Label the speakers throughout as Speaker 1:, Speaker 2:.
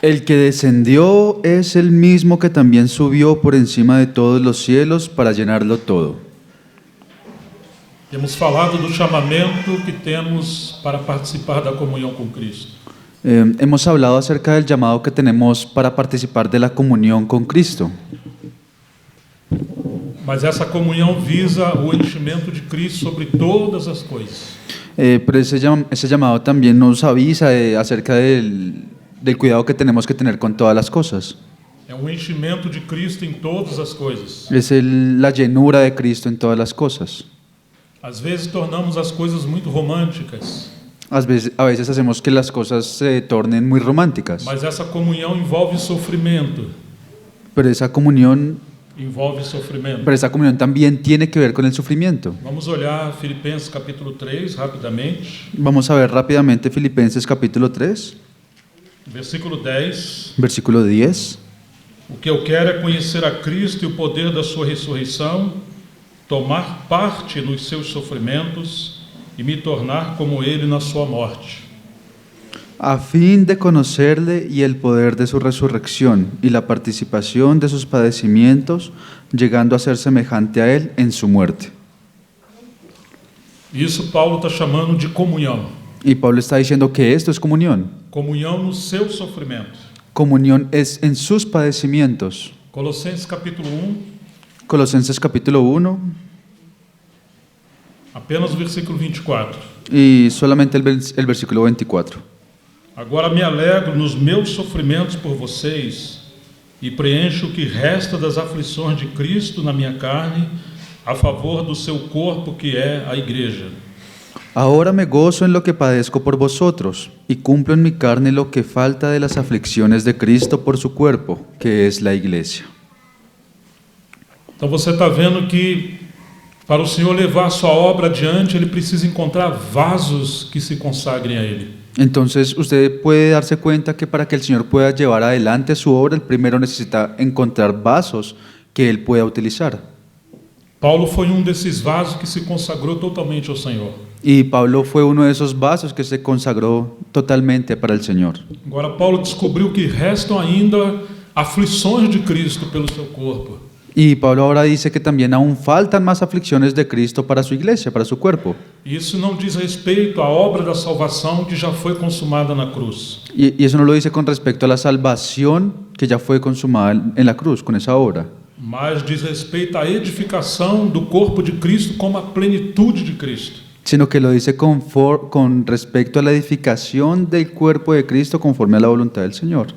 Speaker 1: El que descendió es el mismo que también subió por encima de todos los cielos para llenarlo todo.
Speaker 2: Temos falado do chamamento que temos para participar da comunhão com Cristo.
Speaker 1: Hemos hablado acerca del llamado que tenemos para participar de la comunión con Cristo.
Speaker 2: Mas essa comunhão visa o enchimento de Cristo sobre todas as coisas.
Speaker 1: Pero ese llamado también nos avisa acerca del cuidado que tenemos que tener con todas las cosas.
Speaker 2: É um enchimento de Cristo em todas as coisas.
Speaker 1: Es la llenura de Cristo en todas las cosas.
Speaker 2: Às vezes tornamos as coisas muito românticas.
Speaker 1: A veces hacemos que las cosas se tornen muy románticas.
Speaker 2: Mas essa comunhão envolve sofrimento.
Speaker 1: Pero esa comunión también tiene que ver con el sufrimiento.
Speaker 2: Vamos olhar Filipenses capítulo 3 rapidamente.
Speaker 1: Vamos a ver rápidamente Filipenses capítulo 3.
Speaker 2: Versículo 10.
Speaker 1: Versículo 10.
Speaker 2: O que eu quero é conhecer a Cristo e o poder da sua ressurreição, tomar parte nos seus sofrimentos e me tornar como ele na sua morte.
Speaker 1: A fin de conocerle y el poder de su resurrección y la participación de sus padecimientos, llegando a ser semejante a él en su muerte.
Speaker 2: Isso Paulo está chamando de comunhão.
Speaker 1: Y Pablo está diciendo que esto es comunión.
Speaker 2: Comunhão no seu sofrimento.
Speaker 1: Comunión es en sus padecimientos.
Speaker 2: Colossenses capítulo 1.
Speaker 1: Colosenses capítulo 1.
Speaker 2: Apenas o versículo 24.
Speaker 1: Y solamente el versículo 24.
Speaker 2: Agora me alegro nos meus sofrimentos por vocês e preencho o que resta das aflições de Cristo na minha carne, a favor do seu corpo que é a igreja.
Speaker 1: Ahora me gozo en lo que padezco por vosotros y cumplo en mi carne lo que falta de las aflicciones de Cristo por su cuerpo, que es la iglesia.
Speaker 2: Então você está vendo que para o Senhor levar a sua obra adiante, ele precisa encontrar vasos que se consagrem a ele.
Speaker 1: Entonces usted puede darse cuenta que para que el Señor pueda llevar adelante su obra, el primero necesita encontrar vasos que él pueda utilizar.
Speaker 2: Paulo foi desses vasos que se consagrou totalmente ao Senhor.
Speaker 1: Y Pablo fue uno de esos vasos que se consagró totalmente para el Señor.
Speaker 2: Agora Paulo descobriu que restam ainda aflições de Cristo pelo seu corpo.
Speaker 1: Y Pablo ahora dice que también aún faltan más aflicciones de Cristo para su iglesia, para su cuerpo.
Speaker 2: Isso não diz respeito à obra da salvação que já foi consumada na cruz.
Speaker 1: Y eso no lo dice con respecto a la salvación que ya fue consumada en la cruz, con esa obra.
Speaker 2: Mas diz respeito à edificação do corpo de Cristo como a plenitude de Cristo.
Speaker 1: Sino que lo dice con respecto a la edificación del cuerpo de Cristo conforme a la voluntad del Señor.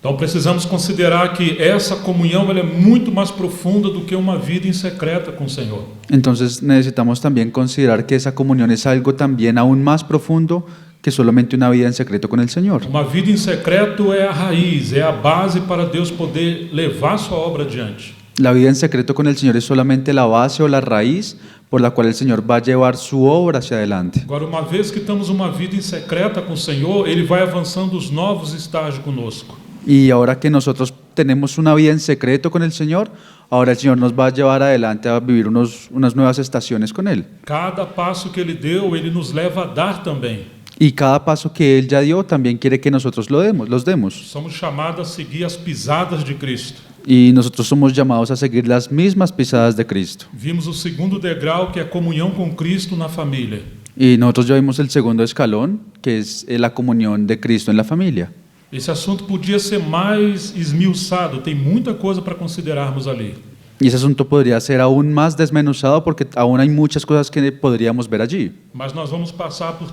Speaker 2: Então precisamos considerar que essa comunhão ela é muito mais profunda do que uma vida em secreta com o Senhor.
Speaker 1: Entonces necesitamos también considerar que esa comunión es algo también aún más profundo que solamente una vida en secreto con el Señor.
Speaker 2: Uma vida em secreto é a raiz, é a base para Deus poder levar sua obra adiante.
Speaker 1: La vida en secreto con el Señor es solamente la base o la raíz por la cual el Señor va a llevar su obra hacia adelante.
Speaker 2: Agora, uma vez que temos uma vida em secreta com o Senhor, Ele vai avançando os novos estágios conosco.
Speaker 1: Y ahora que nosotros tenemos una vida en secreto con el Señor, ahora el Señor nos va a llevar adelante a vivir unas nuevas estaciones con Él.
Speaker 2: Cada passo que Ele deu, Ele nos leva a dar também.
Speaker 1: Y cada paso que Él ya dio, también quiere que nosotros los demos.
Speaker 2: Somos chamados a seguir as pisadas de Cristo.
Speaker 1: Y nosotros somos llamados a seguir las mismas pisadas de Cristo.
Speaker 2: Vimos o segundo degrau, que é a comunhão com Cristo na família.
Speaker 1: Y nosotros ya vimos el segundo escalón, que es la comunión de Cristo en la familia.
Speaker 2: Esse assunto podia ser mais esmiuçado, tem muita coisa para considerarmos ali.
Speaker 1: Y ese asunto podría ser aún más desmenuzado porque aún hay muchas cosas que podríamos ver allí.
Speaker 2: Mas nós vamos passar por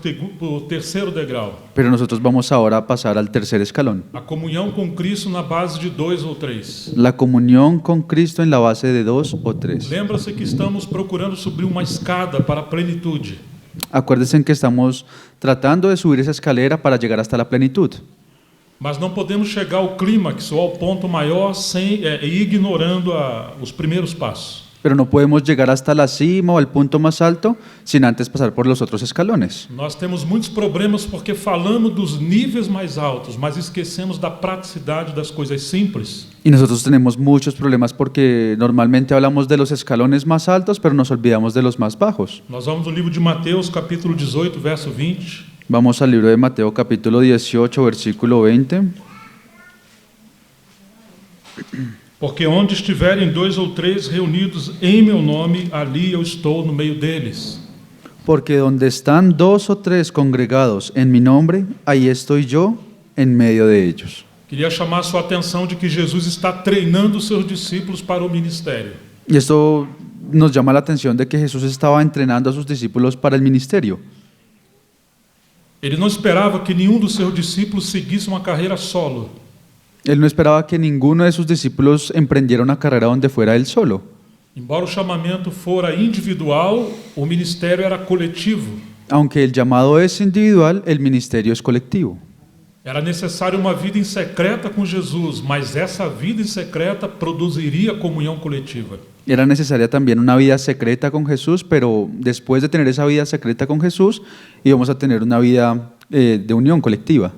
Speaker 2: terceiro degrau.
Speaker 1: Pero nosotros vamos ahora a pasar al tercer escalón.
Speaker 2: A comunhão com Cristo na base de 2 ou 3.
Speaker 1: La comunión con Cristo en la base de 2 o 3.
Speaker 2: Lembra-se que estamos procurando subir uma escada para a plenitude.
Speaker 1: Acuérdense que estamos tratando de subir esa escalera para llegar hasta la plenitud.
Speaker 2: Mas não podemos chegar ao clímax ou ao ponto maior ignorando os primeiros passos.
Speaker 1: Pero no podemos llegar hasta la cima o al punto más alto sin antes pasar por los otros escalones.
Speaker 2: Nós temos muitos problemas porque falamos dos níveis mais altos, mas esquecemos da praticidade das coisas simples.
Speaker 1: Y nosotros tenemos muchos problemas porque normalmente hablamos de los escalones más altos, pero nos olvidamos de los más bajos.
Speaker 2: Nós vamos no livro de Mateus, capítulo 18, verso 20.
Speaker 1: Vamos al libro de Mateo capítulo 18, versículo 20.
Speaker 2: Porque onde estiverem 2 ou 3 reunidos em meu nome, ali eu estou no meio deles.
Speaker 1: Porque donde están 2 o 3 congregados en mi nombre, ahí estoy yo en medio de ellos.
Speaker 2: Queria chamar a sua atenção de que Jesus está treinando os seus discípulos para o ministério.
Speaker 1: Y esto nos llama la atención de que Jesús estaba entrenando a sus discípulos para el ministerio.
Speaker 2: Ele não esperava que nenhum dos seus discípulos seguisse uma carreira solo.
Speaker 1: Él no esperaba que ninguno de sus discípulos emprendiera una carrera donde fuera él solo.
Speaker 2: Embora o chamamento fora individual, o ministério era coletivo.
Speaker 1: Aunque el llamado es individual, el ministerio es colectivo.
Speaker 2: Era necessário uma vida em secreta com Jesus, mas essa vida em secreta produziria comunhão coletiva.
Speaker 1: Era necesaria también una vida secreta con Jesús, pero después de tener esa vida secreta con Jesús, íbamos a tener una vida de unión colectiva.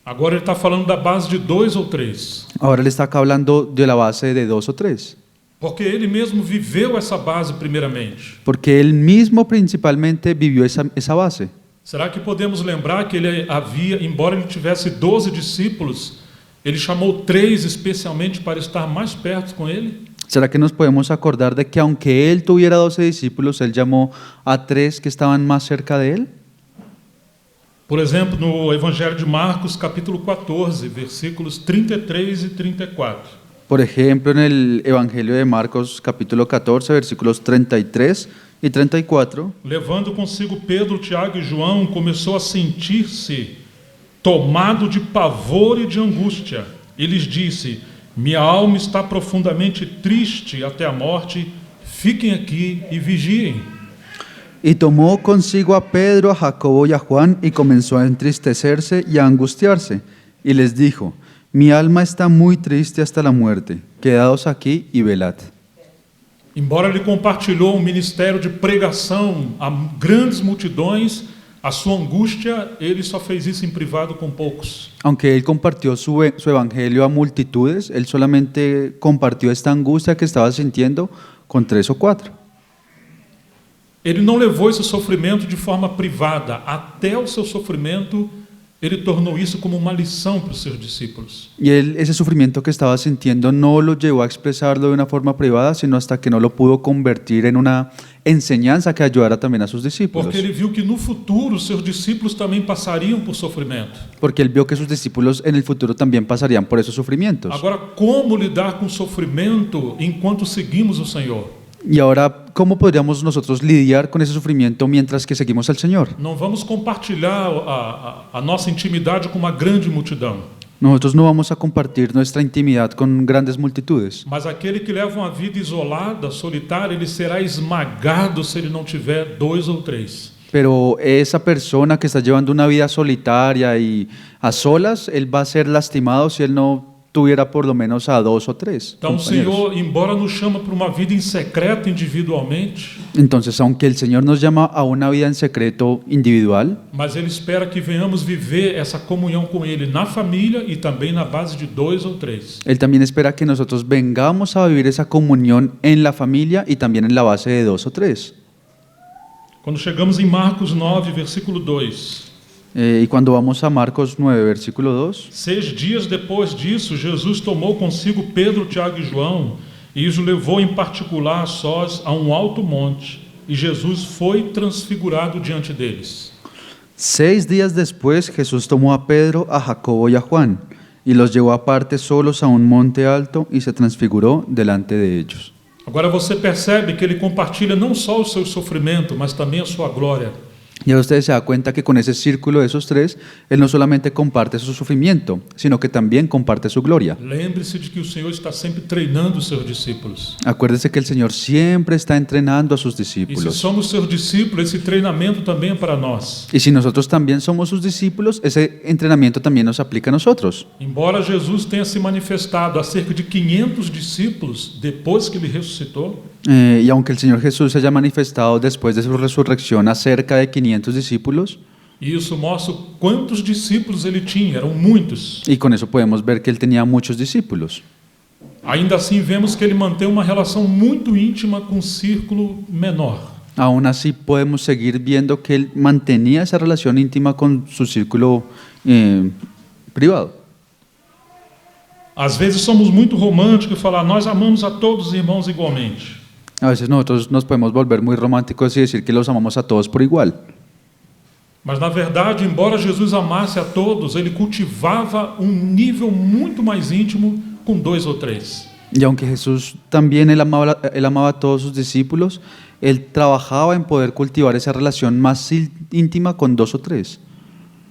Speaker 2: Agora ele está falando da base de 2 ou 3.
Speaker 1: Ahora él está acá hablando de la base de 2 o 3,
Speaker 2: Porque ele mesmo viveu essa base primeiramente.
Speaker 1: porque él mismo principalmente vivió esa base.
Speaker 2: Será que podemos lembrar que ele havia, embora ele tivesse 12 discípulos, ele chamou 3 especialmente para estar mais perto com ele?
Speaker 1: ¿Será que nos podemos acordar de que aunque él tuviera 12 discípulos, él llamó a 3 que estaban más cerca de él?
Speaker 2: Por exemplo, no Evangelho de Marcos, capítulo 14, versículos 33 e 34.
Speaker 1: Por ejemplo, en el Evangelio de Marcos, capítulo 14, versículos 33 y 34,
Speaker 2: Levando consigo Pedro, Tiago e João, começou a sentir-se tomado de pavor e de angústia. E lhes disse: minha alma está profundamente triste até a morte, fiquem aqui e vigiem.
Speaker 1: y tomó consigo a Pedro, a Jacobo y a Juan, y comenzó a entristecerse y a angustiarse, y les dijo: mi alma está muy triste hasta la muerte, quedaos aquí y velad.
Speaker 2: Embora ele compartilhou um ministério de pregação a grandes multidões, a sua angústia, ele só fez isso em privado com poucos.
Speaker 1: Aunque él compartió su evangelio a multitudes, él solamente compartió esta angustia que estaba sintiendo con 3 o 4.
Speaker 2: Ele não levou esse sofrimento de forma privada. Até o seu sofrimento, ele tornou isso como uma lição para os seus discípulos.
Speaker 1: Y él ese sufrimiento que estaba sintiendo no lo llevó a expresarlo de una forma privada, sino hasta que no lo pudo convertir en una enseñanza que ayudara también a sus discípulos.
Speaker 2: Porque ele viu que no futuro os seus discípulos também passariam por sofrimento.
Speaker 1: Porque él vio que sus discípulos en el futuro también pasarían por esos sufrimientos.
Speaker 2: Agora, como lidar com o sofrimento enquanto seguimos o Senhor?
Speaker 1: Y ahora, ¿cómo podríamos nosotros lidiar con ese sufrimiento mientras que seguimos al Señor?
Speaker 2: Não vamos compartilhar a nossa intimidade com uma grande multidão.
Speaker 1: Nosotros no vamos a compartir nuestra intimidad con grandes multitudes.
Speaker 2: Mas aquele que leva uma vida isolada, solitária, ele será esmagado se ele não tiver 2 ou 3.
Speaker 1: Pero esa persona que está llevando una vida solitaria y a solas, él va a ser lastimado si él no tuviera por lo menos a 2 o 3
Speaker 2: Então o
Speaker 1: compañeros.
Speaker 2: Senhor, embora nos chama para uma vida em secreto individualmente,
Speaker 1: Entonces, aunque el Señor nos llama a una vida en secreto individual,
Speaker 2: mas Ele espera que venhamos viver essa comunhão com Ele na família e também na base de 2 ou 3.
Speaker 1: Él también espera que nosotros vengamos a vivir esa comunión en la familia y también en la base de 2 o 3.
Speaker 2: Quando chegamos em Marcos 9, versículo 2.
Speaker 1: Y cuando vamos a Marcos 9, versículo 2,
Speaker 2: 6 dias depois disso, Jesus tomou consigo Pedro, Tiago e João e os levou em particular a sós a um alto monte, e Jesus foi transfigurado diante deles.
Speaker 1: 6 días después Jesús tomó a Pedro, a Jacobo y a Juan, y los llevó aparte solos a un monte alto y se transfiguró delante de ellos.
Speaker 2: Agora você percebe que ele compartilha não só o seu sofrimento, mas também a sua glória.
Speaker 1: Y ahora usted se da cuenta que con ese círculo de esos 3, Él no solamente comparte su sufrimiento, sino que también comparte su gloria.
Speaker 2: Lembre-se de que o Senhor está sempre treinando os seus discípulos.
Speaker 1: Acuérdese que el Señor siempre está entrenando a sus
Speaker 2: E se
Speaker 1: discípulos.
Speaker 2: somos seus discípulos, esse treinamento também é para nós.
Speaker 1: Y si nosotros también somos sus discípulos, ese entrenamiento también nos aplica a nosotros.
Speaker 2: Embora Jesus tenha se manifestado a cerca de 500 discípulos depois que ele ressuscitou,
Speaker 1: Y aunque el Señor Jesús se haya manifestado después de su resurrección a cerca de 500 discípulos,
Speaker 2: e isso mostra quantos discípulos ele tinha, eram muitos.
Speaker 1: y con eso podemos ver que Él tenía muchos discípulos.
Speaker 2: Ainda assim, vemos que ele mantém uma relação muito íntima com um círculo menor.
Speaker 1: aún así podemos seguir viendo que él mantenía esa relación íntima con su círculo privado.
Speaker 2: Às vezes somos muito românticos e falar, nós amamos a todos os irmãos igualmente.
Speaker 1: A veces nosotros nos podemos volver muy románticos y decir que los amamos a todos por igual.
Speaker 2: Mas, na verdade, embora Jesus amasse a todos, ele cultivava nível muito mais íntimo com 2 ou 3.
Speaker 1: Y aunque Jesús también él amaba a todos sus discípulos, él trabajaba en poder cultivar esa relación más íntima con 2 o 3.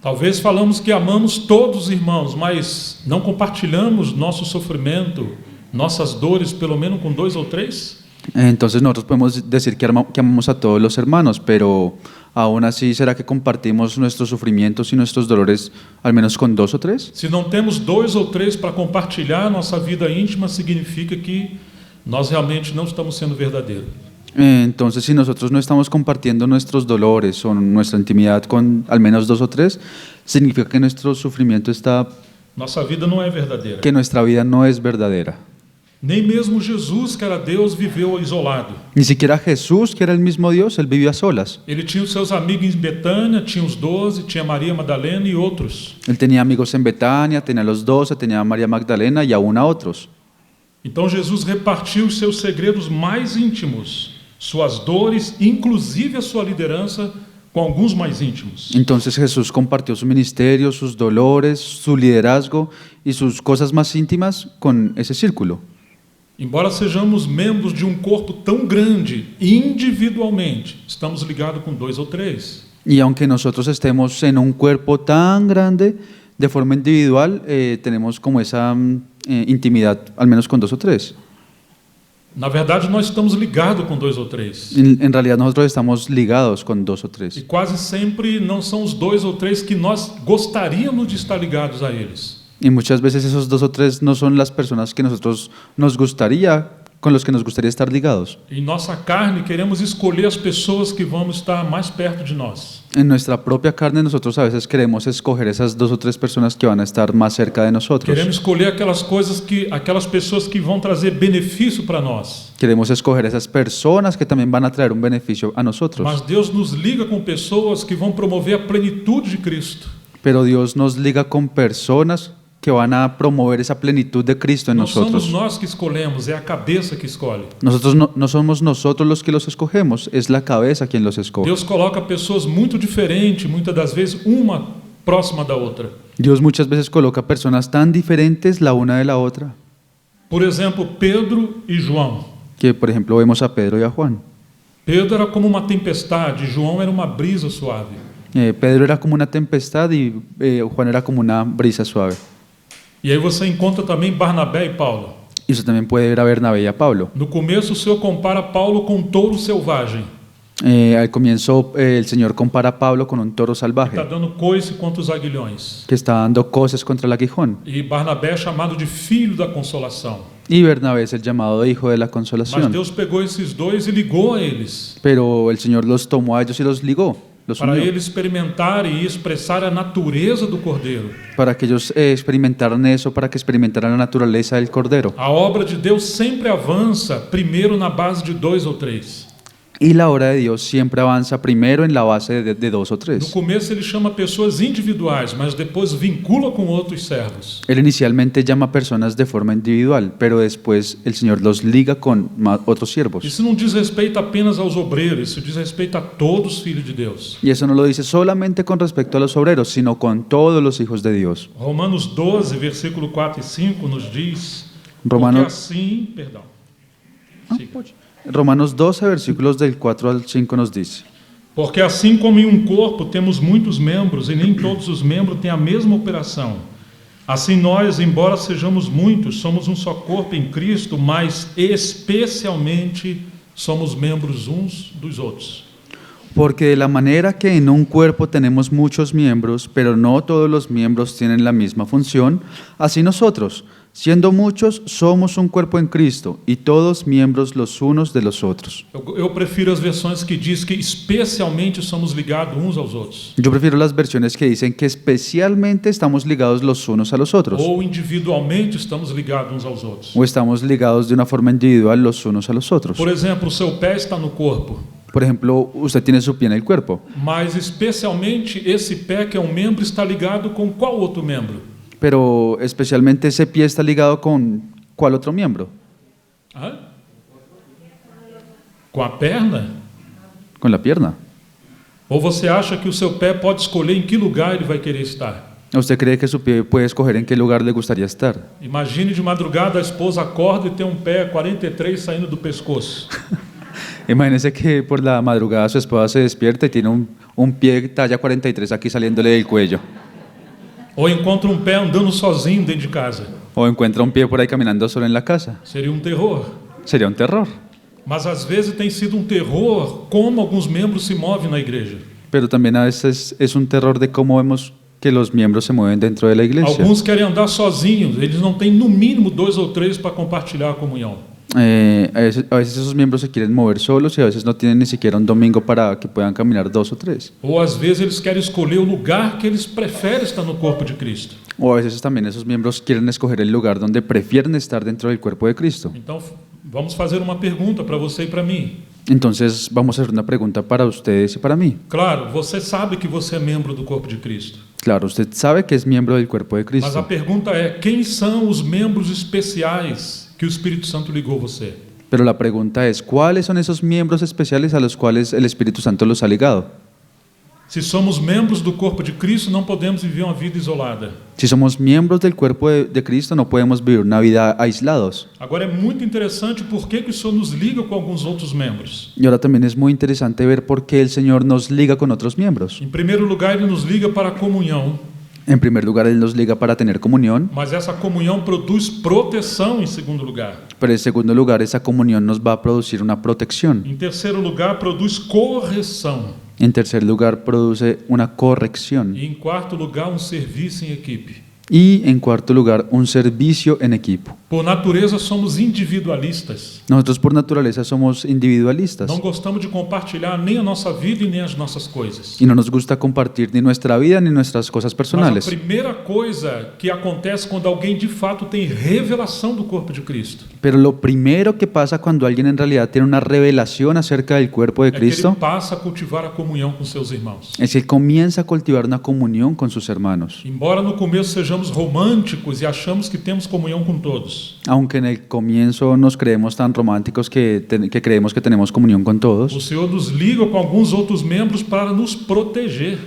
Speaker 2: Talvez falamos que amamos todos os irmãos, mas não compartilhamos nosso sofrimento, nossas dores, pelo menos com 2 ou 3?
Speaker 1: Entonces nosotros podemos decir que amamos a todos los hermanos, pero aún así, ¿será que compartimos nuestros sufrimientos y nuestros dolores al menos con 2 o 3?
Speaker 2: Se não temos 2 ou 3 para compartilhar nossa vida íntima, significa que nós realmente não estamos sendo verdadeiros.
Speaker 1: Entonces, si nosotros no estamos compartiendo nuestros dolores o nuestra intimidad con al menos 2 o 3, significa que nuestro sufrimiento está,
Speaker 2: Nossa vida não é verdadeira.
Speaker 1: que nuestra vida no es verdadera.
Speaker 2: Nem mesmo Jesus, que era Deus, viveu isolado.
Speaker 1: Ni siquiera Jesús, que era el mismo Dios, él vivió a solas.
Speaker 2: Ele tinha os seus amigos em Betânia, tinha os 12, tinha Maria Madalena e outros.
Speaker 1: Él tenía amigos en Betania, tenía a los 12, tenía a María Magdalena y aún a otros.
Speaker 2: Então Jesus repartiu os seus segredos mais íntimos, suas dores, inclusive a sua liderança, com alguns mais íntimos.
Speaker 1: Entonces Jesús compartió su ministerio, sus dolores, su liderazgo y sus cosas más íntimas con ese círculo.
Speaker 2: Embora sejamos membros de corpo tão grande, individualmente, estamos ligados com 2 ou 3.
Speaker 1: Y aunque nosotros estemos en un cuerpo tan grande, de forma individual, tenemos como esa intimidad, al menos con 2 o 3.
Speaker 2: Na verdade, nós estamos ligados com 2 ou 3.
Speaker 1: En realidad nosotros estamos ligados con 2 o
Speaker 2: E
Speaker 1: 3.
Speaker 2: quase sempre não são os 2 ou 3 que nós gostaríamos de estar ligados a eles.
Speaker 1: Y muchas veces esos 2 o 3 no son las personas que nosotros nos gustaría, con los que nos gustaría estar ligados.
Speaker 2: Em nossa carne, queremos escolher as pessoas que vão estar mais perto de nós.
Speaker 1: En nuestra propia carne nosotros a veces queremos escoger esas 2 o 3 personas que van a estar más cerca de nosotros.
Speaker 2: Queremos escolher aquelas pessoas que vão trazer benefício para nós.
Speaker 1: Queremos escoger esas personas que también van a traer un beneficio a nosotros.
Speaker 2: Mas Deus nos liga com pessoas que vão promover a plenitude de Cristo.
Speaker 1: Pero Dios nos liga con personas que van a promover esa plenitud de Cristo en
Speaker 2: Não
Speaker 1: nosotros.
Speaker 2: somos nós que escolhemos, é a cabeça que escolhe.
Speaker 1: Nosotros no somos nosotros los que los escogemos, es la cabeza quien los escoge.
Speaker 2: Deus coloca pessoas muito diferentes, muitas das vezes uma próxima da outra.
Speaker 1: Dios muchas veces coloca personas tan diferentes la una de la otra,
Speaker 2: Por exemplo, Pedro e João.
Speaker 1: que por ejemplo vemos a Pedro y a Juan.
Speaker 2: Pedro era como uma tempestade, João era uma brisa suave.
Speaker 1: Pedro era como una tempestad y Juan era como una brisa suave.
Speaker 2: E aí você encontra também Barnabé e Paulo.
Speaker 1: Y eso también puede ver a Bernabé y a Pablo.
Speaker 2: No começo, o Senhor compara Paulo com um touro selvagem.
Speaker 1: Al comienzo el Señor compara a Pablo con un toro
Speaker 2: Está
Speaker 1: salvaje
Speaker 2: dando coice contra os aguilhões.
Speaker 1: que está dando coces contra el aguijón.
Speaker 2: E Barnabé é chamado de filho da consolação.
Speaker 1: Y Bernabé es el llamado de hijo de la
Speaker 2: Mas
Speaker 1: consolación.
Speaker 2: Deus pegou esses dois e ligou a eles,
Speaker 1: Pero el Señor los tomó a ellos y los ligó, los
Speaker 2: para
Speaker 1: unió,
Speaker 2: eles experimentarem e expressar a natureza do Cordeiro.
Speaker 1: para que ellos experimentaran eso, para que experimentaran la naturaleza del Cordero.
Speaker 2: A obra de Deus sempre avança, primeiro na base de 2 ou 3.
Speaker 1: Y la obra de Dios siempre avanza primero en la base de 2 o
Speaker 2: No
Speaker 1: 3.
Speaker 2: começo ele chama pessoas individuais, mas depois vincula com outros servos.
Speaker 1: Él inicialmente llama a personas de forma individual, pero después el Señor los liga con otros siervos.
Speaker 2: Isso não diz respeito apenas aos obreiros, isso diz respeito a todos os filhos de Deus.
Speaker 1: Y eso no lo dice solamente con respecto a los obreros, sino con todos los hijos de Dios.
Speaker 2: Romanos 12, versículo 4 e 5 nos diz,
Speaker 1: Romanos-
Speaker 2: porque assim, perdão. Siga.
Speaker 1: Romanos 12, versículos del 4 al 5 nos dice:
Speaker 2: Porque assim como em corpo temos muitos membros e nem todos os membros têm a mesma operação, assim nós, embora sejamos muitos, somos um só corpo em Cristo, mas especialmente somos membros uns dos outros.
Speaker 1: Porque de la manera que en un cuerpo tenemos muchos miembros, pero no todos los miembros tienen la misma función, así nosotros, siendo muchos, somos un cuerpo en Cristo y todos miembros los unos de los otros.
Speaker 2: Eu prefiro as versões que diz que especialmente somos ligados uns aos outros,
Speaker 1: Yo prefiero las versiones que dicen que especialmente estamos ligados los unos a los otros,
Speaker 2: ou individualmente estamos ligados uns aos outros.
Speaker 1: o estamos ligados de una forma individual los unos a los otros.
Speaker 2: Por exemplo, o seu pé está no corpo,
Speaker 1: Por ejemplo, usted tiene su pie en el cuerpo,
Speaker 2: Mas especialmente esse pé que é um membro está ligado com qual outro membro?
Speaker 1: pero especialmente ese pie está ligado con ¿cuál otro miembro?
Speaker 2: Hã? Com a perna?
Speaker 1: Con la pierna.
Speaker 2: Ou você acha que o seu pé pode escolher em que lugar ele vai querer estar?
Speaker 1: ¿Usted cree que su pie puede escoger en qué lugar le gustaría estar?
Speaker 2: Imagine de madrugada a esposa acorda e tem um pé 43 saindo do pescoço.
Speaker 1: Imagínese que por la madrugada su esposa se despierta y tiene un pie talla 43 aquí saliéndole del cuello.
Speaker 2: Ou encontra um pé andando sozinho dentro de casa.
Speaker 1: O encuentra un pie por ahí caminando solo en la casa.
Speaker 2: Seria um terror.
Speaker 1: Sería un terror.
Speaker 2: Mas às vezes tem sido um terror como alguns membros se movem na igreja.
Speaker 1: Pero también a veces es un terror de cómo vemos que los miembros se mueven dentro de la iglesia.
Speaker 2: Alguns querem andar sozinhos, eles não têm no mínimo 2 ou 3 para compartilhar a comunhão.
Speaker 1: A veces esos miembros se quieren mover solos y a veces no tienen ni siquiera un domingo para que puedan caminar 2 o 3.
Speaker 2: Ou às vezes eles querem escolher o lugar que eles preferem estar no corpo de Cristo.
Speaker 1: O a veces también esos miembros quieren escoger el lugar donde prefieren estar dentro del cuerpo de Cristo.
Speaker 2: Então, vamos fazer uma pergunta para você e para mim.
Speaker 1: Entonces vamos a hacer una pregunta para ustedes y para mí.
Speaker 2: Claro, você sabe que você é membro do corpo de Cristo.
Speaker 1: Claro, usted sabe que es miembro del cuerpo de
Speaker 2: Mas a
Speaker 1: Cristo,
Speaker 2: pergunta é: quem são os membros especiais que o Espírito Santo ligou você?
Speaker 1: pero la pregunta es, ¿cuáles son esos miembros especiales a los cuales el Espíritu Santo los ha ligado?
Speaker 2: Se somos membros do corpo de Cristo, não podemos viver uma vida isolada.
Speaker 1: Si somos miembros del cuerpo de Cristo, no podemos vivir una vida aislados.
Speaker 2: Agora é muito interessante por que o Senhor nos liga com alguns outros membros.
Speaker 1: Y ahora también es muy interesante ver por qué el Señor nos liga con otros miembros.
Speaker 2: Em primeiro lugar, Ele nos liga para a comunhão,
Speaker 1: En primer lugar, Él nos liga para tener comunión,
Speaker 2: mas essa comunhão produz proteção em segundo lugar.
Speaker 1: pero en segundo lugar, esa comunión nos va a producir una protección.
Speaker 2: Em terceiro lugar, produz correção.
Speaker 1: En tercer lugar, produce una corrección.
Speaker 2: E em quarto lugar, um serviço em equipe.
Speaker 1: Y en cuarto lugar, un servicio en equipo.
Speaker 2: Por natureza, somos individualistas.
Speaker 1: Nosotros por naturaleza somos individualistas
Speaker 2: Não gostamos de compartilhar nem a nossa vida e nem as nossas coisas.
Speaker 1: y no nos gusta compartir ni nuestra vida ni nuestras cosas
Speaker 2: Mas a
Speaker 1: personales.
Speaker 2: primeira coisa que acontece quando alguém de fato tem revelação do corpo de Cristo
Speaker 1: Pero lo primero que pasa cuando alguien en realidad tiene una revelación acerca del cuerpo de
Speaker 2: é que ele
Speaker 1: Cristo
Speaker 2: passa a cultivar a comunhão com seus irmãos.
Speaker 1: es que comienza a cultivar una comunión con sus hermanos.
Speaker 2: Embora no começo sejamos românticos e achamos que temos comunhão com todos,
Speaker 1: Aunque en el comienzo nos creemos tan románticos que creemos que tenemos comunión con
Speaker 2: o
Speaker 1: todos,
Speaker 2: Senhor nos liga com alguns outros membros para nos proteger.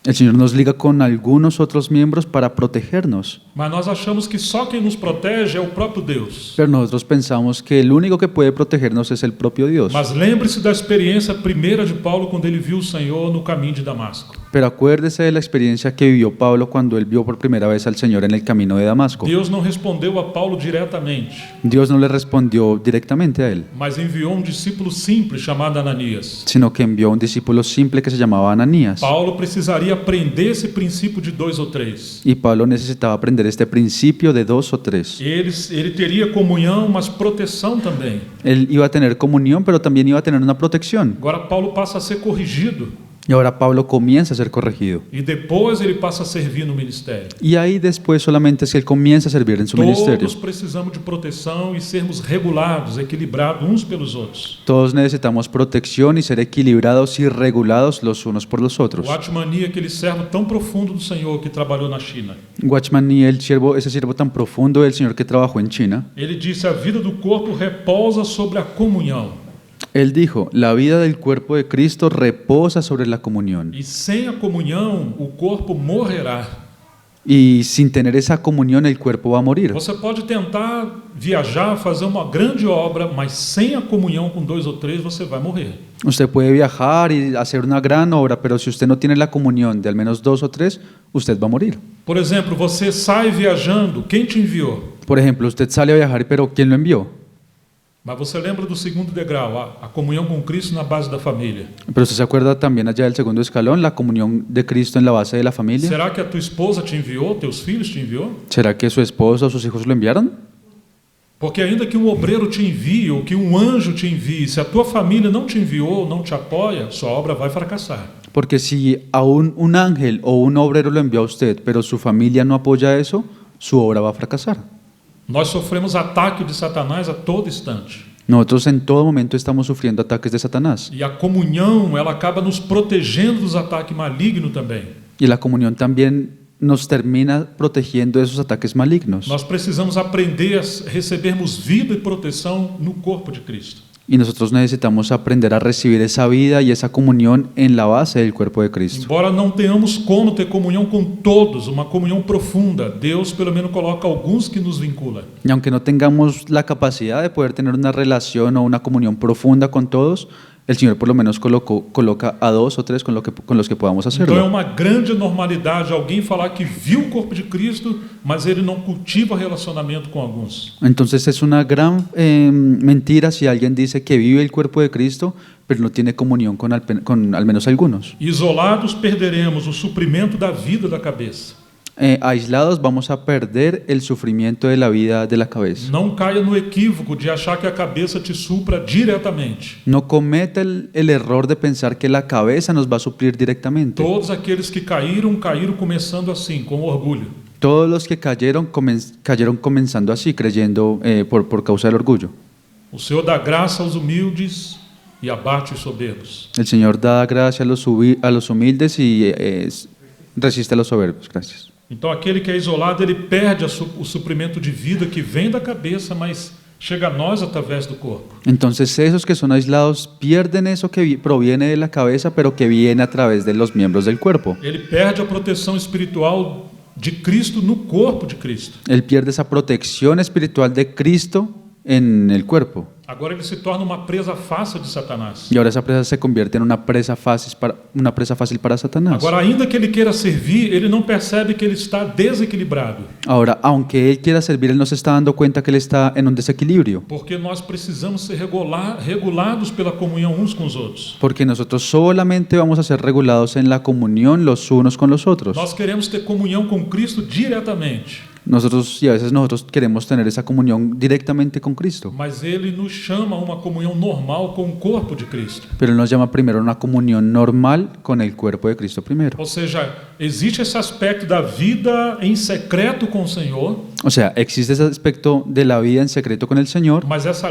Speaker 1: el Señor nos liga con algunos otros miembros para protegernos.
Speaker 2: Mas nós achamos que só quem nos protege é o próprio Deus.
Speaker 1: Pero nosotros pensamos que el único que puede protegernos es el propio Dios.
Speaker 2: Mas lembre-se da experiência primeira de Paulo quando ele viu o Senhor no caminho de Damasco.
Speaker 1: Pero acuérdese de la experiencia que vivió Pablo cuando él vio por primera vez al Señor en el camino de Damasco.
Speaker 2: Deus não respondeu a Paulo diretamente,
Speaker 1: Dios no le respondió directamente a él,
Speaker 2: mas enviou um discípulo simples chamado Ananias.
Speaker 1: sino que envió a un discípulo simple que se llamaba Ananías.
Speaker 2: Paulo precisaria aprender esse princípio de 2 ou 3.
Speaker 1: Y Pablo necesitaba aprender este principio de 2 o 3.
Speaker 2: Ele teria comunhão, mas proteção também.
Speaker 1: Él iba a tener comunión, pero también iba a tener una protección.
Speaker 2: Agora Paulo passa a ser corrigido
Speaker 1: Y ahora Pablo comienza a ser corregido.
Speaker 2: e depois ele passa a servir no ministério.
Speaker 1: Y ahí después solamente es que él comienza a servir en su ministerio.
Speaker 2: Todos precisamos de proteção e sermos regulados, equilibrados uns pelos outros.
Speaker 1: Todos necesitamos protección y ser equilibrados y regulados los unos por los otros.
Speaker 2: O Atmani, aquele servo tão profundo do Senhor que trabalhou na China,
Speaker 1: Watchman y ese siervo tan profundo del Señor que trabajó en China,
Speaker 2: ele disse: a vida do corpo repousa sobre a comunhão.
Speaker 1: él dijo, la vida del cuerpo de Cristo reposa sobre la comunión.
Speaker 2: E sem a comunhão, o corpo morrerá.
Speaker 1: Y sin tener esa comunión, el cuerpo va a morir.
Speaker 2: Você pode tentar viajar, fazer uma grande obra, mas sem a comunhão com 2 ou 3, você vai morrer.
Speaker 1: Usted puede viajar y hacer una gran obra, pero si usted no tiene la comunión de al menos 2 o 3, usted va a morir.
Speaker 2: Por exemplo, você sai viajando, quem te enviou?
Speaker 1: Por ejemplo, usted sale a viajar, pero ¿quién lo envió?
Speaker 2: Mas você lembra do segundo degrau, a comunhão com Cristo na base da família.
Speaker 1: Pero usted se acuerda también allá del segundo escalón, la comunión de Cristo en la base de la familia.
Speaker 2: Será que a tua esposa te enviou, teus filhos te enviou?
Speaker 1: ¿Será que su esposa o sus hijos lo enviaron?
Speaker 2: Porque ainda que um obreiro te envie, ou que um anjo te envie, se a tua família não te enviou, não te apoia, sua obra vai fracassar.
Speaker 1: Porque si aún un ángel o un obrero lo envió a usted, pero su familia no apoya eso, su obra va a fracasar.
Speaker 2: Nós sofremos ataque de Satanás a todo instante.
Speaker 1: Nosotros en todo momento estamos sufriendo ataques de Satanás.
Speaker 2: E a comunhão, ela acaba nos protegendo dos ataques malignos também.
Speaker 1: Y la comunión también nos termina protegiendo de esos ataques malignos.
Speaker 2: Nós precisamos aprender a recebermos vida e proteção no corpo de Cristo.
Speaker 1: Y nosotros necesitamos aprender a recibir esa vida y esa comunión en la base del cuerpo de Cristo.
Speaker 2: Embora não tenhamos como ter comunhão com todos, uma comunhão profunda, Deus pelo menos coloca alguns que nos vinculam.
Speaker 1: Y aunque no tengamos la capacidad de poder tener una relación o una comunión profunda con todos, el Señor por lo menos coloca a 2 o 3 con los que podamos
Speaker 2: Então é
Speaker 1: hacerlo.
Speaker 2: uma grande normalidade alguém falar que viu o corpo de Cristo, mas ele não cultiva relacionamento com alguns.
Speaker 1: Entonces es una gran mentira si alguien dice que vive el cuerpo de Cristo, pero no tiene comunión con al menos algunos.
Speaker 2: Isolados perderemos o suprimento da vida da cabeça.
Speaker 1: Aislados vamos a perder el sufrimiento de la vida de la cabeza.
Speaker 2: Não caia no equívoco de achar que a cabeça te supra diretamente.
Speaker 1: No cometa el error de pensar que la cabeza nos va a suplir directamente.
Speaker 2: Todos aqueles que caíram começando assim, com orgulho.
Speaker 1: Todos los que cayeron comenzando así, creyendo por causa del orgullo.
Speaker 2: O Senhor dá graça aos humildes e abate os soberbos.
Speaker 1: El Señor da gracia a los humildes y resiste a los soberbios. Gracias.
Speaker 2: Então aquele que é isolado, ele perde o suprimento de vida que vem da cabeça, mas chega a nós através do corpo.
Speaker 1: Entonces esos que son aislados pierden eso que proviene de la cabeza, pero que viene a través de los miembros del cuerpo.
Speaker 2: Ele perde a proteção espiritual de Cristo no corpo de Cristo.
Speaker 1: Él pierde esa protección espiritual de Cristo en el cuerpo.
Speaker 2: Agora ele se torna uma presa fácil de Satanás.
Speaker 1: Y ahora esa presa se convierte en una presa fácil para Satanás.
Speaker 2: Agora, ainda que ele queira servir, ele não percebe que ele está desequilibrado.
Speaker 1: Ahora, aunque él quiera servir, él no se está dando cuenta que él está en un desequilibrio.
Speaker 2: Porque nós precisamos ser regulados pela comunhão uns com os outros.
Speaker 1: Porque nosotros solamente vamos a ser regulados en la comunión los unos con los otros.
Speaker 2: Nós queremos ter comunhão com Cristo diretamente.
Speaker 1: Nosotros queremos tener esa comunión directamente con Cristo.
Speaker 2: Mas ele nos chama a uma comunhão normal com o corpo de Cristo.
Speaker 1: Pero Él nos llama primero a una comunión normal con el cuerpo de Cristo primero.
Speaker 2: Ou seja, existe esse aspecto da vida em secreto com o Senhor.
Speaker 1: O sea, existe ese aspecto de la vida en secreto con el Señor,
Speaker 2: Mas essa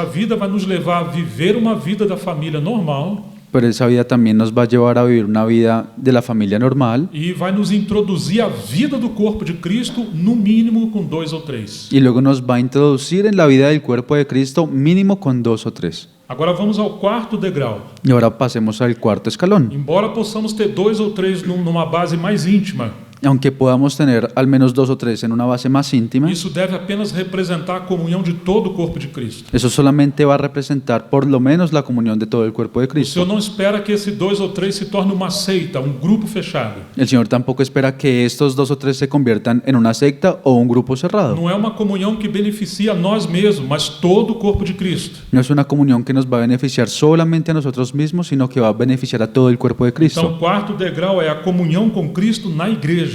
Speaker 2: vida vai nos levar a viver uma vida da família normal.
Speaker 1: pero esa vida también nos va a llevar a vivir una vida de la familia normal
Speaker 2: E vai nos introduzir a vida do corpo de Cristo, no mínimo com 2 ou 3.
Speaker 1: y luego nos va a introducir en la vida del cuerpo de Cristo mínimo con 2 o 3.
Speaker 2: Agora vamos ao quarto degrau.
Speaker 1: Y ahora pasemos al cuarto escalón.
Speaker 2: Embora possamos ter 2 ou 3 numa base mais íntima,
Speaker 1: Aunque podamos tener al menos 2 o 3 en una base más íntima,
Speaker 2: isso deve apenas representar a comunhão de todo o corpo de Cristo.
Speaker 1: eso solamente va a representar por lo menos la comunión de todo el cuerpo de
Speaker 2: O Senhor
Speaker 1: Cristo.
Speaker 2: não espera que esse 2 ou 3 se torne uma seita, um grupo fechado.
Speaker 1: El Señor tampoco espera que estos 2 o 3 se conviertan en una secta o un grupo cerrado.
Speaker 2: Não é uma comunhão que beneficia a nós mesmos, mas todo o corpo de Cristo.
Speaker 1: No es una comunión que nos va a beneficiar solamente a nosotros mismos, sino que va a beneficiar a todo el cuerpo de
Speaker 2: Então,
Speaker 1: Cristo.
Speaker 2: o quarto degrau é a comunhão com Cristo na igreja.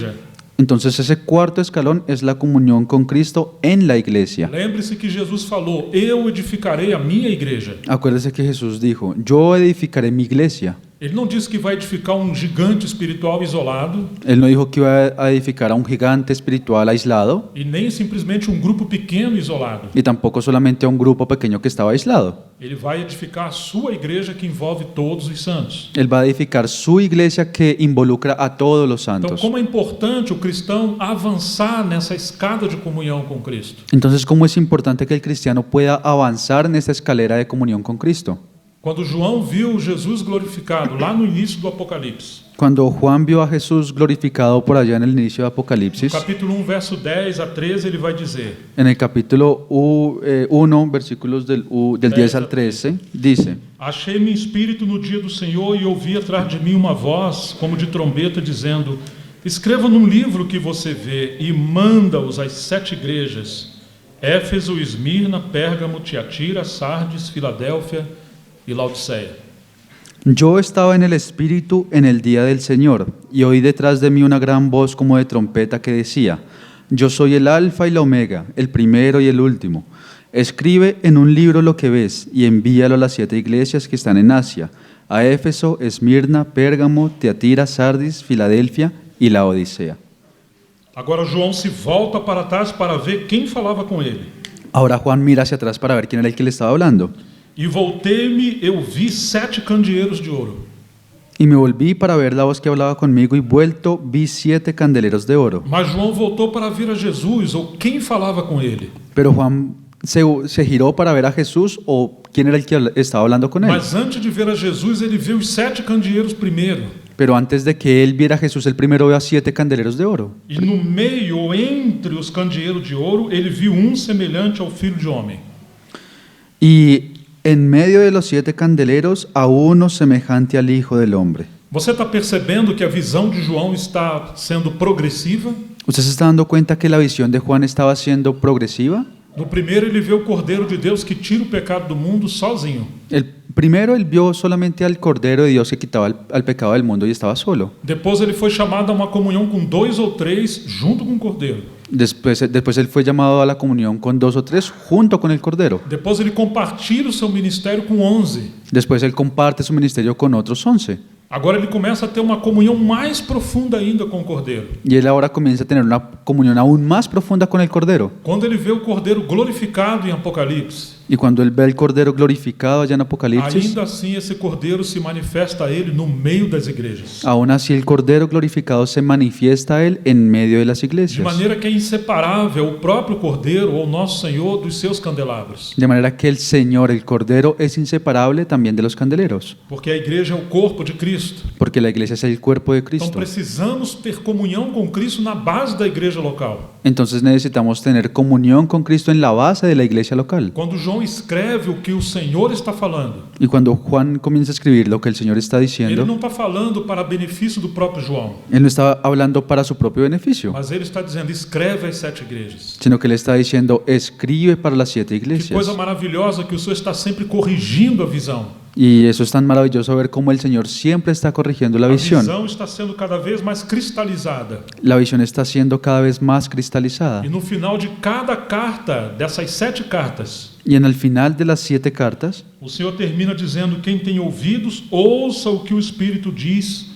Speaker 1: Entonces ese cuarto escalón es la comunión con Cristo en la iglesia.
Speaker 2: Lembre-se que Jesus falou: eu edificarei a minha igreja.
Speaker 1: Acuérdese que Jesús dijo, yo edificaré mi iglesia.
Speaker 2: Ele não disse que vai edificar um gigante espiritual isolado
Speaker 1: Él no dijo que iba a edificar a un gigante espiritual aislado,
Speaker 2: e nem simplesmente um grupo pequeno isolado.
Speaker 1: y tampoco solamente a un grupo pequeño que estaba aislado.
Speaker 2: Ele vai edificar a sua igreja que envolve todos os santos.
Speaker 1: Él va a edificar su iglesia que involucra a todos los
Speaker 2: Então,
Speaker 1: santos.
Speaker 2: como é importante o cristão avançar nessa escada de comunhão com Cristo.
Speaker 1: Entonces, ¿cómo es importante que el cristiano pueda avanzar en esta escalera de comunión con Cristo?
Speaker 2: Quando João viu Jesus glorificado lá no início do Apocalipse,
Speaker 1: Cuando Juan vio a Jesús glorificado por allá en el inicio de Apocalipsis,
Speaker 2: capítulo 1, verso 10 a 13, ele vai dizer:
Speaker 1: en el capítulo 1, versículos del 10 al 13, dice:
Speaker 2: Achei-me em espírito no dia do Senhor e ouvi atrás de mim uma voz, como de trombeta, dizendo: Escreva num livro que você vê e manda-os às 7 igrejas: Éfeso, Esmirna, Pérgamo, Tiatira, Sardes, Filadélfia y Laodicea.
Speaker 1: Yo estaba en el Espíritu en el día del Señor, y oí detrás de mí una gran voz como de trompeta que decía: Yo soy el Alfa y la Omega, el primero y el último. Escribe en un libro lo que ves y envíalo a las 7 iglesias que están en Asia, a Éfeso, Esmirna, Pérgamo, Tiatira, Sardis, Filadelfia y Laodicea.
Speaker 2: Agora João se volta para trás para ver quem falava com ele.
Speaker 1: Ahora Juan mira hacia atrás para ver quién era el que le estaba hablando.
Speaker 2: E voltei-me, eu vi 7 candeeiros de ouro.
Speaker 1: Y me volví para ver la voz que hablaba conmigo, y vuelto vi 7 candeleros de oro.
Speaker 2: Mas João voltou para ver a Jesus, ou quem falava com ele.
Speaker 1: Pero Juan se giró para ver a Jesús o quién era el que estaba hablando con él.
Speaker 2: Mas antes de ver a Jesus, ele viu os 7 candeeiros primeiro.
Speaker 1: Pero antes de que él viera a Jesús, él primero ve a 7 candeleros de oro.
Speaker 2: E no meio, ou entre os candeeiros de ouro, ele viu um semelhante ao Filho de Homem.
Speaker 1: Y en medio de los 7 candeleros, a uno semejante al Hijo del Hombre.
Speaker 2: Você está percebendo que a visão de João está sendo progressiva?
Speaker 1: ¿Usted se está dando cuenta que la visión de Juan estaba siendo progresiva?
Speaker 2: No primeiro, ele vê o Cordeiro de Deus que tira o pecado do mundo sozinho.
Speaker 1: El primero, él vio solamente al Cordero de Dios que quitaba al pecado del mundo y estaba solo.
Speaker 2: Depois, ele foi chamado a uma comunhão com 2 ou 3 junto com o Cordeiro.
Speaker 1: Después él fue llamado a la comunión con 2 o 3 junto con el Cordero.
Speaker 2: Depois, ele compartilha o seu ministério com 11.
Speaker 1: Después él comparte su ministerio con otros 11.
Speaker 2: Agora ele começa a ter uma comunhão mais profunda ainda com o Cordeiro.
Speaker 1: Y él ahora comienza a tener una comunión aún más profunda con el Cordero.
Speaker 2: Quando ele vê o Cordeiro glorificado em Apocalipse,
Speaker 1: Y cuando él ve el Cordero glorificado allá en Apocalipsis,
Speaker 2: ainda assim esse Cordeiro se manifesta a ele no meio das igrejas.
Speaker 1: aún así el Cordero glorificado se manifiesta a él en medio de las
Speaker 2: De
Speaker 1: iglesias.
Speaker 2: maneira que é inseparável o próprio Cordeiro ou nosso Senhor dos seus candelabros.
Speaker 1: De manera que el Señor, el Cordero, es inseparable también de los candeleros.
Speaker 2: Porque a igreja é o corpo de Cristo.
Speaker 1: Porque la iglesia es el cuerpo de
Speaker 2: Então
Speaker 1: Cristo.
Speaker 2: precisamos ter comunhão com Cristo na base da igreja local.
Speaker 1: Entonces necesitamos tener comunión con Cristo en la base de la iglesia local.
Speaker 2: Quando João escreve o que o Senhor está falando,
Speaker 1: Y cuando Juan comienza a escribir lo que el Señor está
Speaker 2: ele
Speaker 1: diciendo,
Speaker 2: não está falando para benefício do próprio João,
Speaker 1: él no está hablando para su propio beneficio,
Speaker 2: mas ele está dizendo, escreve às 7 igrejas.
Speaker 1: sino que él está diciendo, escribe para las 7
Speaker 2: Que coisa
Speaker 1: iglesias.
Speaker 2: maravilhosa que o Senhor está sempre corrigindo a visão.
Speaker 1: Y eso es tan maravilloso ver cómo el Señor siempre está corrigiendo la
Speaker 2: A
Speaker 1: visión.
Speaker 2: visão está sendo cada vez mais cristalizada.
Speaker 1: La visión está siendo cada vez más cristalizada.
Speaker 2: E no final de cada carta, dessas 7 cartas,
Speaker 1: Y en el final de las 7 cartas,
Speaker 2: o Senhor termina dizendo, quem tem ouvidos, ouça o que o Espírito diz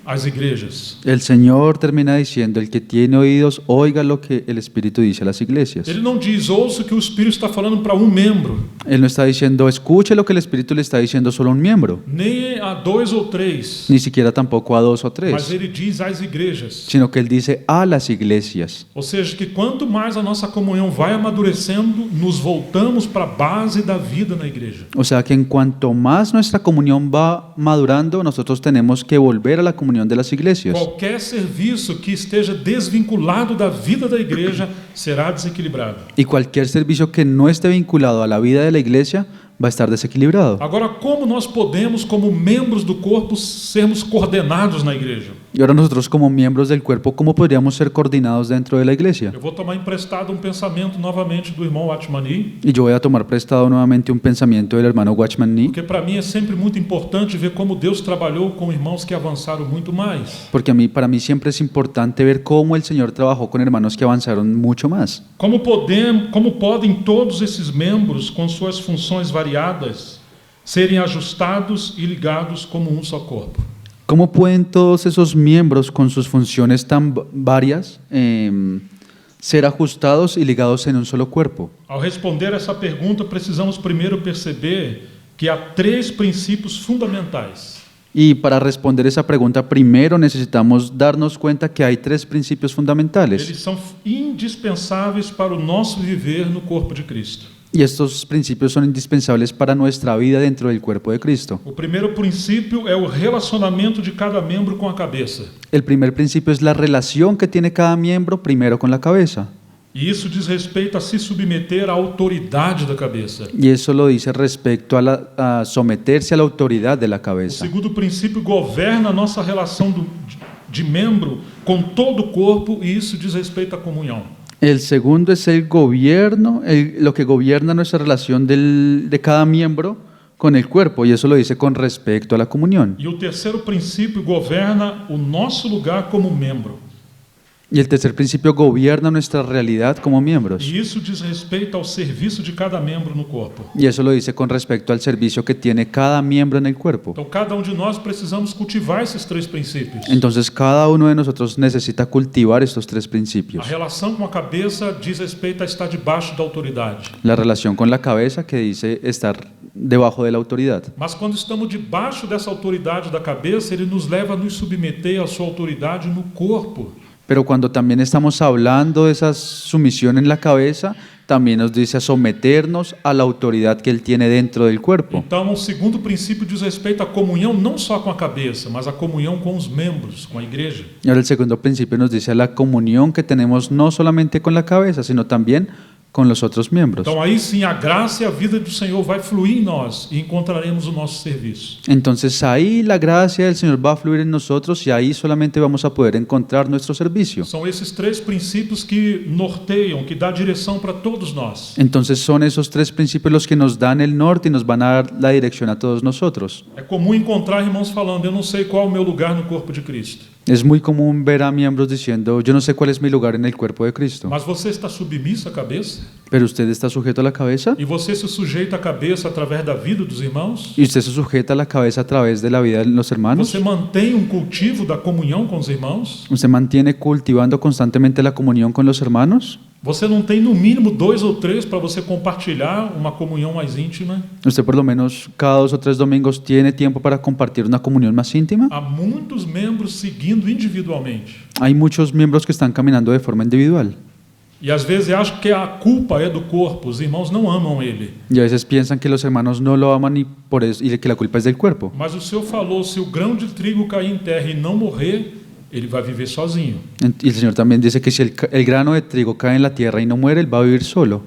Speaker 2: às igrejas.
Speaker 1: el Señor termina diciendo, el que tiene oídos, oiga lo que el Espíritu dice a las iglesias.
Speaker 2: Ele não diz, ouça o que o Espírito está falando para um membro,
Speaker 1: Él no está diciendo, escuche lo que el Espíritu le está diciendo solo a un miembro,
Speaker 2: nem a 2 ou 3,
Speaker 1: ni siquiera tampoco a 2 o
Speaker 2: mas
Speaker 1: 3,
Speaker 2: ele diz às igrejas.
Speaker 1: sino que Él dice a las iglesias.
Speaker 2: Ou seja, que quanto mais a nossa comunhão vai amadurecendo, nos voltamos para a base da vida na igreja.
Speaker 1: O sea que en cuanto más nuestra comunión va madurando, nosotros tenemos que volver a la comunión de las iglesias.
Speaker 2: Qualquer serviço que esteja desvinculado da vida da igreja será desequilibrado.
Speaker 1: Y cualquier servicio que no esté vinculado a la vida de la iglesia va a estar desequilibrado.
Speaker 2: Agora, como nós podemos, como membros do corpo, sermos coordenados na igreja?
Speaker 1: Y ahora nosotros como miembros del cuerpo, ¿cómo podríamos ser coordinados dentro de la iglesia?
Speaker 2: Eu vou tomar emprestado um pensamento novamente do irmão Watchmani,
Speaker 1: Y yo voy a tomar prestado nuevamente un pensamiento del hermano Watchman Nee,
Speaker 2: porque para mim é sempre muito importante ver como Deus trabalhou com irmãos que avançaram muito mais.
Speaker 1: porque para mí siempre es importante ver cómo el Señor trabajó con hermanos que avanzaron mucho más.
Speaker 2: Como podem todos esses membros, com suas funções variadas, serem ajustados e ligados como um só corpo?
Speaker 1: ¿Cómo pueden todos esos miembros con sus funciones tan varias ser ajustados y ligados en un solo cuerpo?
Speaker 2: Ao responder essa pergunta, precisamos primeiro perceber que há 3 princípios fundamentais.
Speaker 1: Y para responder esa pregunta, primero necesitamos darnos cuenta que hay 3 principios fundamentales.
Speaker 2: Eles são indispensáveis para o nosso viver no corpo de Cristo.
Speaker 1: Y estos principios son indispensables para nuestra vida dentro del cuerpo de Cristo.
Speaker 2: O primeiro princípio é o relacionamento de cada membro com a cabeça.
Speaker 1: El primer principio es la relación que tiene cada miembro primero con la cabeza.
Speaker 2: E isso diz respeito a se submeter à autoridade da cabeça.
Speaker 1: Y eso lo dice respecto a someterse a la autoridad de la
Speaker 2: O
Speaker 1: cabeza.
Speaker 2: segundo princípio governa a nossa relação de membro com todo o corpo, e isso diz respeito à comunhão.
Speaker 1: El segundo es el gobierno, lo que gobierna nuestra relación de cada miembro con el cuerpo, y eso lo dice con respecto a la comunión.
Speaker 2: E o terceiro princípio governa o nosso lugar como membro.
Speaker 1: Y el tercer principio gobierna nuestra realidad como miembros.
Speaker 2: E isso diz respeito ao serviço de cada membro no corpo.
Speaker 1: Y eso lo dice con respecto al servicio que tiene cada miembro en el cuerpo.
Speaker 2: Então, cada de nós precisamos cultivar esses três princípios.
Speaker 1: Entonces cada uno de nosotros necesita cultivar estos tres
Speaker 2: A
Speaker 1: principios.
Speaker 2: relação com a cabeça diz respeito a estar debaixo da autoridade.
Speaker 1: La relación con la cabeza, que dice estar debajo de la autoridad.
Speaker 2: Mas quando estamos debaixo dessa autoridade da cabeça, ele nos leva a nos submeter à sua autoridade no corpo.
Speaker 1: Pero cuando también estamos hablando de esa sumisión en la cabeza, también nos dice a someternos a la autoridad que Él tiene dentro del cuerpo.
Speaker 2: Então, o segundo princípio diz respeito à comunhão não só com a cabeça, mas a comunhão com os membros, com a igreja.
Speaker 1: Y ahora el segundo principio nos dice a la comunión que tenemos no solamente con la cabeza, sino también con los otros miembros.
Speaker 2: Então, aí sim, a graça e a vida do Senhor vai fluir em nós e encontraremos o nosso serviço.
Speaker 1: Entonces ahí la gracia del Señor va a fluir en nosotros y ahí solamente vamos a poder encontrar nuestro servicio.
Speaker 2: São esses três princípios que norteiam, que dá direção para todos nós.
Speaker 1: Entonces son esos tres principios los que nos dan el norte y nos van a dar la dirección a todos nosotros.
Speaker 2: É comum encontrar irmãos falando, eu não sei qual é o meu lugar no corpo de Cristo.
Speaker 1: Es muy común ver a miembros diciendo, yo no sé cuál es mi lugar en el cuerpo de Cristo.
Speaker 2: Mas você está submisso à cabeça?
Speaker 1: Pero usted está sujeto a la cabeza
Speaker 2: E você se sujeita à cabeça através da vida dos irmãos?
Speaker 1: y usted se sujeta a la cabeza a través de la vida de los hermanos.
Speaker 2: Você mantém cultivo da comunhão com os irmãos?
Speaker 1: Usted mantiene cultivando constantemente la comunión con los hermanos.
Speaker 2: Você não tem no mínimo 2 ou 3 para você compartilhar uma comunhão mais íntima?
Speaker 1: Usted por lo menos cada 2 o 3 domingos tiene tiempo para compartir una comunión más íntima.
Speaker 2: Há muitos membros seguindo individualmente.
Speaker 1: Hay muchos miembros que están caminando de forma individual
Speaker 2: E às vezes acham que a culpa é do corpo, os irmãos não amam ele.
Speaker 1: y a veces piensan que los hermanos no lo aman y por eso, y que la culpa es del cuerpo.
Speaker 2: Mas o Senhor falou, se o grão de trigo cair em terra e não morrer, ele vai viver sozinho.
Speaker 1: Y el Señor también dice que si el grano de trigo cae en la tierra y no muere, él va a vivir solo.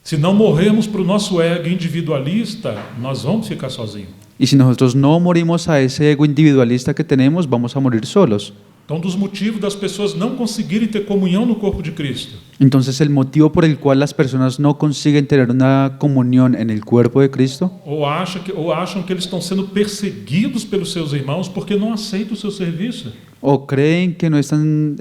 Speaker 2: Se não morrermos para o nosso ego individualista, nós vamos ficar sozinhos.
Speaker 1: Y si nosotros no morimos a ese ego individualista que tenemos, vamos a morir solos.
Speaker 2: Então, dos motivos das pessoas não conseguirem ter comunhão no corpo de Cristo,
Speaker 1: Entonces el motivo por el cual las personas no consiguen tener una comunión en el cuerpo de Cristo
Speaker 2: ou acham que eles estão sendo perseguidos pelos seus irmãos porque não aceitam o seu serviço.
Speaker 1: o creen que no están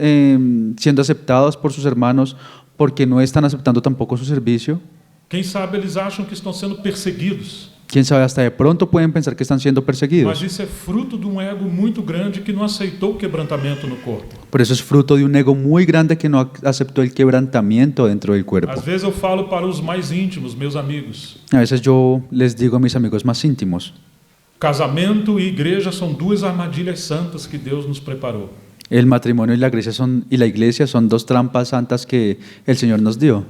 Speaker 1: siendo aceptados por sus hermanos porque no están aceptando tampoco su servicio,
Speaker 2: Quem sabe eles acham que estão sendo perseguidos.
Speaker 1: quién sabe, hasta de pronto pueden pensar que están siendo
Speaker 2: Mas
Speaker 1: perseguidos.
Speaker 2: isso é fruto de um ego muito grande que não aceitou o quebrantamento no corpo.
Speaker 1: Por eso es fruto de un ego muy grande que no aceptó el quebrantamiento dentro del cuerpo.
Speaker 2: Às vezes eu falo para os mais íntimos, meus amigos.
Speaker 1: A veces yo les digo a mis amigos más íntimos,
Speaker 2: Casamento e igreja são duas armadilhas santas que Deus nos preparou.
Speaker 1: el matrimonio y la iglesia son 2 trampas santas que el Señor nos dio.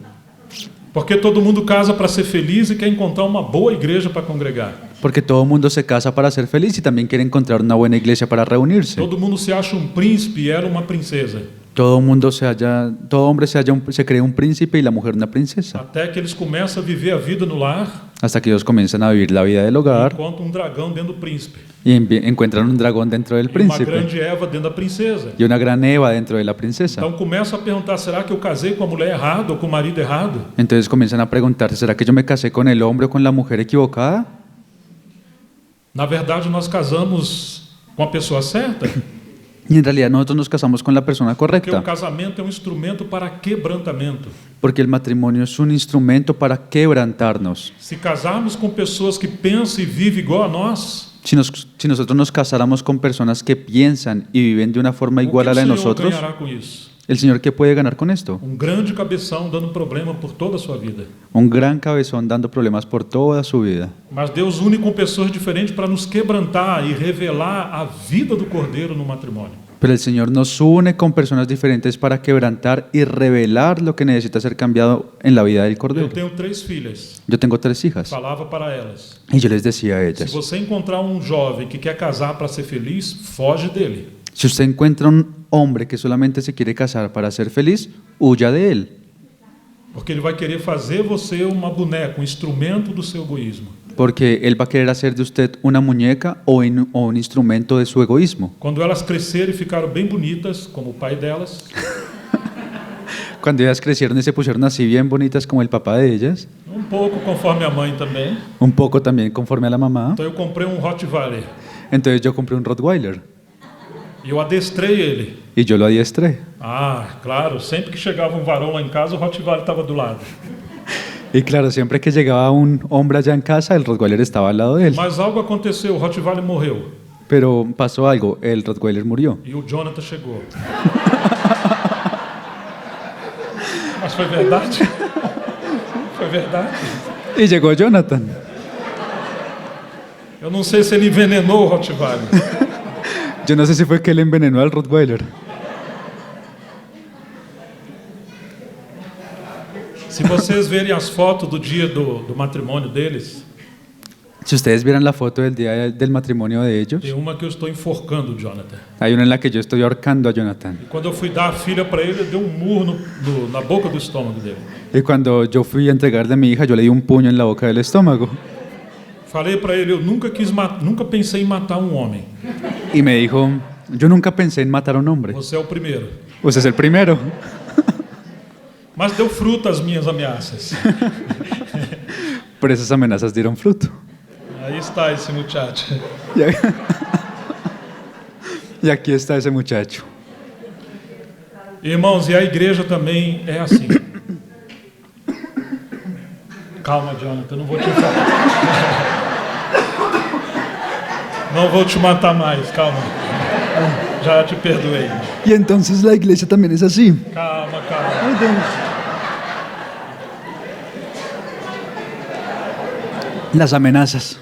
Speaker 2: Porque todo mundo casa para ser feliz e quer encontrar uma boa igreja para congregar.
Speaker 1: Porque todo mundo se casa para ser feliz y también quiere encontrar una buena iglesia para reunirse.
Speaker 2: Todo mundo se acha um príncipe e ela uma princesa.
Speaker 1: Todo hombre se cree un príncipe y la mujer una princesa.
Speaker 2: Até que eles começam a viver a vida no lar
Speaker 1: Hasta que ellos comienzan a vivir la vida del
Speaker 2: e
Speaker 1: hogar
Speaker 2: encontram um dragão dentro do príncipe.
Speaker 1: y encuentran un dragón dentro del
Speaker 2: E uma
Speaker 1: príncipe
Speaker 2: grande Eva dentro da princesa.
Speaker 1: y una gran Eva dentro de la princesa.
Speaker 2: Então começam a perguntar, será que eu casei com a mulher errada ou com o marido errado?
Speaker 1: Entonces comienzan a preguntarse, ¿será que yo me casé con el hombre o con la mujer equivocada?
Speaker 2: Na verdade, nós casamos com a pessoa certa,
Speaker 1: Y en realidad nosotros nos casamos con la persona
Speaker 2: porque o
Speaker 1: correcta,
Speaker 2: casamento é um instrumento para quebrantamento.
Speaker 1: porque el matrimonio es un instrumento para quebrantarnos.
Speaker 2: Se casarmos com pessoas que pensam e vivem igual a nós,
Speaker 1: Si nosotros nos casáramos con personas que piensan y viven de una forma
Speaker 2: o que
Speaker 1: igual
Speaker 2: o
Speaker 1: a la de
Speaker 2: Senhor
Speaker 1: nosotros,
Speaker 2: ganhará com isso?
Speaker 1: ¿el Señor qué puede ganar con esto?
Speaker 2: Um grande cabeção dando problema por toda a sua vida.
Speaker 1: Un gran cabezón dando problemas por toda su vida.
Speaker 2: Mas Deus une com pessoas diferentes para nos quebrantar e revelar a vida do Cordeiro no matrimônio.
Speaker 1: Pero el Señor nos une con personas diferentes para quebrantar y revelar lo que necesita ser cambiado en la vida del
Speaker 2: Eu
Speaker 1: Cordero.
Speaker 2: tenho 3 filhas.
Speaker 1: Yo tengo 3 hijas
Speaker 2: Falava para elas:
Speaker 1: y yo les decía a
Speaker 2: se
Speaker 1: ellas,
Speaker 2: você encontrar um jovem que quer casar para ser feliz, foge dele.
Speaker 1: si usted encuentra un hombre que solamente se quiere casar para ser feliz, huya de él,
Speaker 2: Porque ele vai querer fazer você uma boneca, um instrumento do seu egoísmo.
Speaker 1: porque él va a querer hacer de usted una muñeca o un instrumento de su egoísmo.
Speaker 2: Quando elas crescerem e ficaram bem bonitas, como o pai delas,
Speaker 1: Cuando ellas crecieron y se pusieron así bien bonitas como el papá de ellas,
Speaker 2: um pouco conforme a mãe também,
Speaker 1: un poco también conforme a la mamá,
Speaker 2: então eu comprei um Rottweiler.
Speaker 1: entonces yo compré un Rottweiler.
Speaker 2: E eu adestrei ele.
Speaker 1: y yo lo adiestré.
Speaker 2: Ah, claro, sempre que chegava um varão lá em casa, o Rottweiler estava do lado.
Speaker 1: Y claro, siempre que llegaba un hombre allá en casa, el Rottweiler estaba al lado de él.
Speaker 2: Mas algo aconteceu, o Rottweiler morreu.
Speaker 1: Pero pasó algo, el Rottweiler murió.
Speaker 2: E o Jonathan chegou. Mas foi verdade? Foi verdade?
Speaker 1: Y llegó Jonathan.
Speaker 2: Eu não sei se ele envenenou o Rottweiler.
Speaker 1: Yo no sé si fue que él envenenó al Rottweiler.
Speaker 2: Se vocês verem as fotos do dia do matrimônio deles,
Speaker 1: Si ustedes vieran la foto del día del matrimonio de ellos,
Speaker 2: tem uma que eu estou enforcando o Jonathan.
Speaker 1: hay una en la que yo estoy ahorcando a Jonathan.
Speaker 2: E quando eu fui dar a filha para ele, eu dei um murro na boca do estômago dele.
Speaker 1: Y cuando yo fui a entregarle a mi hija, yo le di un puño en la boca del estómago.
Speaker 2: Falei para ele, eu nunca pensei em matar um homem.
Speaker 1: Y me dijo, yo nunca pensé en matar a un hombre.
Speaker 2: Você é o primeiro.
Speaker 1: Usted es el primero.
Speaker 2: Mas deu fruto às minhas ameaças.
Speaker 1: Pero esas amenazas dieron fruto.
Speaker 2: Aí está esse muchacho.
Speaker 1: Y aquí está ese muchacho.
Speaker 2: Irmãos, e a igreja também é assim. Calma, Jonathan, não vou te Não vou te matar mais, calma. Já te perdoei.
Speaker 1: Y entonces la iglesia también es así.
Speaker 2: Calma, calma.
Speaker 1: Las amenazas.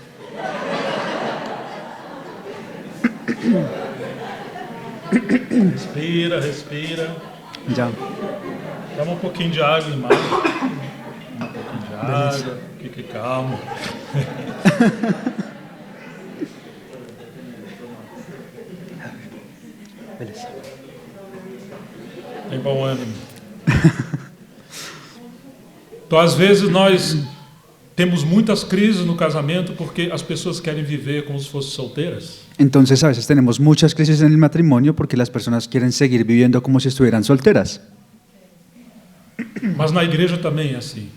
Speaker 2: Respira, respira.
Speaker 1: Ya.
Speaker 2: Toma um pouquinho de água, irmão. Um pouquinho de água. Fique calmo.
Speaker 1: Beleza.
Speaker 2: Tem bom ânimo. Então, às vezes, nós temos muitas crises no casamento porque as pessoas querem viver como se fossem solteiras.
Speaker 1: Entonces a veces tenemos muchas crisis en el matrimonio porque las personas quieren seguir viviendo como si estuvieran solteras.
Speaker 2: Mas na igreja também é assim.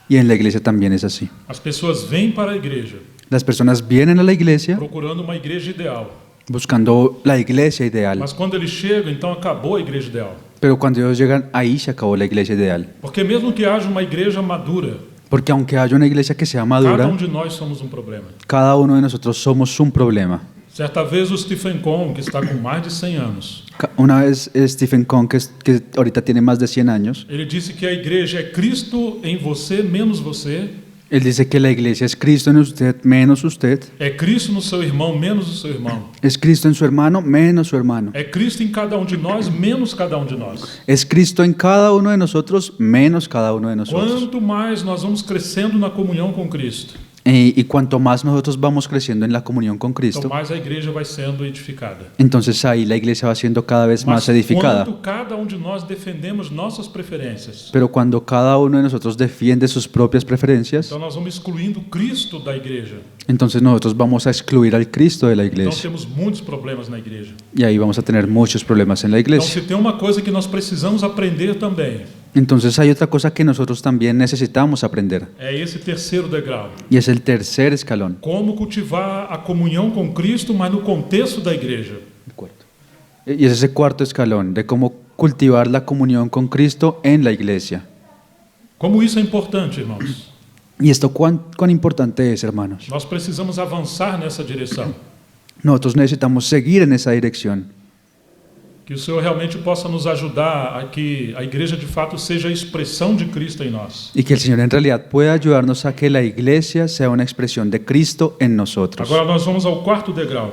Speaker 1: Y en la iglesia también es así.
Speaker 2: As pessoas vêm para a igreja
Speaker 1: Las personas vienen a la iglesia
Speaker 2: procurando uma igreja ideal.
Speaker 1: buscando la iglesia ideal.
Speaker 2: Mas quando eles chegam, então acabou a igreja ideal.
Speaker 1: Pero cuando ellos llegan, ahí se acabó la iglesia ideal.
Speaker 2: Porque mesmo que haja uma igreja madura,
Speaker 1: Porque aunque haya una iglesia que sea
Speaker 2: cada
Speaker 1: madura,
Speaker 2: de nós somos um problema.
Speaker 1: cada uno de nosotros somos un problema.
Speaker 2: Certa vez o Stephen Kong, que está com mais de 100 anos,
Speaker 1: Una vez Stephen Kong, que ahorita tiene más de 100 años,
Speaker 2: ele disse que a igreja é Cristo em você menos você,
Speaker 1: él dice que la iglesia es Cristo en usted menos usted,
Speaker 2: é Cristo no seu irmão menos o seu irmão,
Speaker 1: es Cristo en su hermano menos su hermano,
Speaker 2: é Cristo em cada um de nós menos cada um de nós.
Speaker 1: es Cristo en cada uno de nosotros menos cada uno de nosotros.
Speaker 2: Quanto mais nós vamos crescendo na comunhão com Cristo,
Speaker 1: Y cuanto más nosotros vamos creciendo en la comunión con
Speaker 2: então
Speaker 1: Cristo,
Speaker 2: mais a igreja vai sendo edificada.
Speaker 1: entonces ahí la iglesia va siendo cada vez
Speaker 2: Mas
Speaker 1: más edificada.
Speaker 2: quando cada um de nós defendemos nossas preferências,
Speaker 1: Pero cuando cada uno de nosotros defiende sus propias preferencias,
Speaker 2: então nós vamos excluindo Cristo da igreja.
Speaker 1: entonces nosotros vamos a excluir al Cristo de la
Speaker 2: Então
Speaker 1: iglesia.
Speaker 2: temos muitos problemas na igreja.
Speaker 1: Y ahí vamos a tener muchos problemas en la
Speaker 2: Então
Speaker 1: iglesia.
Speaker 2: se tem uma coisa que nós precisamos aprender também,
Speaker 1: Entonces hay otra cosa que nosotros también necesitamos aprender.
Speaker 2: é esse terceiro degrau.
Speaker 1: Y es el tercer escalón.
Speaker 2: Como cultivar a comunhão com Cristo, mas no contexto da igreja.
Speaker 1: Y es ese cuarto escalón de cómo cultivar la comunión con Cristo en la iglesia.
Speaker 2: Como isso é importante, irmãos?
Speaker 1: Y esto cuán importante es, hermanos.
Speaker 2: Nós precisamos avançar nessa direção.
Speaker 1: Nosotros necesitamos seguir en esa dirección.
Speaker 2: Que o Senhor realmente possa nos ajudar a que a igreja de fato seja a expressão de Cristo em nós.
Speaker 1: Y que el Señor en realidad pueda ayudarnos a que la iglesia sea una expresión de Cristo en nosotros.
Speaker 2: Agora nós vamos ao quarto degrau.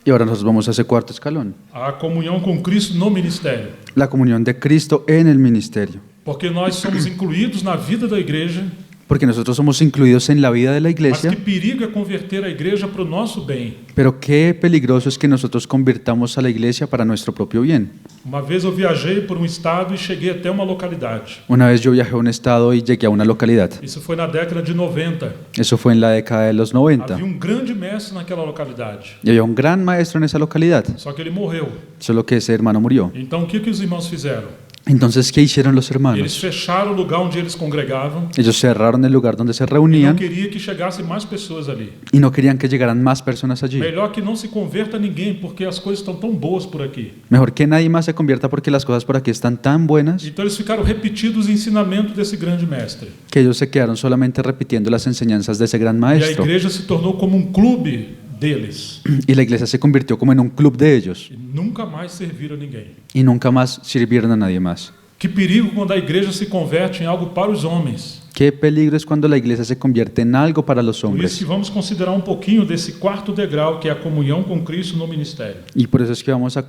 Speaker 1: Y ahora nosotros vamos a ese cuarto escalón.
Speaker 2: A comunhão com Cristo no ministério.
Speaker 1: La comunión de Cristo en el ministerio.
Speaker 2: Porque nós somos incluídos na vida da igreja,
Speaker 1: Porque nosotros somos incluidos en la vida de la
Speaker 2: mas
Speaker 1: iglesia.
Speaker 2: que perigo é converter a igreja para o nosso bem.
Speaker 1: Pero qué peligroso es que nosotros convirtamos a la iglesia para nuestro propio bien.
Speaker 2: Uma vez eu viajei por um estado e cheguei até uma localidade.
Speaker 1: Una vez yo viajé a un estado y llegué a una localidad.
Speaker 2: Isso foi na década de 90.
Speaker 1: Eso fue en la década de los 90.
Speaker 2: Havia um grande mestre naquela localidade,
Speaker 1: Y había un gran maestro en esa localidad,
Speaker 2: só que ele morreu.
Speaker 1: solo que ese hermano murió.
Speaker 2: Então o que os irmãos fizeram?
Speaker 1: Entonces, ¿qué hicieron los
Speaker 2: Eles
Speaker 1: hermanos?
Speaker 2: fecharam o lugar onde eles congregavam
Speaker 1: Ellos cerraron el lugar donde se
Speaker 2: e não
Speaker 1: reunían
Speaker 2: queria que chegassem mais pessoas ali.
Speaker 1: y no querían que llegaran más personas allí.
Speaker 2: Melhor que não se converta ninguém, porque as coisas estão tão boas por aqui.
Speaker 1: Mejor que nadie más se convierta porque las cosas por aquí están tan buenas
Speaker 2: Então eles ficaram repetindo os ensinamentos desse grande mestre.
Speaker 1: que ellos se quedaron solamente repitiendo las enseñanzas de ese gran
Speaker 2: E a
Speaker 1: maestro.
Speaker 2: igreja se tornou como clube deles.
Speaker 1: Y la iglesia se convirtió como en un club de ellos
Speaker 2: E nunca mais serviram a ninguém.
Speaker 1: y nunca más sirvieron a nadie más.
Speaker 2: Que perigo quando a igreja se converte em algo para os homens.
Speaker 1: Qué peligro es cuando la iglesia se convierte en algo para los
Speaker 2: Por isso
Speaker 1: hombres.
Speaker 2: que vamos considerar um pouquinho desse quarto degrau, que é a comunhão com Cristo no ministério.
Speaker 1: Y por eso es que vamos a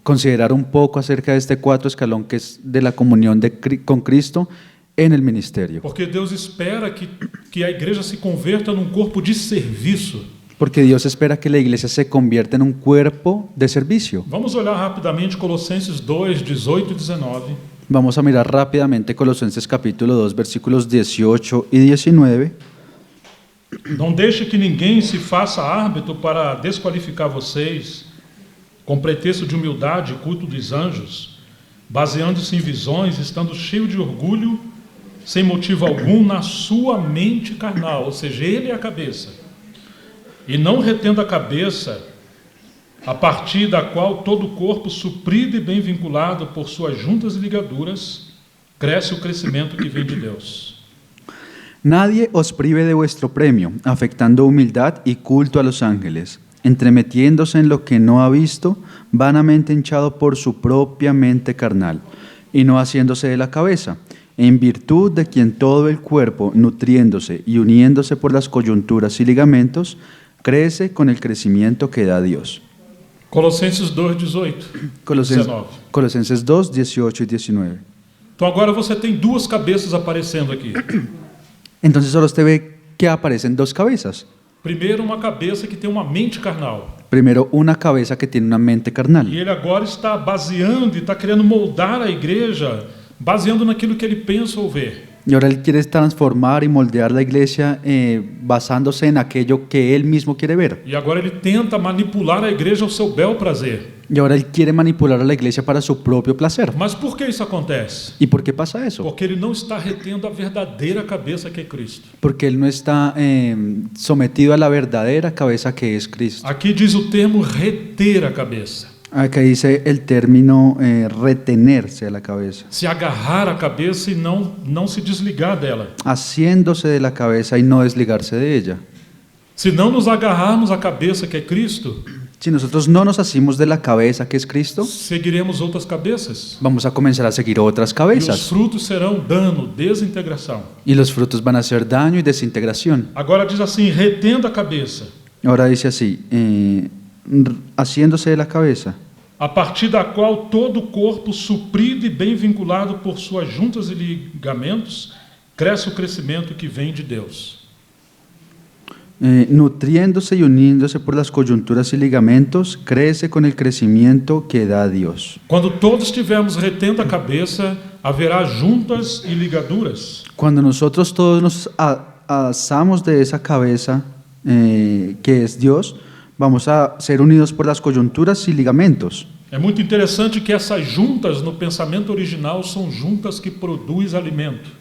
Speaker 1: considerar un poco acerca de este cuarto escalón que es de la comunión con Cristo en el ministerio.
Speaker 2: Porque Deus espera que a igreja se converta num corpo de serviço.
Speaker 1: Porque Dios espera que la iglesia se convierta en un cuerpo de servicio.
Speaker 2: Vamos olhar rapidamente Colossenses 2, 18 e 19.
Speaker 1: Vamos a mirar rápidamente Colosenses capítulo 2, versículos 18 y 19.
Speaker 2: Não deixe que ninguém se faça árbitro para desqualificar vocês, com pretexto de humildade e culto dos anjos, baseando-se em visões, estando cheio de orgulho, sem motivo algum, na sua mente carnal, ou seja, ele é a cabeça, e não retendo a cabeça, a partir da qual todo o corpo, suprido e bem vinculado por suas juntas e ligaduras, cresce o crescimento que vem de Deus.
Speaker 1: Nadie os prive de vuestro premio, afectando humildad y culto a los ángeles, entremetiéndose en lo que no ha visto, vanamente hinchado por su propia mente carnal, y no haciéndose de la cabeza, en virtud de quien todo el cuerpo, nutriéndose y uniéndose por las coyunturas y ligamentos, crece con el crecimiento que da Dios.
Speaker 2: Colossenses 2, 18, 19.
Speaker 1: Colosenses 2, 18 y 19.
Speaker 2: Então agora você tem duas cabeças aparecendo aqui.
Speaker 1: Entonces solo usted ve que aparecen dos cabezas.
Speaker 2: Primeiro, uma cabeça que tem uma mente carnal.
Speaker 1: Primero, una cabeza que tiene una mente carnal.
Speaker 2: E ele agora está baseando e está querendo moldar a igreja, baseando naquilo que ele pensa ou vê.
Speaker 1: Y ahora él quiere transformar y moldear la iglesia basándose en aquello que él mismo quiere ver.
Speaker 2: E agora ele tenta manipular a igreja ao seu bel prazer.
Speaker 1: Y ahora él quiere manipular a la iglesia para su propio placer.
Speaker 2: Mas por que isso acontece?
Speaker 1: ¿Y por qué pasa eso?
Speaker 2: Porque ele não está retendo a verdadeira cabeça que é Cristo.
Speaker 1: Porque él no está sometido a la verdadera cabeza que es Cristo.
Speaker 2: Aqui diz o termo reter a cabeça.
Speaker 1: Acá dice el término retenerse a la cabeza.
Speaker 2: Se agarrar a cabeça e não se desligar dela.
Speaker 1: Haciéndose de la cabeza y no desligarse de ella.
Speaker 2: Se não nos agarrarmos a cabeça que é Cristo,
Speaker 1: Si nosotros no nos hacemos de la cabeza que es Cristo,
Speaker 2: seguiremos outras cabeças.
Speaker 1: vamos a comenzar a seguir otras
Speaker 2: E os
Speaker 1: cabezas.
Speaker 2: frutos serão dano, desintegração.
Speaker 1: Y los frutos van a ser daño y desintegración.
Speaker 2: Agora diz assim, retendo a cabeça,
Speaker 1: Ahora dice así, haciéndose de la cabeza,
Speaker 2: a partir da qual todo o corpo, suprido e bem vinculado por suas juntas e ligamentos, cresce o crescimento que vem de Deus.
Speaker 1: nutriéndose y uniéndose por las coyunturas y ligamentos, crece con el crecimiento que da Dios.
Speaker 2: Quando todos estivermos retendo a cabeça, haverá juntas e ligaduras.
Speaker 1: Cuando nosotros todos nos asamos de esa cabeza que es Dios, vamos a ser unidos por las coyunturas y ligamentos.
Speaker 2: É muito interessante que essas juntas no pensamento original são juntas que produzem alimento.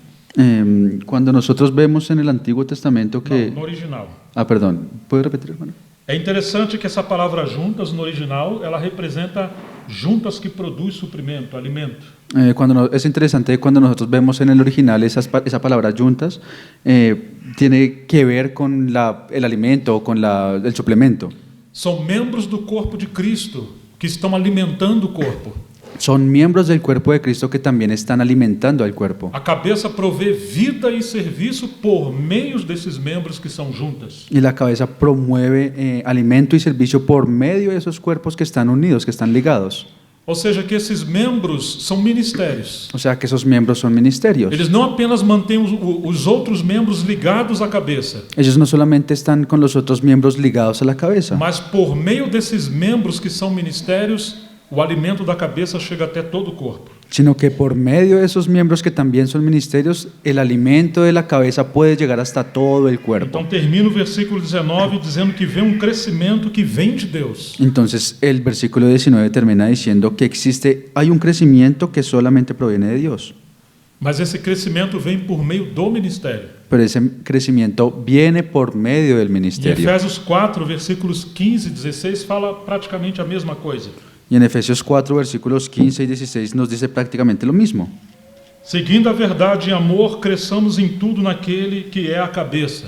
Speaker 1: Cuando nosotros vemos en el Antiguo Testamento que...
Speaker 2: Não, no original.
Speaker 1: perdón, ¿puede repetir, hermano?
Speaker 2: É interessante que essa palavra juntas no original, ela representa juntas que produzem suprimento, alimento.
Speaker 1: Es interesante cuando nosotros vemos en el original esa palabra juntas, tiene que ver con el alimento o con el suplemento.
Speaker 2: São membros do corpo de Cristo que estão alimentando o corpo.
Speaker 1: Son miembros del cuerpo de Cristo que también están alimentando al cuerpo.
Speaker 2: A cabeça provê vida e serviço por meio desses membros que são juntas.
Speaker 1: Y la cabeza promueve alimento y servicio por medio de esos cuerpos que están unidos, que están ligados.
Speaker 2: Ou seja, que esses membros são ministérios.
Speaker 1: O sea que esos miembros son ministerios.
Speaker 2: Eles não apenas mantêm os outros membros ligados à cabeça,
Speaker 1: Ellos no solamente están con los otros miembros ligados a la cabeza,
Speaker 2: mas por meio desses membros que são ministérios, o alimento da cabeça chega até todo o corpo.
Speaker 1: sino que por medio de esos miembros que también son ministerios, el alimento de la cabeza puede llegar hasta todo el cuerpo.
Speaker 2: Então termina o versículo 19 dizendo que vem um crescimento que vem de Deus.
Speaker 1: Entonces el versículo 19 termina diciendo que hay un crecimiento que solamente proviene de Dios,
Speaker 2: Mas esse crescimento vem por meio do ministério.
Speaker 1: pero ese crecimiento viene por medio del
Speaker 2: Em
Speaker 1: ministerio.
Speaker 2: Efésios 4, versículos 15 e 16, fala praticamente a mesma coisa.
Speaker 1: Y en Efesios 4, versículos 15 y 16 nos dice prácticamente lo mismo.
Speaker 2: Seguindo a verdade em amor, cresçamos em tudo naquele que é a cabeça.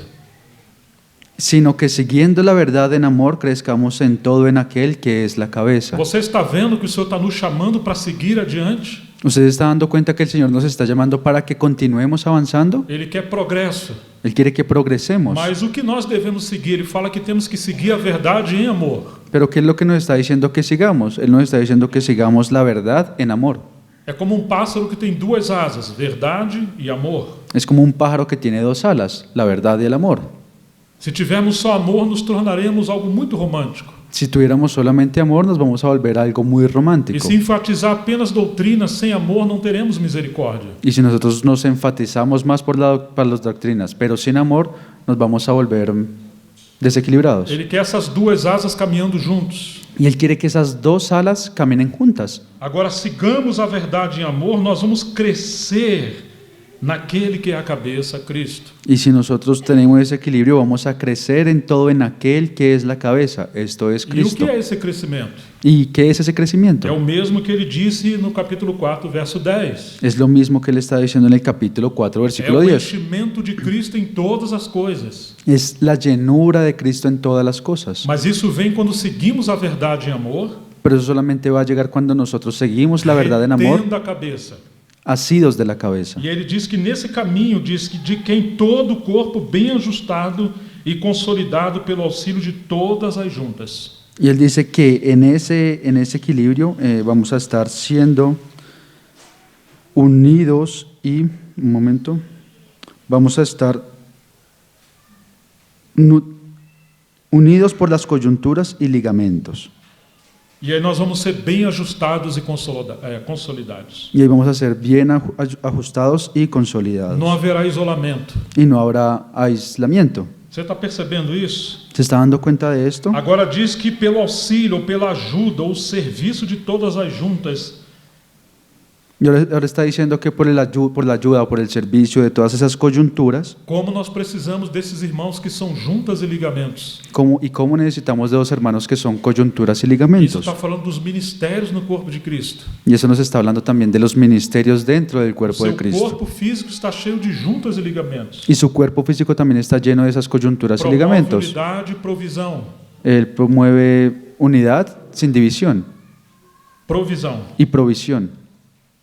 Speaker 1: Sino que siguiendo la verdad en amor, crezcamos en todo en aquel que es la cabeza.
Speaker 2: Você está vendo que o Senhor está nos chamando para seguir adiante?
Speaker 1: ¿Usted está dando cuenta que el Señor nos está llamando para que continuemos avanzando?
Speaker 2: Ele quer progresso.
Speaker 1: Él quiere que progresemos.
Speaker 2: Mas o que nós devemos seguir? Ele fala que temos que seguir a verdade em amor.
Speaker 1: Pero ¿qué es lo que nos está diciendo que sigamos? Él nos está diciendo que sigamos la verdad en amor.
Speaker 2: É como um pássaro que tem duas asas, verdade e amor.
Speaker 1: Es como un pájaro que tiene dos alas, la verdad y el amor.
Speaker 2: Se tivermos só amor, nos tornaremos algo muito romântico.
Speaker 1: Si tuviéramos solamente amor, nos vamos a volver algo muy
Speaker 2: E
Speaker 1: romántico.
Speaker 2: se enfatizar apenas doutrinas sem amor, não teremos misericórdia.
Speaker 1: Y si nosotros nos enfatizamos más para las doctrinas, pero sin amor, nos vamos a volver desequilibrados.
Speaker 2: Ele quer essas duas asas caminhando juntos.
Speaker 1: Y Él quiere que esas dos alas caminen juntas.
Speaker 2: Agora, sigamos a verdade em amor, nós vamos crescer naquele que é a cabeça, Cristo.
Speaker 1: Y si nosotros tenemos ese equilibrio, vamos a crecer en todo en aquel que es la cabeza, esto es
Speaker 2: E o
Speaker 1: Cristo.
Speaker 2: que é esse crescimento?
Speaker 1: ¿Y qué es ese crecimiento?
Speaker 2: É o mesmo que ele disse no capítulo 4, verso 10.
Speaker 1: Es lo mismo que Él está diciendo en el capítulo 4,
Speaker 2: É
Speaker 1: versículo
Speaker 2: o
Speaker 1: 10.
Speaker 2: enchimento de Cristo em todas as coisas.
Speaker 1: Es la llenura de Cristo en todas las cosas.
Speaker 2: Mas isso vem quando seguimos a verdade em amor,
Speaker 1: Pero eso solamente va a llegar cuando nosotros seguimos la verdad en amor,
Speaker 2: retendo a cabeça.
Speaker 1: asidos de la cabeza.
Speaker 2: E ele diz que nesse caminho, diz que de quem todo o corpo bem ajustado e consolidado pelo auxílio de todas as juntas.
Speaker 1: Y Él dice que en ese equilibrio vamos a estar siendo unidos y, un momento, vamos a estar unidos por las coyunturas y ligamentos.
Speaker 2: E aí nós vamos ser bem ajustados e consolidados.
Speaker 1: Y ahí vamos a ser bien ajustados y consolidados.
Speaker 2: Não haverá isolamento.
Speaker 1: Y no habrá aislamiento.
Speaker 2: Você está percebendo isso?
Speaker 1: ¿Se está dando cuenta de esto?
Speaker 2: Agora diz que pelo auxílio, ou pela ajuda, ou serviço de todas as juntas,
Speaker 1: Y ahora está diciendo que por la ayuda o por el servicio de todas esas coyunturas,
Speaker 2: como nós precisamos desses irmãos que são juntas e ligamentos.
Speaker 1: cómo necesitamos de dos hermanos que son coyunturas y
Speaker 2: Isso
Speaker 1: ligamentos.
Speaker 2: está falando dos ministérios no corpo de Cristo.
Speaker 1: Y eso nos está hablando también de los ministerios dentro del cuerpo de
Speaker 2: Seu
Speaker 1: Cristo.
Speaker 2: corpo físico está cheio de juntas e ligamentos.
Speaker 1: Y su cuerpo físico también está lleno de esas coyunturas y
Speaker 2: Promove
Speaker 1: ligamentos.
Speaker 2: unidade e provisão.
Speaker 1: Él promueve unidad sin división
Speaker 2: Provisão.
Speaker 1: y provisión.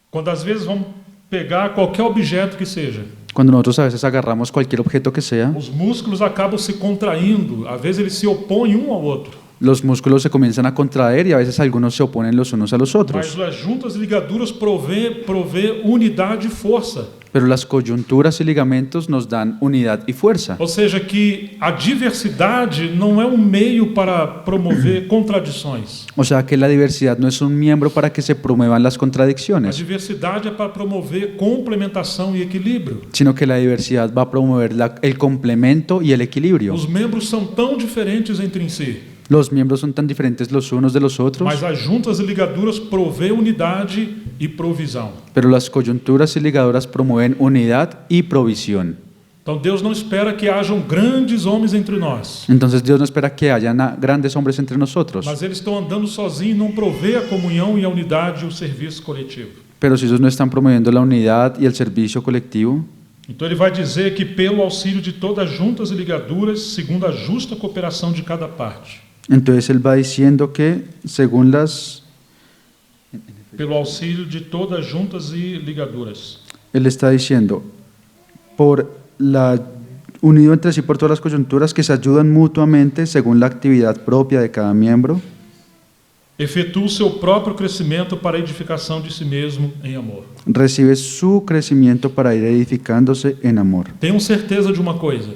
Speaker 2: Quando às vezes vamos pegar qualquer objeto que seja,
Speaker 1: Cuando nosotros a veces agarramos cualquier objeto que sea,
Speaker 2: os músculos acabam se contraindo, às vezes eles se opõem um ao outro.
Speaker 1: los músculos se comienzan a contraer y a veces algunos se oponen los unos a los otros.
Speaker 2: Mas as juntas e ligaduras provê unidade e força.
Speaker 1: Pero las coyunturas y ligamentos nos dan unidad y fuerza.
Speaker 2: Ou seja, que a diversidade não é um meio para promover contradições.
Speaker 1: O sea que la diversidad no es un miembro para que se promuevan las
Speaker 2: A
Speaker 1: contradicciones,
Speaker 2: diversidade é para promover complementação e equilíbrio.
Speaker 1: sino que la diversidad va a promover el complemento y el equilibrio.
Speaker 2: Os membros são tão diferentes entre si,
Speaker 1: Los miembros son tan diferentes los unos de los otros,
Speaker 2: mas as juntas e ligaduras provê unidade e provisão.
Speaker 1: pero las coyunturas y ligaduras promueven unidad y provisión.
Speaker 2: Então Deus não espera que hajam grandes homens entre nós,
Speaker 1: Entonces Dios no espera que haya grandes hombres entre nosotros,
Speaker 2: mas eles estão andando sozinhos e não provê a comunhão e a unidade e o serviço coletivo.
Speaker 1: pero si ellos no están promoviendo la unidad y el servicio colectivo,
Speaker 2: Então ele vai dizer que pelo auxílio de todas as juntas e ligaduras, segundo a justa cooperação de cada parte.
Speaker 1: entonces Él va diciendo que según
Speaker 2: Pelo auxílio de todas as juntas e ligaduras.
Speaker 1: Él está diciendo, unido entre sí por todas las coyunturas que se ayudan mutuamente según la actividad propia de cada miembro,
Speaker 2: Efetua o seu próprio crescimento para a edificação de si mesmo em amor.
Speaker 1: recibe su crecimiento para ir edificándose en amor.
Speaker 2: Tenham certeza de uma coisa: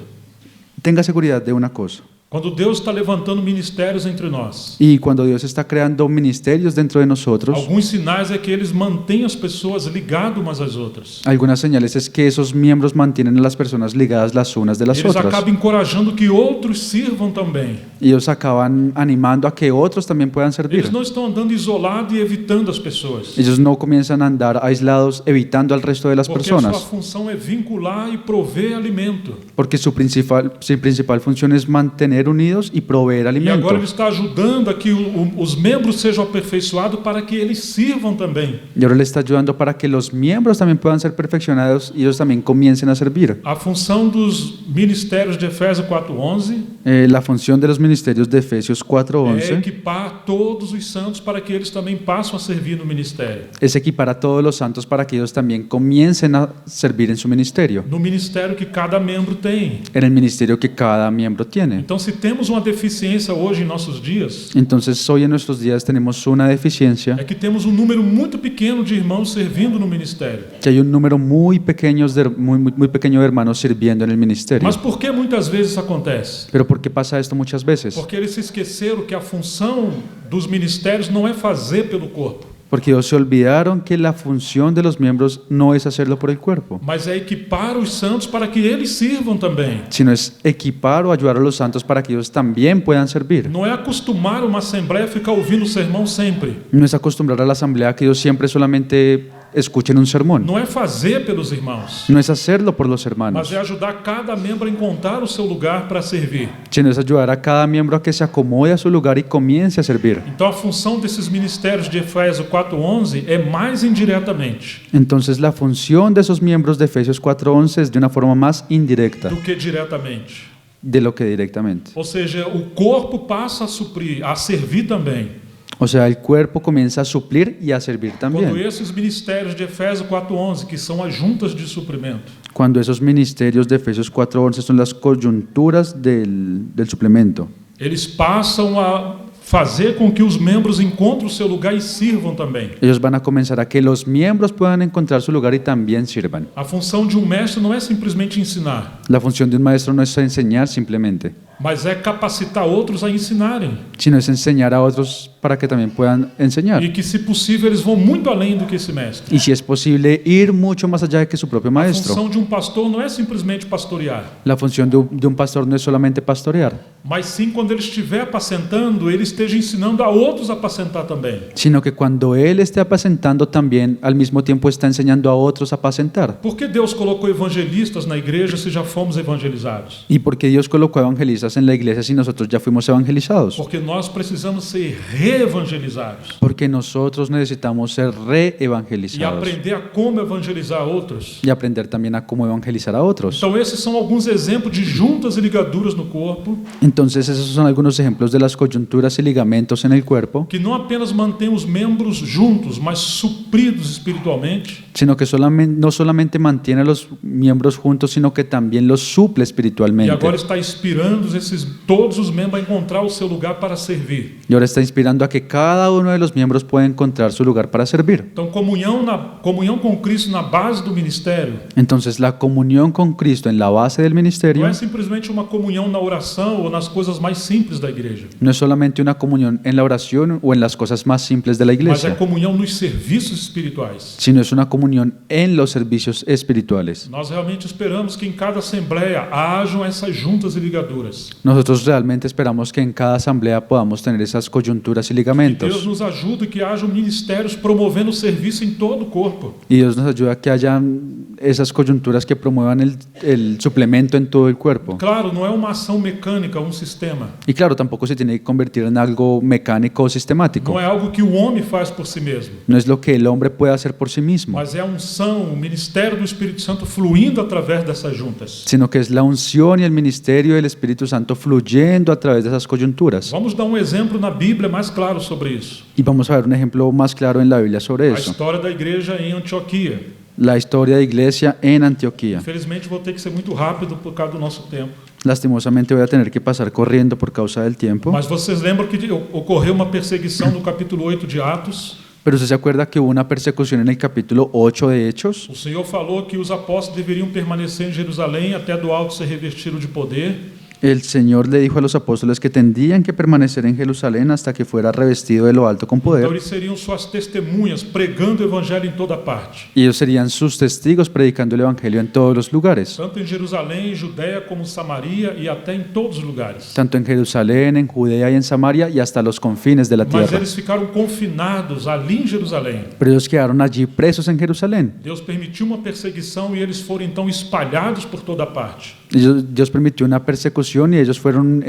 Speaker 1: Tenga seguridad de una cosa,
Speaker 2: Quando Deus está levantando ministérios entre nós,
Speaker 1: Y cuando Dios está creando ministerios dentro de nosotros,
Speaker 2: alguns sinais é que eles mantêm as pessoas ligadas umas às outras.
Speaker 1: algunas señales es que esos miembros mantienen a las personas ligadas las unas de las
Speaker 2: Eles
Speaker 1: otras.
Speaker 2: acabam encorajando que outros sirvam também.
Speaker 1: Y ellos acaban animando a que otros también puedan servir.
Speaker 2: Eles não estão andando isolados e evitando as pessoas.
Speaker 1: Ellos no comienzan a andar aislados evitando al resto de las
Speaker 2: Porque a sua
Speaker 1: personas,
Speaker 2: função é vincular e prover alimento.
Speaker 1: porque su principal función es mantener unidos y proveer
Speaker 2: E
Speaker 1: alimento.
Speaker 2: agora ele está ajudando a que os membros sejam aperfeiçoados para que eles sirvam também.
Speaker 1: Y ahora le está ayudando para que los miembros también puedan ser perfeccionados y ellos también comiencen a servir.
Speaker 2: A função dos ministérios de Efésios 4:11
Speaker 1: La función de los ministerios de Efesios
Speaker 2: é
Speaker 1: 4:11
Speaker 2: equipar todos os santos para que eles também passem a servir no ministério.
Speaker 1: es equipar a todos los santos para que ellos también comiencen a servir en su ministerio,
Speaker 2: No ministério que cada membro tem.
Speaker 1: en el ministerio que cada miembro tiene.
Speaker 2: Então, se temos uma deficiência hoje em nossos dias,
Speaker 1: Entonces hoy en nuestros días tenemos una deficiencia,
Speaker 2: é que temos um número muito pequeno de irmãos servindo no ministério.
Speaker 1: que hay un número muy pequeño de hermanos sirviendo en el ministerio.
Speaker 2: Mas por que muitas vezes isso acontece?
Speaker 1: Pero ¿por qué pasa esto muchas veces?
Speaker 2: Porque eles se esqueceram que a função dos ministérios não é fazer pelo corpo,
Speaker 1: Porque ellos se olvidaron que la función de los miembros no es hacerlo por el cuerpo,
Speaker 2: mas é equipar os santos para que eles sirvam também.
Speaker 1: sino es equipar o ayudar a los santos para que ellos también puedan servir.
Speaker 2: Não é acostumar uma assembleia a ficar ouvindo o sermão sempre.
Speaker 1: No es acostumbrar a la asamblea que ellos siempre solamente escuchen un sermón.
Speaker 2: Não é fazer pelos irmãos,
Speaker 1: No es hacerlo por los
Speaker 2: mas
Speaker 1: hermanos,
Speaker 2: é ajudar cada membro a encontrar o seu lugar para servir.
Speaker 1: sino es ayudar a cada miembro a que se acomode a su lugar y comience a servir.
Speaker 2: Então a função desses ministérios de Efésios 4:11 é mais indiretamente
Speaker 1: Entonces la función de esos miembros de Efesios 4:11 es de una forma más indirecta
Speaker 2: do que diretamente.
Speaker 1: de lo que directamente.
Speaker 2: Ou seja, o corpo passa a suprir, a servir também.
Speaker 1: O sea, el cuerpo comienza a suplir y a servir
Speaker 2: Quando
Speaker 1: también.
Speaker 2: esses ministérios de Efésios 4:11, que são as juntas de suprimento,
Speaker 1: Cuando esos ministerios de Efesios 4:11 son las coyunturas del suplemento,
Speaker 2: eles passam a fazer com que os membros encontrem o seu lugar e sirvam também.
Speaker 1: ellos van a comenzar a que los miembros puedan encontrar su lugar y también sirvan.
Speaker 2: A função de um mestre não é simplesmente ensinar,
Speaker 1: La función de un maestro no es enseñar simplemente,
Speaker 2: mas é capacitar outros a ensinarem.
Speaker 1: sino es enseñar a otros para que también puedan enseñar.
Speaker 2: E que, se possível, eles vão muito além do que esse mestre.
Speaker 1: Y si es posible, ir mucho más allá de que su propio
Speaker 2: A
Speaker 1: maestro.
Speaker 2: função de um pastor não é simplesmente pastorear,
Speaker 1: La función de un pastor no es solamente pastorear,
Speaker 2: mas sim, quando ele estiver apacentando, ele esteja ensinando a outros a apacentar também.
Speaker 1: sino que cuando él esté apacentando también al mismo tiempo está enseñando a otros a apacentar.
Speaker 2: Por que Deus colocou evangelistas na igreja se já fomos evangelizados?
Speaker 1: ¿Y por qué Dios colocou evangelistas en la iglesia si nosotros ya fuimos evangelizados?
Speaker 2: Porque nós precisamos ser reevangelizados
Speaker 1: Porque nosotros necesitamos ser
Speaker 2: e
Speaker 1: reevangelizados
Speaker 2: aprender a como evangelizar outros.
Speaker 1: y aprender también a cómo evangelizar a otros.
Speaker 2: Então, esses são alguns exemplos de juntas e ligaduras no corpo
Speaker 1: Entonces esos son algunos ejemplos de las coyunturas y ligamentos en el cuerpo,
Speaker 2: que não apenas mantêm os membros juntos, mas supridos espiritualmente,
Speaker 1: sino que no solamente mantiene a los miembros juntos, sino que también los suple
Speaker 2: e
Speaker 1: espiritualmente.
Speaker 2: agora está inspirando todos os membros a encontrar o seu lugar para servir.
Speaker 1: Y ahora está inspirando a que cada uno de los miembros pueda encontrar su lugar para servir.
Speaker 2: Então, comunhão com Cristo na base do ministério
Speaker 1: Entonces la comunión con Cristo en la base del
Speaker 2: não
Speaker 1: ministerio
Speaker 2: é simplesmente uma comunhão na oração ou nas coisas mais simples da igreja,
Speaker 1: no es solamente una comunión en la oración o en las cosas más simples de la
Speaker 2: mas é
Speaker 1: iglesia,
Speaker 2: comunhão nos serviços espirituais.
Speaker 1: sino es una comunión en los servicios espirituales.
Speaker 2: Nós realmente esperamos que em cada assembleia hajam essas juntas e ligaduras.
Speaker 1: Nosotros realmente esperamos que en cada asamblea podamos tener esas coyunturas y
Speaker 2: Que Deus
Speaker 1: ligamentos.
Speaker 2: nos ajude que hajam ministérios promovendo o serviço em todo o corpo.
Speaker 1: Y Dios nos ayuda a que haya esas coyunturas que promuevan el suplemento en todo el cuerpo.
Speaker 2: Claro, não é uma ação mecânica, um sistema.
Speaker 1: Y claro, tampoco se tiene que convertir en algo mecánico o sistemático.
Speaker 2: Não é algo que o homem faz por si mesmo,
Speaker 1: No es lo que el hombre puede hacer por sí mismo,
Speaker 2: mas é a unção, o ministério do Espírito Santo fluindo através dessas juntas.
Speaker 1: sino que es la unción y el ministerio del Espíritu Santo fluyendo a través de esas coyunturas.
Speaker 2: Vamos dar um exemplo na Bíblia mais claro sobre isso.
Speaker 1: Y vamos a ver un ejemplo más claro en la Biblia sobre
Speaker 2: A
Speaker 1: eso.
Speaker 2: história da igreja em Antioquia.
Speaker 1: La historia de iglesia en Antioquía.
Speaker 2: Infelizmente vou ter que ser muito rápido por causa do nosso tempo.
Speaker 1: Lastimosamente voy a tener que pasar corriendo por causa del tiempo.
Speaker 2: Mas vocês lembram que ocorreu uma perseguição no capítulo 8 de Atos?
Speaker 1: Pero usted se acuerda que hubo una persecución en el capítulo 8 de Hechos.
Speaker 2: O Senhor falou que os apóstolos deveriam permanecer em Jerusalém até do alto ser revestido de poder.
Speaker 1: el Señor le dijo a los apóstoles que tendrían que permanecer en Jerusalén hasta que fuera revestido de lo alto con
Speaker 2: Então
Speaker 1: poder.
Speaker 2: eles seriam suas testemunhas, pregando o evangelho em toda parte,
Speaker 1: Y ellos serían sus testigos predicando el Evangelio en todos los lugares,
Speaker 2: tanto em Jerusalém, Judéia, como Samaria e até em todos os lugares.
Speaker 1: tanto en Jerusalén, en Judea y en Samaria y hasta los confines de la
Speaker 2: Mas
Speaker 1: tierra.
Speaker 2: eles ficaram confinados ali em Jerusalém.
Speaker 1: Pero ellos quedaron allí presos en Jerusalén.
Speaker 2: Deus permitiu uma perseguição e eles foram então espalhados por toda parte.
Speaker 1: Dios permitió una persecución y ellos fueron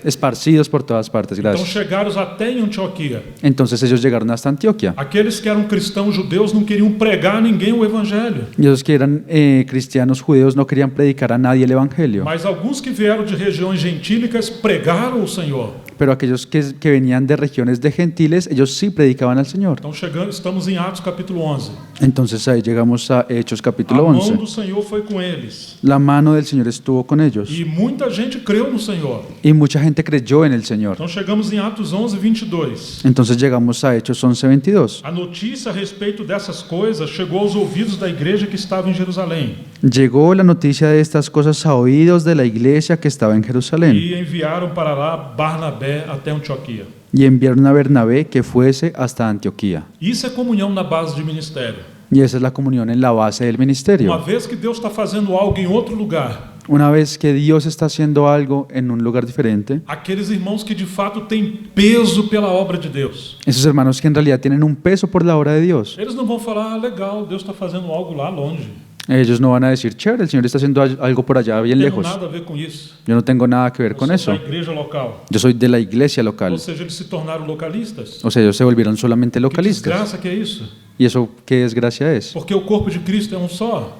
Speaker 1: esparcidos por todas partes.
Speaker 2: Então
Speaker 1: Gracias.
Speaker 2: chegaram até em Antioquia.
Speaker 1: Entonces ellos llegaron hasta Antioquia.
Speaker 2: Aqueles que eram cristãos judeus não queriam pregar a ninguém o evangelho.
Speaker 1: Y ellos que eran cristianos judíos no querían predicar a nadie el Evangelio.
Speaker 2: Mas alguns que vieram de regiões gentílicas pregaram o Senhor.
Speaker 1: Pero aquellos que venían de regiones de gentiles, ellos sí predicaban al Señor.
Speaker 2: Então estamos em Atos capítulo 11.
Speaker 1: Entonces ahí llegamos a Hechos
Speaker 2: A
Speaker 1: capítulo
Speaker 2: mão
Speaker 1: 11.
Speaker 2: do Senhor foi com eles.
Speaker 1: La mano del Señor estuvo con ellos.
Speaker 2: E muita gente creu no Senhor.
Speaker 1: Y mucha gente creyó en el Señor.
Speaker 2: Então chegamos em Atos 11, 22.
Speaker 1: Entonces llegamos a Hechos 11:22.
Speaker 2: A notícia a respeito dessas coisas chegou aos ouvidos da igreja que estava em Jerusalém.
Speaker 1: Llegó la noticia de estas cosas a oídos de la iglesia que estaba en Jerusalén.
Speaker 2: E enviaram para lá Barnabé até Antioquia.
Speaker 1: Y enviaron a Bernabé que fuese hasta Antioquía.
Speaker 2: Isso é comunhão na base de ministério.
Speaker 1: Y esa es la comunión en la base del
Speaker 2: Uma
Speaker 1: ministerio.
Speaker 2: vez que Deus está fazendo algo em outro lugar,
Speaker 1: Una vez que Dios está haciendo algo en un lugar diferente,
Speaker 2: aqueles irmãos que de fato têm peso pela obra de Deus,
Speaker 1: esos hermanos que en realidad tienen un peso por la obra de Dios,
Speaker 2: eles não vão falar, legal, Deus está fazendo algo lá longe.
Speaker 1: ellos no van a decir, chévere, el Señor está haciendo algo por allá bien
Speaker 2: Não tenho
Speaker 1: lejos.
Speaker 2: nada a ver com isso.
Speaker 1: Yo no tengo nada que ver
Speaker 2: Eu
Speaker 1: con
Speaker 2: sou
Speaker 1: eso.
Speaker 2: da igreja local.
Speaker 1: Yo soy de la iglesia local.
Speaker 2: Ou seja, eles se tornaram localistas.
Speaker 1: O sea, ellos se volvieron solamente
Speaker 2: Que
Speaker 1: localistas.
Speaker 2: desgraça que é isso.
Speaker 1: ¿Y eso qué desgracia es?
Speaker 2: Porque o corpo de Cristo é um só.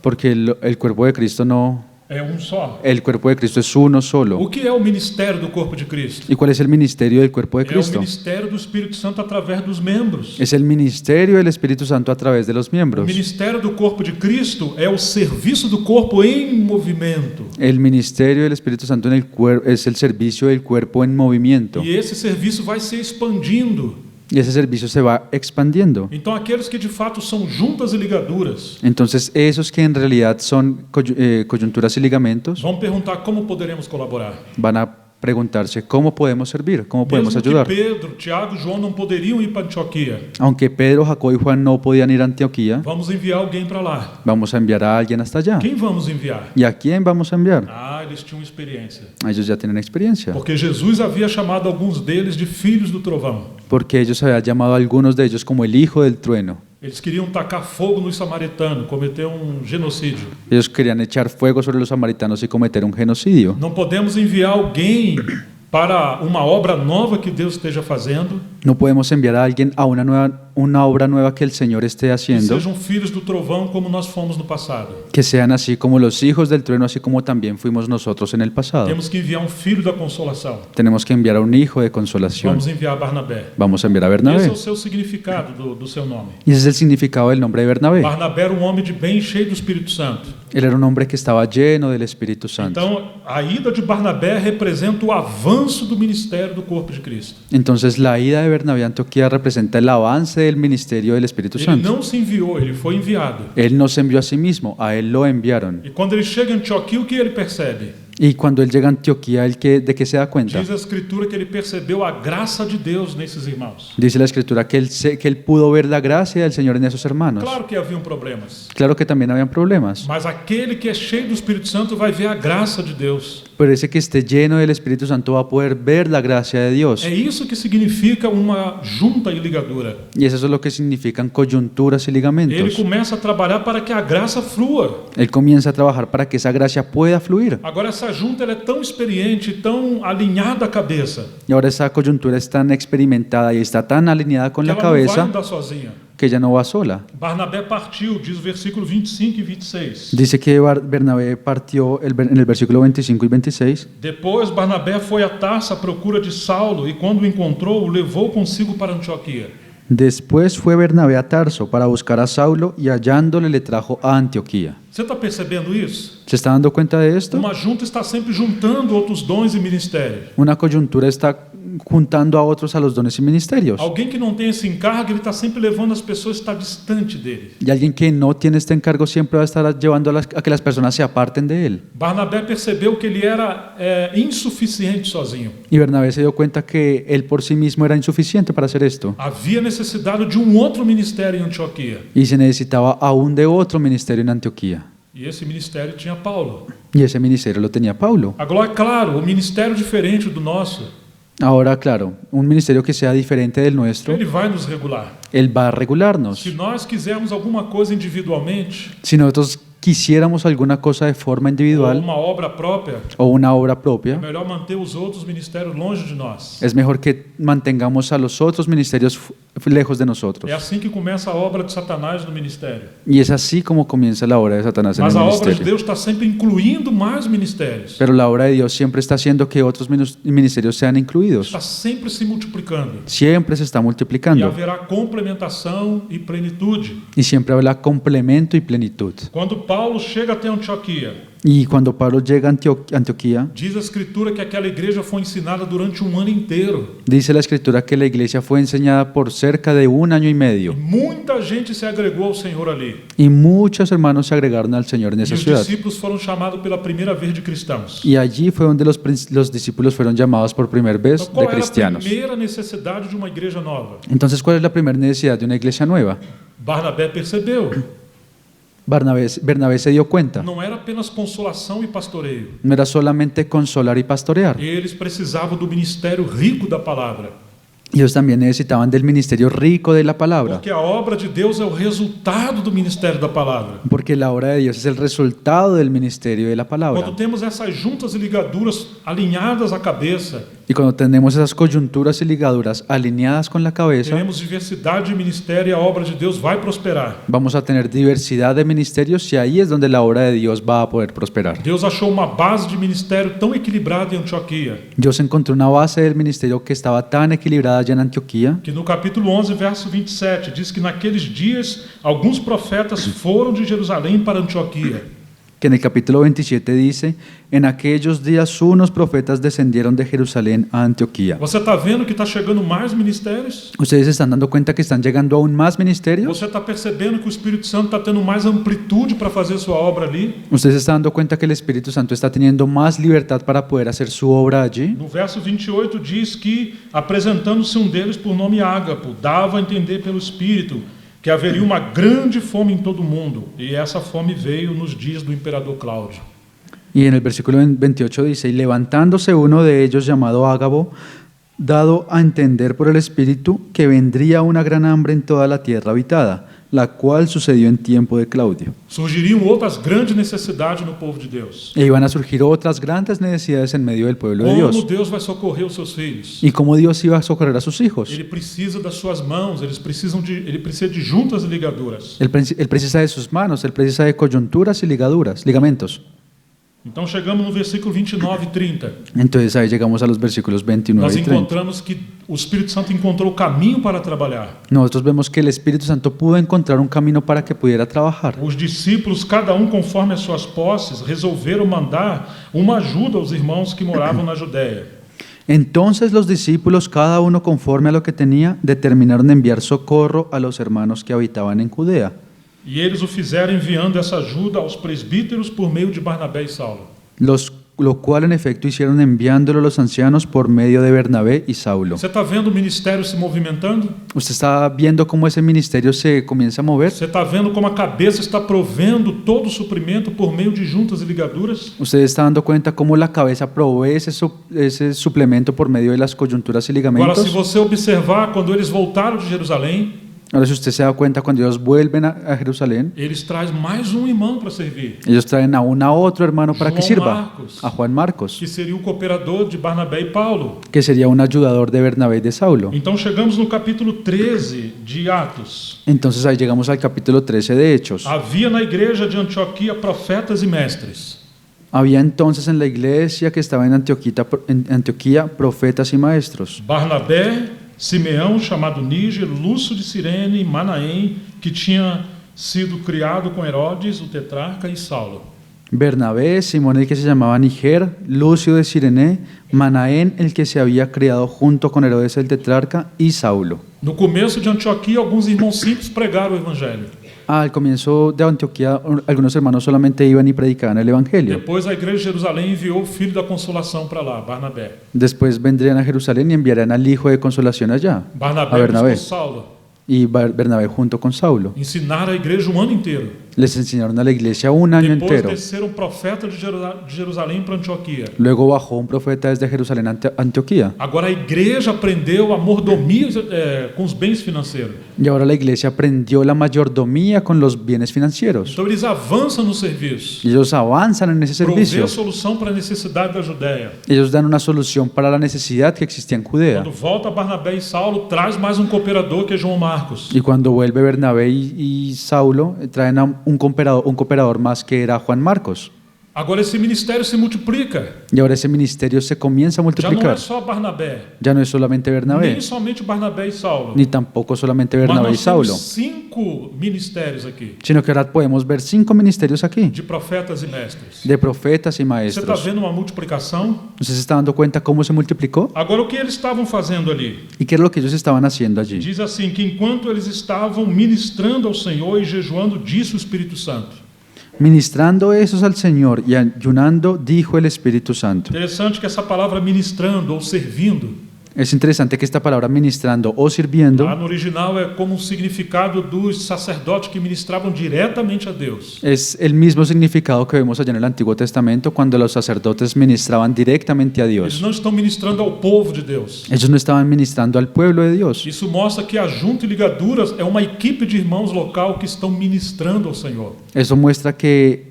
Speaker 1: Porque el cuerpo de Cristo no...
Speaker 2: É um só.
Speaker 1: El cuerpo de Cristo es uno
Speaker 2: O
Speaker 1: solo.
Speaker 2: que é o ministério do corpo de Cristo?
Speaker 1: ¿Y cuál es el ministerio del cuerpo de
Speaker 2: É o
Speaker 1: Cristo?
Speaker 2: ministério do Espírito Santo através dos membros.
Speaker 1: Es el ministerio del Espíritu Santo a través de los
Speaker 2: O
Speaker 1: miembros.
Speaker 2: ministério do corpo de Cristo é o serviço do corpo em movimento.
Speaker 1: El ministerio del Espíritu Santo en el cuerpo es el servicio del cuerpo en movimiento.
Speaker 2: E esse serviço vai se expandindo.
Speaker 1: Y ese servicio se va expandiendo.
Speaker 2: Então, aqueles que de fato são juntas e ligaduras
Speaker 1: Entonces, esos que en realidad son coyunturas y ligamentos
Speaker 2: vão perguntar como poderemos colaborar.
Speaker 1: van a preguntarse cómo podemos servir, cómo podemos
Speaker 2: Mesmo
Speaker 1: ayudar.
Speaker 2: que Pedro, Tiago e João não poderiam ir para Antioquia,
Speaker 1: Aunque Pedro, Jacob y Juan no podían ir a Antioquía,
Speaker 2: vamos enviar alguém para lá.
Speaker 1: vamos a enviar a alguien hasta allá.
Speaker 2: Quem vamos enviar?
Speaker 1: ¿Y a quién vamos a enviar?
Speaker 2: Ah, eles tinham experiência.
Speaker 1: Ellos ya tienen experiencia,
Speaker 2: Porque Jesus havia chamado alguns deles de filhos do trovão.
Speaker 1: porque ellos habían llamado a algunos de ellos como el hijo del trueno.
Speaker 2: Eles queriam tacar fogo nos samaritanos, cometer genocídio.
Speaker 1: Ellos querían echar fuego sobre los samaritanos y cometer un genocidio.
Speaker 2: Não podemos enviar alguém para uma obra nova que Deus esteja fazendo,
Speaker 1: No podemos enviar a alguien a una obra nueva que el Señor esté
Speaker 2: que
Speaker 1: haciendo,
Speaker 2: sejam filhos do trovão como nós fomos no passado.
Speaker 1: que sean así como los hijos del trueno, así como también fuimos nosotros en el pasado.
Speaker 2: Temos que enviar filho da consolação.
Speaker 1: Tenemos que enviar a un hijo de consolación.
Speaker 2: Vamos enviar Barnabé.
Speaker 1: Vamos a enviar a
Speaker 2: Esse é
Speaker 1: Bernabé.
Speaker 2: o seu significado do seu nome.
Speaker 1: Y ese es el significado del nombre de Bernabé.
Speaker 2: Barnabé era um homem de bem cheio do Espírito Santo.
Speaker 1: Él era un hombre que estaba lleno del Espíritu Santo.
Speaker 2: Então, a ida de Barnabé representa o avanço do ministério do corpo de Cristo.
Speaker 1: Entonces la ida de Bernabé a Antioquía representa el avance del ministerio del Espíritu
Speaker 2: Ele
Speaker 1: Santo.
Speaker 2: não se enviou, ele foi enviado.
Speaker 1: Él no se envió a sí mismo, a él lo enviaron.
Speaker 2: E quando ele chega em Antioquia, o que ele percebe?
Speaker 1: Y cuando él llega a Antioquía, ¿de qué se da cuenta?
Speaker 2: Diz a Escritura que ele percebeu a graça de Deus nesses irmãos.
Speaker 1: Dice la Escritura que él pudo ver la gracia del Señor en esos hermanos.
Speaker 2: Claro que haviam problemas,
Speaker 1: Claro que también habían problemas,
Speaker 2: mas aquele que é cheio do Espírito Santo vai ver a graça de Deus.
Speaker 1: pero ese que esté lleno del Espíritu Santo va a poder ver la gracia de Dios.
Speaker 2: É isso que significa uma junta e ligadura.
Speaker 1: Y eso es lo que significan coyunturas y
Speaker 2: Ele
Speaker 1: ligamentos.
Speaker 2: começa a trabalhar para que a graça flua.
Speaker 1: Él comienza a trabajar para que esa gracia pueda fluir.
Speaker 2: Agora, essa junta ela é tão experiente, tão alinhada à cabeça,
Speaker 1: Y ahora esa coyuntura es tan experimentada y está tan alineada con
Speaker 2: que
Speaker 1: la
Speaker 2: ela não vai
Speaker 1: cabeza
Speaker 2: andar sozinha.
Speaker 1: que ella no va sola.
Speaker 2: Barnabé partiu, diz o versículo 25 e 26.
Speaker 1: Dice que Bernabé partió en el versículo 25 y 26.
Speaker 2: Depois, Barnabé foi a Tarso à procura de Saulo e, quando o encontrou, o levou consigo para Antioquia.
Speaker 1: Después fue Bernabé a Tarso para buscar a Saulo y hallándole le trajo a Antioquía.
Speaker 2: Você está percebendo isso?
Speaker 1: ¿Se está dando cuenta de esto?
Speaker 2: Uma junta está sempre juntando outros dons e ministérios.
Speaker 1: Una coyuntura está juntando a otros a los dones y ministerios.
Speaker 2: Alguém que não tem esse encargo, ele está sempre levando as pessoas a estar distante dele.
Speaker 1: Y alguien que no tiene este encargo siempre va a estar llevando a que las personas se aparten de él.
Speaker 2: Barnabé percebeu que ele era insuficiente sozinho.
Speaker 1: Y Bernabé se dio cuenta que él por sí mismo era insuficiente para hacer esto.
Speaker 2: Havia necessidade de outro ministério em Antioquia.
Speaker 1: Y se necesitaba aún de otro ministerio en Antioquía.
Speaker 2: E esse ministério tinha Paulo.
Speaker 1: Y ese ministerio lo tenía Pablo.
Speaker 2: Agora, é claro, um ministério diferente do nosso,
Speaker 1: Ahora, claro, un ministerio que sea diferente del nuestro,
Speaker 2: ele vai nos regular.
Speaker 1: él va a regularnos.
Speaker 2: Se nós quisermos alguma coisa individualmente,
Speaker 1: Si nosotros quisiéramos alguna cosa de forma
Speaker 2: ou
Speaker 1: individual
Speaker 2: uma obra própria,
Speaker 1: o una obra
Speaker 2: é
Speaker 1: propia,
Speaker 2: melhor manter os outros ministérios longe de nós.
Speaker 1: es mejor que mantengamos a los otros ministerios lejos de nosotros.
Speaker 2: É assim que começa a obra de Satanás no ministério.
Speaker 1: Y es así como comienza la obra de Satanás en
Speaker 2: Mas
Speaker 1: el
Speaker 2: a obra de
Speaker 1: ministerio.
Speaker 2: Deus está sempre incluindo mais ministérios.
Speaker 1: Pero la obra de Dios siempre está haciendo que otros ministerios sean incluidos.
Speaker 2: Está sempre se multiplicando.
Speaker 1: Siempre se está
Speaker 2: E
Speaker 1: multiplicando.
Speaker 2: haverá complementação e plenitude.
Speaker 1: Y siempre habrá complemento y plenitud.
Speaker 2: Quando Paulo chega até Antioquia,
Speaker 1: Y cuando Pablo llega a Antioquía,
Speaker 2: diz a Escritura que aquela igreja foi ensinada durante ano inteiro.
Speaker 1: dice la Escritura que la iglesia fue enseñada por cerca de 1 año y medio.
Speaker 2: Muita gente se agregou ao Senhor ali.
Speaker 1: Y muchos hermanos se agregaron al Señor en
Speaker 2: E
Speaker 1: esa
Speaker 2: os
Speaker 1: ciudad.
Speaker 2: discípulos foram chamados pela primeira vez de cristãos.
Speaker 1: Y allí fue donde los discípulos fueron llamados por primera vez
Speaker 2: Então, qual
Speaker 1: de
Speaker 2: era a
Speaker 1: cristianos.
Speaker 2: primeira necessidade de uma igreja nova?
Speaker 1: Entonces, ¿cuál es la primera necesidad de una iglesia nueva?
Speaker 2: Barnabé percebeu.
Speaker 1: Bernabé se dio cuenta.
Speaker 2: Não era apenas consolação e pastoreio.
Speaker 1: No era solamente consolar y pastorear.
Speaker 2: Eles precisavam do ministério rico da palavra.
Speaker 1: Ellos también necesitaban del ministerio rico de la palabra.
Speaker 2: Porque a obra de Deus é o resultado do ministério da palavra.
Speaker 1: Porque la obra de Dios es el resultado del ministerio de la palabra.
Speaker 2: Quando temos essas juntas e ligaduras alinhadas à cabeça,
Speaker 1: Y cuando tenemos esas coyunturas y ligaduras alineadas con la cabeza,
Speaker 2: teremos diversidade de ministério e a obra de Deus vai prosperar.
Speaker 1: vamos a tener diversidad de ministerios y ahí es donde la obra de Dios va a poder prosperar.
Speaker 2: Deus achou uma base de ministério tão equilibrada em Antioquia,
Speaker 1: Dios encontró una base del ministerio que estaba tan equilibrada allá en Antioquía,
Speaker 2: que no capítulo 11, verso 27, diz que naqueles dias alguns profetas foram de Jerusalém para Antioquia.
Speaker 1: que en el capítulo 27 dice, en aquellos días unos profetas descendieron de Jerusalén a Antioquía.
Speaker 2: Você está vendo que está chegando mais ministérios?
Speaker 1: ¿Ustedes se están dando cuenta que están llegando aún más ministerios?
Speaker 2: Você está percebendo que o Espírito Santo está tendo mais amplitude para fazer sua obra ali?
Speaker 1: ¿Ustedes se están dando cuenta que el Espíritu Santo está teniendo más libertad para poder hacer su obra allí?
Speaker 2: No verso 28 diz que, apresentando-se deles por nome Ágapo, dava a entender pelo Espírito que haveria uma grande fome em todo o mundo, e essa fome veio nos dias do imperador Cláudio.
Speaker 1: Y en el versículo 28 dice, y levantándose uno de ellos llamado Ágabo, dado a entender por el Espíritu que vendría una gran hambre en toda la tierra habitada, la cual sucedió en tiempo de Claudio.
Speaker 2: Surgiriam outras grandes necessidades no povo de Deus.
Speaker 1: E iban a surgir otras grandes necesidades en medio del pueblo de
Speaker 2: Como
Speaker 1: Dios.
Speaker 2: Deus vai socorrer os seus filhos?
Speaker 1: Y cómo Dios iba a socorrer a sus hijos.
Speaker 2: Ele precisa das suas mãos, ele precisa de juntas e ligaduras.
Speaker 1: Él precisa de sus manos, él precisa de coyunturas y ligamentos.
Speaker 2: Então chegamos no versículo 29 e 30.
Speaker 1: Entonces ahí llegamos a los versículos 29
Speaker 2: Nós
Speaker 1: y 30.
Speaker 2: encontramos que o Espírito Santo encontrou o caminho para trabalhar.
Speaker 1: Nosotros vemos que el Espíritu Santo pudo encontrar un camino para que pudiera trabajar.
Speaker 2: Os discípulos, cada um conforme as suas posses, resolveram mandar uma ajuda aos irmãos que moravam na Judéia.
Speaker 1: Entonces los discípulos, cada uno conforme a lo que tenía, determinaron enviar socorro a los hermanos que habitaban en Judea.
Speaker 2: E eles o fizeram enviando essa ajuda aos presbíteros por meio de Barnabé e Saulo.
Speaker 1: Lo cual en efecto hicieron enviándolo a los ancianos por medio de Bernabé y Saulo.
Speaker 2: Você está vendo o ministério se movimentando?
Speaker 1: ¿Usted está viendo cómo ese ministerio se comienza a mover?
Speaker 2: Você está vendo como a cabeça está provendo todo o suprimento por meio de juntas e ligaduras?
Speaker 1: ¿Usted está dando cuenta cómo la cabeza provee ese suplemento por medio de las coyunturas y
Speaker 2: Agora,
Speaker 1: ligamentos?
Speaker 2: se você observar, quando eles voltaram de Jerusalém,
Speaker 1: Ahora, si usted se da cuenta, cuando ellos vuelven a Jerusalén,
Speaker 2: eles trazem mais irmão para servir,
Speaker 1: ellos traen aún a otro hermano para que
Speaker 2: João
Speaker 1: sirva,
Speaker 2: Marcos.
Speaker 1: a Juan Marcos,
Speaker 2: que seria o cooperador de Barnabé e Paulo.
Speaker 1: que sería un ayudador de Bernabé y de Saulo.
Speaker 2: Então chegamos no capítulo 13 de Atos.
Speaker 1: Entonces ahí llegamos al capítulo 13 de Hechos.
Speaker 2: Havia na igreja de Antioquia profetas e mestres.
Speaker 1: Había entonces en la iglesia que estaba en Antioquía profetas y maestros.
Speaker 2: Barnabé, Simeão, chamado Níger, Lúcio de Cirene e Manaém, que tinha sido criado com Herodes, o tetrarca, e Saulo.
Speaker 1: Bernabé, Simón el que se llamaba Niger, Lucio de Cirene, Manaén el que se había criado junto con Herodes el tetrarca y Saulo.
Speaker 2: No começo de Antioquia, alguns irmãos simples pregaram o evangelho.
Speaker 1: Al comienzo de Antioquía, algunos hermanos solamente iban y predicaban el Evangelio.
Speaker 2: Depois a igreja de Jerusalém enviou o filho da consolação para lá, Barnabé.
Speaker 1: Después vendrían a Jerusalén y enviarían al hijo de consolación allá, a
Speaker 2: Barnabé
Speaker 1: Bernabé.
Speaker 2: buscou Saulo,
Speaker 1: Y Bernabé junto con Saulo.
Speaker 2: ensinaram a igreja um ano inteiro.
Speaker 1: Les enseñaron a la iglesia un año
Speaker 2: Depois
Speaker 1: entero.
Speaker 2: desceram um profeta de Jerusalém para Antioquia.
Speaker 1: Luego bajó un profeta desde Jerusalén a Antioquía.
Speaker 2: Agora a igreja aprendeu a mordomia com os bens financeiros.
Speaker 1: Y ahora la iglesia aprendió la mayordomía con los bienes financieros.
Speaker 2: Então eles avançam no serviço.
Speaker 1: Y ellos avanzan en ese
Speaker 2: Prover
Speaker 1: servicio.
Speaker 2: solução para a necessidade da Judéia.
Speaker 1: Ellos dan una solución para la necesidad que existía en Judea.
Speaker 2: Quando volta Barnabé e Saulo, traz mais um cooperador que é João Marcos.
Speaker 1: Y cuando vuelve Bernabé y Saulo, traen a un cooperador más que era Juan Marcos.
Speaker 2: Agora esse ministério se multiplica.
Speaker 1: Y ahora ese ministerio se comienza a
Speaker 2: Já não é
Speaker 1: multiplicar.
Speaker 2: só Barnabé,
Speaker 1: Ya no es solamente Bernabé,
Speaker 2: nem somente Barnabé e Saulo.
Speaker 1: ni tampoco solamente
Speaker 2: Mas
Speaker 1: Bernabé y
Speaker 2: nós temos
Speaker 1: Saulo,
Speaker 2: 5 ministérios aqui,
Speaker 1: sino que ahora podemos ver 5 ministerios aquí,
Speaker 2: de profetas e mestres.
Speaker 1: de profetas y
Speaker 2: Você está
Speaker 1: maestros.
Speaker 2: vendo uma multiplicação?
Speaker 1: ¿Usted se está dando cuenta cómo se multiplicó?
Speaker 2: Agora, o que eles estavam fazendo ali?
Speaker 1: ¿Y qué es lo que ellos estaban haciendo allí?
Speaker 2: Diz assim, que enquanto eles estavam ministrando ao Senhor e jejuando, disse o Espírito Santo.
Speaker 1: Ministrando esos al Señor y ayunando, dijo el Espíritu Santo.
Speaker 2: Interessante que essa palavra ministrando ou servindo,
Speaker 1: Es interesante que esta palabra ministrando o sirviendo
Speaker 2: lá no original é como um significado dos sacerdotes que ministravam diretamente a Deus.
Speaker 1: es el mismo significado que vemos allá en el Antiguo Testamento cuando los sacerdotes ministraban directamente a
Speaker 2: Eles
Speaker 1: Dios.
Speaker 2: não estão ministrando ao povo de Deus.
Speaker 1: Ellos no estaban ministrando al pueblo de Dios.
Speaker 2: Isso mostra que a Junta e Ligaduras é uma equipe de irmãos local que estão ministrando ao Senhor.
Speaker 1: Eso muestra que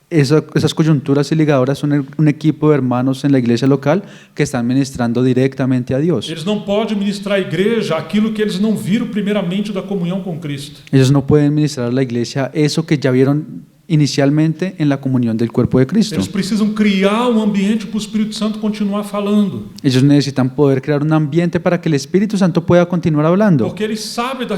Speaker 1: esas coyunturas y ligaduras son un equipo de hermanos en la iglesia local que están ministrando directamente a Dios.
Speaker 2: Eles não podem ministrar à igreja aquilo que eles não viram primeiramente da comunhão com Cristo.
Speaker 1: Ellos no pueden ministrar a la iglesia eso que ya vieron inicialmente en la comunión del cuerpo de Cristo.
Speaker 2: Eles precisam criar um ambiente para o Espírito Santo continuar falando.
Speaker 1: Ellos necesitan poder crear un ambiente para que el Espíritu Santo pueda continuar hablando,
Speaker 2: Porque eles sabem da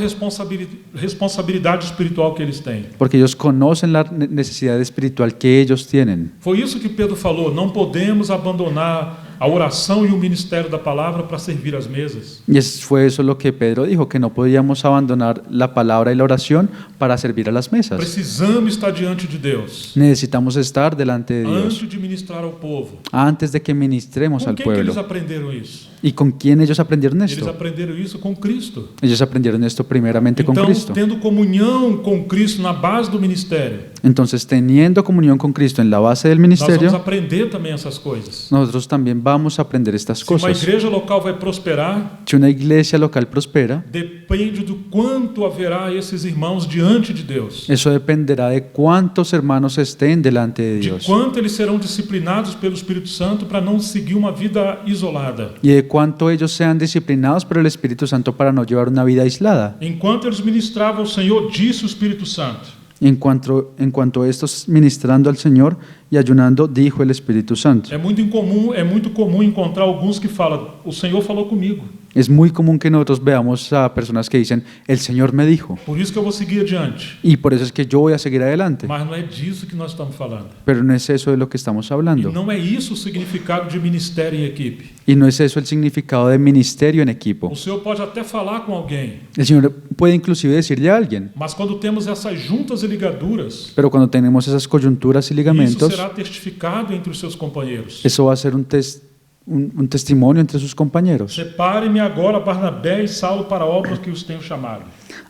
Speaker 2: responsabilidade espiritual que eles têm.
Speaker 1: porque ellos conocen la necesidad espiritual que ellos tienen.
Speaker 2: Foi isso que Pedro falou, não podemos abandonar a oração e o ministério da palavra para servir às mesas.
Speaker 1: Y fue eso lo que Pedro dijo, que no podíamos abandonar la palabra y la oración para servir a las mesas.
Speaker 2: Precisamos estar diante de Deus
Speaker 1: Necesitamos estar delante de Dios
Speaker 2: antes de ministrar ao povo.
Speaker 1: antes de que ministremos
Speaker 2: Com
Speaker 1: al
Speaker 2: quem que eles
Speaker 1: pueblo.
Speaker 2: aprenderam isso?
Speaker 1: ¿Y con quién ellos aprendieron
Speaker 2: Eles
Speaker 1: esto?
Speaker 2: aprenderam isso com Cristo.
Speaker 1: Ellos aprendieron esto primeramente con
Speaker 2: Então,
Speaker 1: Cristo.
Speaker 2: tendo comunhão com Cristo na base do ministério,
Speaker 1: Entonces, teniendo comunión con Cristo en la base del
Speaker 2: nós vamos
Speaker 1: ministerio,
Speaker 2: aprender também essas coisas.
Speaker 1: nosotros también vamos a aprender estas
Speaker 2: Se uma
Speaker 1: cosas.
Speaker 2: igreja local vai prosperar,
Speaker 1: Si una iglesia local prospera,
Speaker 2: depende do quanto haverá esses irmãos diante de Deus,
Speaker 1: eso dependerá de cuántos hermanos estén delante de
Speaker 2: de
Speaker 1: Dios
Speaker 2: quanto eles serão disciplinados pelo Espírito Santo para não seguir uma vida isolada.
Speaker 1: y de cuánto ellos sean disciplinados por el Espíritu Santo para no llevar una vida aislada.
Speaker 2: Enquanto eles ministravam ao Senhor, disse o Espírito Santo.
Speaker 1: En cuanto a estos ministrando al Señor y ayunando, dijo el Espíritu Santo.
Speaker 2: É muito comum encontrar alguns que falam: o Senhor falou comigo,
Speaker 1: Es muy común que nosotros veamos a personas que dicen, el Señor me dijo,
Speaker 2: por isso que eu vou seguir adiante.
Speaker 1: y por eso es que yo voy a seguir adelante.
Speaker 2: Mas não é disso que nós estamos falando.
Speaker 1: Pero no es eso de lo que estamos
Speaker 2: E
Speaker 1: hablando.
Speaker 2: não é isso o significado de ministério em equipe.
Speaker 1: Y no es eso el significado de ministerio en equipo.
Speaker 2: O Senhor pode até falar com alguém,
Speaker 1: El Señor puede inclusive decirle a alguien,
Speaker 2: mas quando temos essas juntas e ligaduras,
Speaker 1: pero cuando tenemos esas coyunturas y
Speaker 2: isso
Speaker 1: ligamentos,
Speaker 2: será testificado entre os seus companheiros.
Speaker 1: eso va a ser un testimonio entre sus compañeros.
Speaker 2: Separe-me agora Barnabé e Saulo para a obra que os tenho chamado.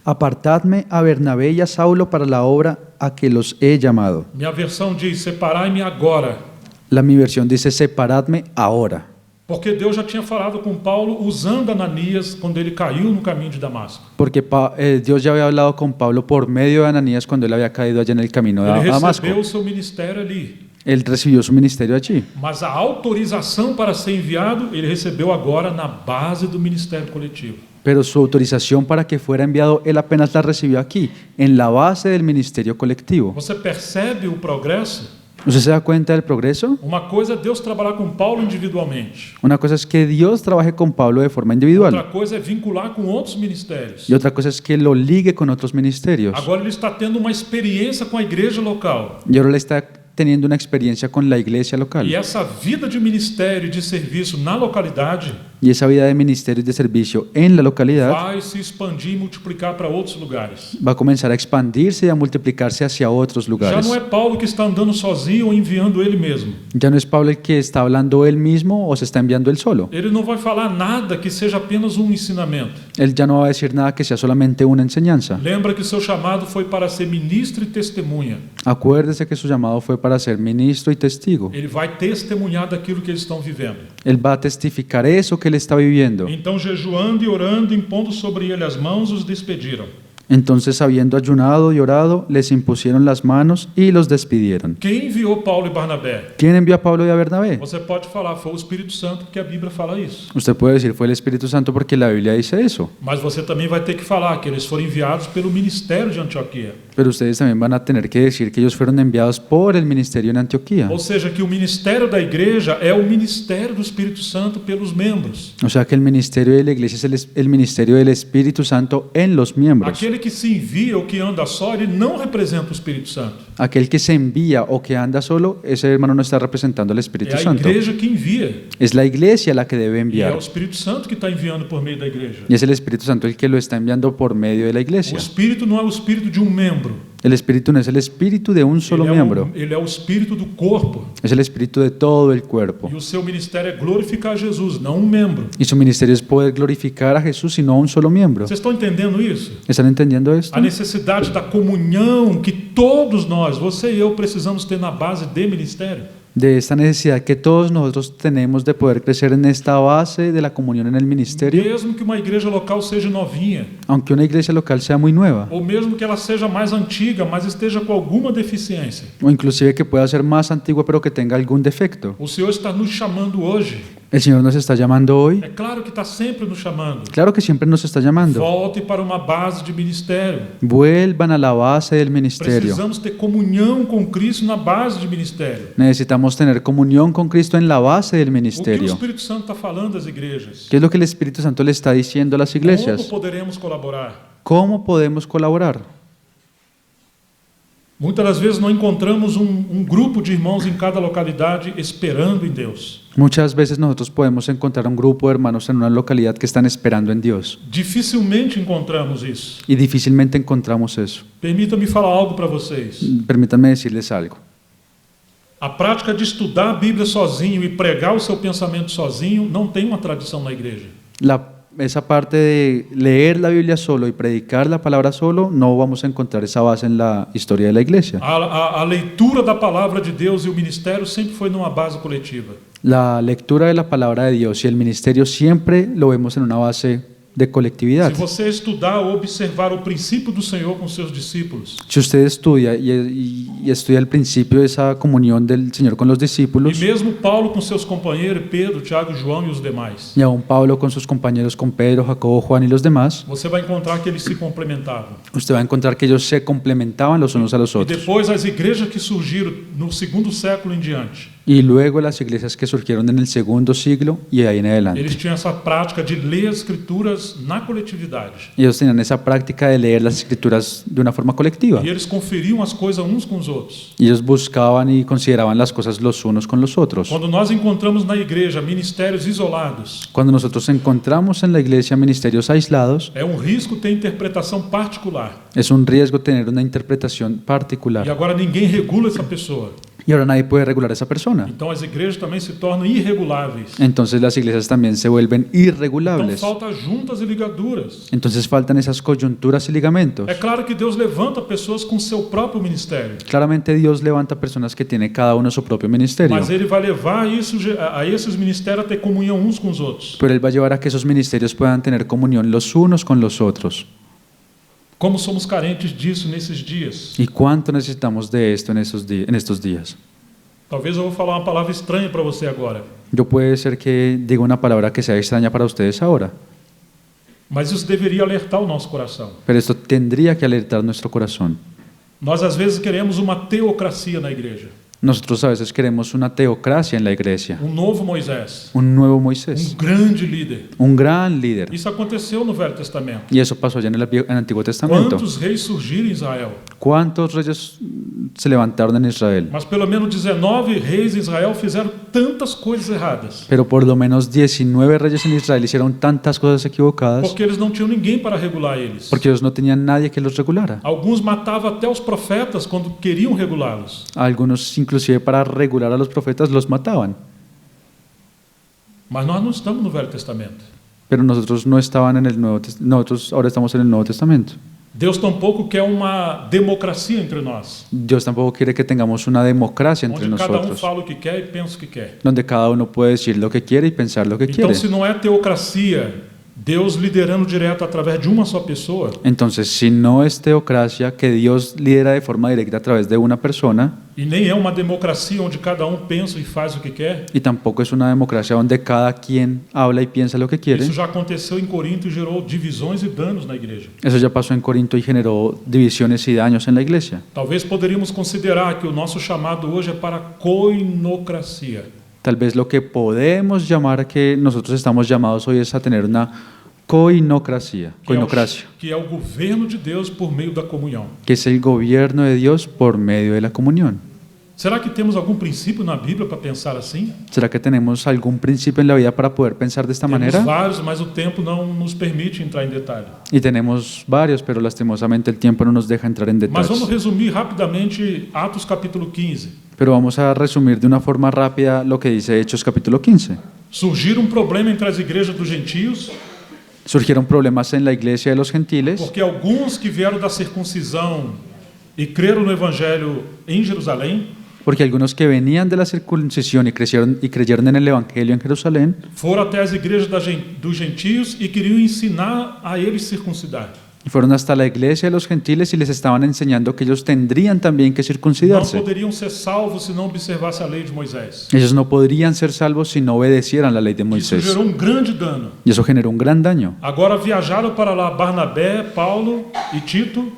Speaker 1: Apartadme a Bernabé y a Saulo para la obra a que los he llamado.
Speaker 2: Minha versão diz: separai-me agora.
Speaker 1: Mi versión dice, separadme ahora.
Speaker 2: Porque Deus já tinha falado com Paulo usando Ananias quando ele caiu no caminho de Damasco.
Speaker 1: Porque Dios ya había hablado con Pablo por medio de Ananías cuando él había caído allá en el camino
Speaker 2: Ele
Speaker 1: a Damasco.
Speaker 2: recebeu o seu ministério ali.
Speaker 1: Él recibió su ministerio allí.
Speaker 2: Mas a autorização para ser enviado, ele recebeu agora na base do ministério coletivo.
Speaker 1: Pero su autorización para que fuera enviado, él apenas la recibió aquí, en la base del ministerio colectivo.
Speaker 2: Você percebe o progresso?
Speaker 1: ¿Usted se da cuenta del progreso?
Speaker 2: Uma coisa é Deus trabalhar com Paulo individualmente.
Speaker 1: Una cosa es que Dios trabaje con Pablo de forma individual.
Speaker 2: Outra coisa é vincular com outros ministérios.
Speaker 1: Y otra cosa es que lo ligue con otros ministerios.
Speaker 2: Agora ele está tendo uma experiência com a igreja local.
Speaker 1: Y ahora le está teniendo una experiencia con la iglesia local.
Speaker 2: E essa vida de ministério e de serviço na localidade
Speaker 1: Y esa vida de ministerio y de servicio en la localidad
Speaker 2: vai se expandir e multiplicar para outros lugares.
Speaker 1: va a comenzar a expandirse y a multiplicarse hacia otros
Speaker 2: Já
Speaker 1: lugares.
Speaker 2: não é Paulo que está andando sozinho ou enviando ele mesmo.
Speaker 1: Ya no es Pablo el que está hablando él mismo o se está enviando él solo.
Speaker 2: Ele não vai falar nada que seja apenas um ensinamento.
Speaker 1: Él ya no va a decir nada que sea solamente una enseñanza.
Speaker 2: Lembra que seu chamado foi para ser ministro e testemunha.
Speaker 1: Acuérdese que su llamado fue para ser ministro y testigo.
Speaker 2: Ele vai testemunhar daquilo que eles estão vivendo.
Speaker 1: Él va a testificar eso que él está viviendo.
Speaker 2: Então, jejuando e orando, impondo sobre ele as mãos, os despediram.
Speaker 1: Entonces, habiendo ayunado y orado, les impusieron las manos y los despidieron.
Speaker 2: Quem enviou Paulo e Barnabé?
Speaker 1: ¿Quién envió a Pablo y a Bernabé?
Speaker 2: Você pode falar, foi o Espírito Santo, porque a Bíblia fala isso.
Speaker 1: Usted puede decir, fue el Espíritu Santo porque la Biblia dice eso.
Speaker 2: Mas você também vai ter que falar que eles foram enviados pelo ministério de Antioquia.
Speaker 1: Pero ustedes también van a tener que decir que ellos fueron enviados por el ministerio en Antioquía.
Speaker 2: Ou seja, que o ministério da igreja é o ministério do Espírito Santo pelos membros.
Speaker 1: O sea que el ministerio de la iglesia es el ministerio del Espíritu Santo en los miembros.
Speaker 2: Aquele que se envia ou que anda só, ele não representa o Espírito Santo.
Speaker 1: Aquel que se envía o que anda solo, ese hermano no está representando al Espíritu
Speaker 2: É a
Speaker 1: Santo.
Speaker 2: igreja que envia.
Speaker 1: Es la iglesia la que debe
Speaker 2: E é
Speaker 1: enviar.
Speaker 2: o Espírito Santo que está enviando por meio da igreja.
Speaker 1: Y es el Espíritu Santo el que lo está enviando por medio de la
Speaker 2: O
Speaker 1: iglesia.
Speaker 2: Espírito não é o espírito de um membro.
Speaker 1: El Espíritu no es el espíritu de un solo miembro,
Speaker 2: Ele é o espírito do corpo.
Speaker 1: es el espíritu de todo el cuerpo.
Speaker 2: E o seu ministério é glorificar Jesus, não um membro.
Speaker 1: Y su ministerio es poder glorificar a Jesús y no a un solo miembro.
Speaker 2: Vocês estão entendendo isso?
Speaker 1: ¿Están entendiendo esto?
Speaker 2: A necessidade da comunhão que todos nós, você e eu, precisamos ter na base de ministério.
Speaker 1: De esta necesidad que todos nosotros tenemos de poder crecer en esta base de la comunión en el ministerio,
Speaker 2: Mesmo que uma igreja local seja novinha,
Speaker 1: aunque una iglesia local sea muy nueva,
Speaker 2: ou mesmo que ela seja mais antiga, mas esteja com alguma deficiência.
Speaker 1: o inclusive que pueda ser más antigua pero que tenga algún defecto.
Speaker 2: O Senhor está nos chamando hoje.
Speaker 1: El Señor nos está llamando hoy.
Speaker 2: É claro que está sempre nos chamando.
Speaker 1: Claro que siempre nos está llamando.
Speaker 2: Volte para uma base de ministério.
Speaker 1: Vuelvan a la base del ministerio.
Speaker 2: Precisamos ter comunhão com Cristo na base de ministério.
Speaker 1: Necesitamos tener comunión con Cristo en la base del
Speaker 2: O que o
Speaker 1: ministerio.
Speaker 2: Espírito Santo está falando às igrejas?
Speaker 1: ¿Qué es lo que el Espíritu Santo le está diciendo a las
Speaker 2: Como
Speaker 1: iglesias?
Speaker 2: poderemos colaborar?
Speaker 1: ¿Cómo podemos colaborar?
Speaker 2: Muitas das vezes não encontramos um grupo de irmãos em cada localidade esperando em Deus.
Speaker 1: Muchas veces nosotros podemos encontrar un grupo de hermanos en una localidad que están esperando en Dios
Speaker 2: Dificilmente encontramos isso.
Speaker 1: y difícilmente encontramos eso.
Speaker 2: Permita-me falar algo para vocês.
Speaker 1: Permítanme decirles algo.
Speaker 2: A prática de estudar a Bíblia sozinho e pregar o seu pensamento sozinho não tem uma tradição na igreja.
Speaker 1: Esa parte de leer la Biblia solo y predicar la palabra solo, no vamos a encontrar esa base en la historia de la iglesia.
Speaker 2: A leitura da palavra de Deus e o ministério sempre foi numa base coletiva.
Speaker 1: La lectura de la palabra de Dios y el ministerio siempre lo vemos en una base de colectividad.
Speaker 2: Se você estudar ou observar o princípio do Senhor com seus discípulos,
Speaker 1: Si usted estudia y estudia el principio de esa comunión del Señor con los
Speaker 2: e
Speaker 1: discípulos,
Speaker 2: mesmo Paulo com seus companheiros, Pedro, Tiago, João e os demais,
Speaker 1: y aún Pablo con sus compañeros, con Pedro, Jacobo, Juan y los demás,
Speaker 2: você vai encontrar que eles se complementavam.
Speaker 1: usted va a encontrar que ellos se complementaban los unos a los
Speaker 2: E
Speaker 1: otros.
Speaker 2: depois as igrejas que surgiram no segundo século em diante,
Speaker 1: Y luego las iglesias que surgieron en el segundo siglo y ahí en adelante.
Speaker 2: eles tinham essa prática de ler as escrituras na coletividade.
Speaker 1: Ellos tenían esa práctica de leer las escrituras de una forma colectiva.
Speaker 2: E eles conferiam as coisas uns com os outros.
Speaker 1: Y ellos buscaban y consideraban las cosas los unos con los otros.
Speaker 2: Quando nós encontramos na igreja ministérios isolados,
Speaker 1: Cuando nosotros encontramos en la iglesia ministerios aislados,
Speaker 2: é risco ter interpretação particular.
Speaker 1: es un riesgo tener una interpretación
Speaker 2: E
Speaker 1: particular.
Speaker 2: agora ninguém regula essa pessoa.
Speaker 1: Y ahora nadie puede regular a esa persona.
Speaker 2: Então as igrejas também se tornam irreguláveis.
Speaker 1: Entonces las iglesias también se vuelven
Speaker 2: Então
Speaker 1: irregulables.
Speaker 2: falta juntas e ligaduras.
Speaker 1: Entonces faltan esas coyunturas y ligamentos.
Speaker 2: É claro que Deus levanta pessoas com seu próprio ministério,
Speaker 1: Claramente Dios levanta personas que tienen cada uno su propio ministerio.
Speaker 2: mas Ele vai levar a esses ministérios a ter comunhão uns com os outros.
Speaker 1: Pero Él va a llevar a que esos ministerios puedan tener comunión los unos con los otros.
Speaker 2: Como somos carentes disso nesses dias?
Speaker 1: ¿Y cuánto necesitamos de esto en estos días?
Speaker 2: Talvez eu vou falar uma palavra estranha para você agora,
Speaker 1: Yo puede ser que diga una palabra que sea extraña para ustedes ahora,
Speaker 2: mas isso deveria alertar o nosso coração.
Speaker 1: pero esto tendría que alertar nuestro corazón.
Speaker 2: Nós às vezes queremos uma teocracia na igreja.
Speaker 1: Nosotros a veces queremos una teocracia en la iglesia,
Speaker 2: novo Moisés,
Speaker 1: un nuevo Moisés,
Speaker 2: grande líder.
Speaker 1: un gran líder.
Speaker 2: Isso aconteceu no Velho Testamento.
Speaker 1: Y eso pasó allá en el Antiguo Testamento.
Speaker 2: Quantos reis surgiram em Israel?
Speaker 1: ¿Cuántos reyes se levantaron en Israel?
Speaker 2: Mas pelo menos 19 reis em Israel fizeram tantas coisas erradas.
Speaker 1: Pero por lo menos 19 reyes en Israel hicieron tantas cosas equivocadas
Speaker 2: Porque eles não tinham ninguém para regular eles.
Speaker 1: porque ellos no tenían nadie que los regulara.
Speaker 2: Alguns matavam até os profetas quando queriam regulá-los.
Speaker 1: Algunos, inclusive para regular a los profetas, los mataban.
Speaker 2: Mas nós não estamos no Velho Testamento.
Speaker 1: Pero nosotros no estaban en el nosotros ahora estamos en el Nuevo Testamento.
Speaker 2: Deus tampouco quer uma democracia entre nós,
Speaker 1: Dios tampoco quiere que tengamos una democracia entre
Speaker 2: onde cada
Speaker 1: nosotros,
Speaker 2: fala o que quer e pensa o que quer.
Speaker 1: donde cada uno puede decir lo que quiere y pensar lo que
Speaker 2: Então,
Speaker 1: quiere.
Speaker 2: se não é teocracia, Deus liderando direto através de uma só pessoa,
Speaker 1: Entonces, si no es teocracia, que Dios lidera de forma directa a través de una persona,
Speaker 2: e nem é uma democracia onde cada pensa e faz o que quer,
Speaker 1: y tampoco es una democracia donde cada quien habla y piensa lo que quiere,
Speaker 2: isso já aconteceu em Corinto e gerou divisões e danos na igreja.
Speaker 1: eso ya pasó en Corinto y generó divisiones y daños en la iglesia.
Speaker 2: Talvez poderíamos considerar que o nosso chamado hoje é para coinocracia.
Speaker 1: Tal vez lo que podemos llamar que nosotros estamos llamados hoy es a tener una coinocracia,
Speaker 2: Que é o governo de Deus por meio da comunhão.
Speaker 1: que es el gobierno de Dios por medio de la comunión.
Speaker 2: Será que temos algum princípio na Bíblia para pensar assim?
Speaker 1: ¿Será que tenemos algún principio en la vida para poder pensar de esta
Speaker 2: Temos
Speaker 1: manera?
Speaker 2: vários, mas o tempo não nos permite entrar em detalhe.
Speaker 1: Y tenemos varios, pero lastimosamente el tiempo no nos deja entrar en
Speaker 2: Mas vamos
Speaker 1: detalles.
Speaker 2: resumir rapidamente Atos capítulo 15.
Speaker 1: Pero vamos a resumir de una forma rápida lo que dice Hechos capítulo 15.
Speaker 2: Surgiu problema entre as igrejas dos gentios,
Speaker 1: Surgieron problemas en la iglesia de los gentiles,
Speaker 2: porque alguns que vieram da circuncisão e creram no evangelho em Jerusalém
Speaker 1: porque algunos que venían de la circuncisión y creyeron en el Evangelio en Jerusalén,
Speaker 2: foram até as igrejas dos gentios e queriam ensinar a eles circuncidar.
Speaker 1: y fueron hasta la iglesia de los gentiles y les estaban enseñando que ellos tendrían también que
Speaker 2: Não
Speaker 1: circuncidarse.
Speaker 2: poderiam ser salvos se não observasse a lei de Moisés.
Speaker 1: Ellos no podrían ser salvos si no obedecieran la ley de
Speaker 2: Isso
Speaker 1: Moisés.
Speaker 2: gerou grande dano.
Speaker 1: Y eso generó un gran daño.
Speaker 2: Agora viajaram para lá Barnabé, Paulo e Tito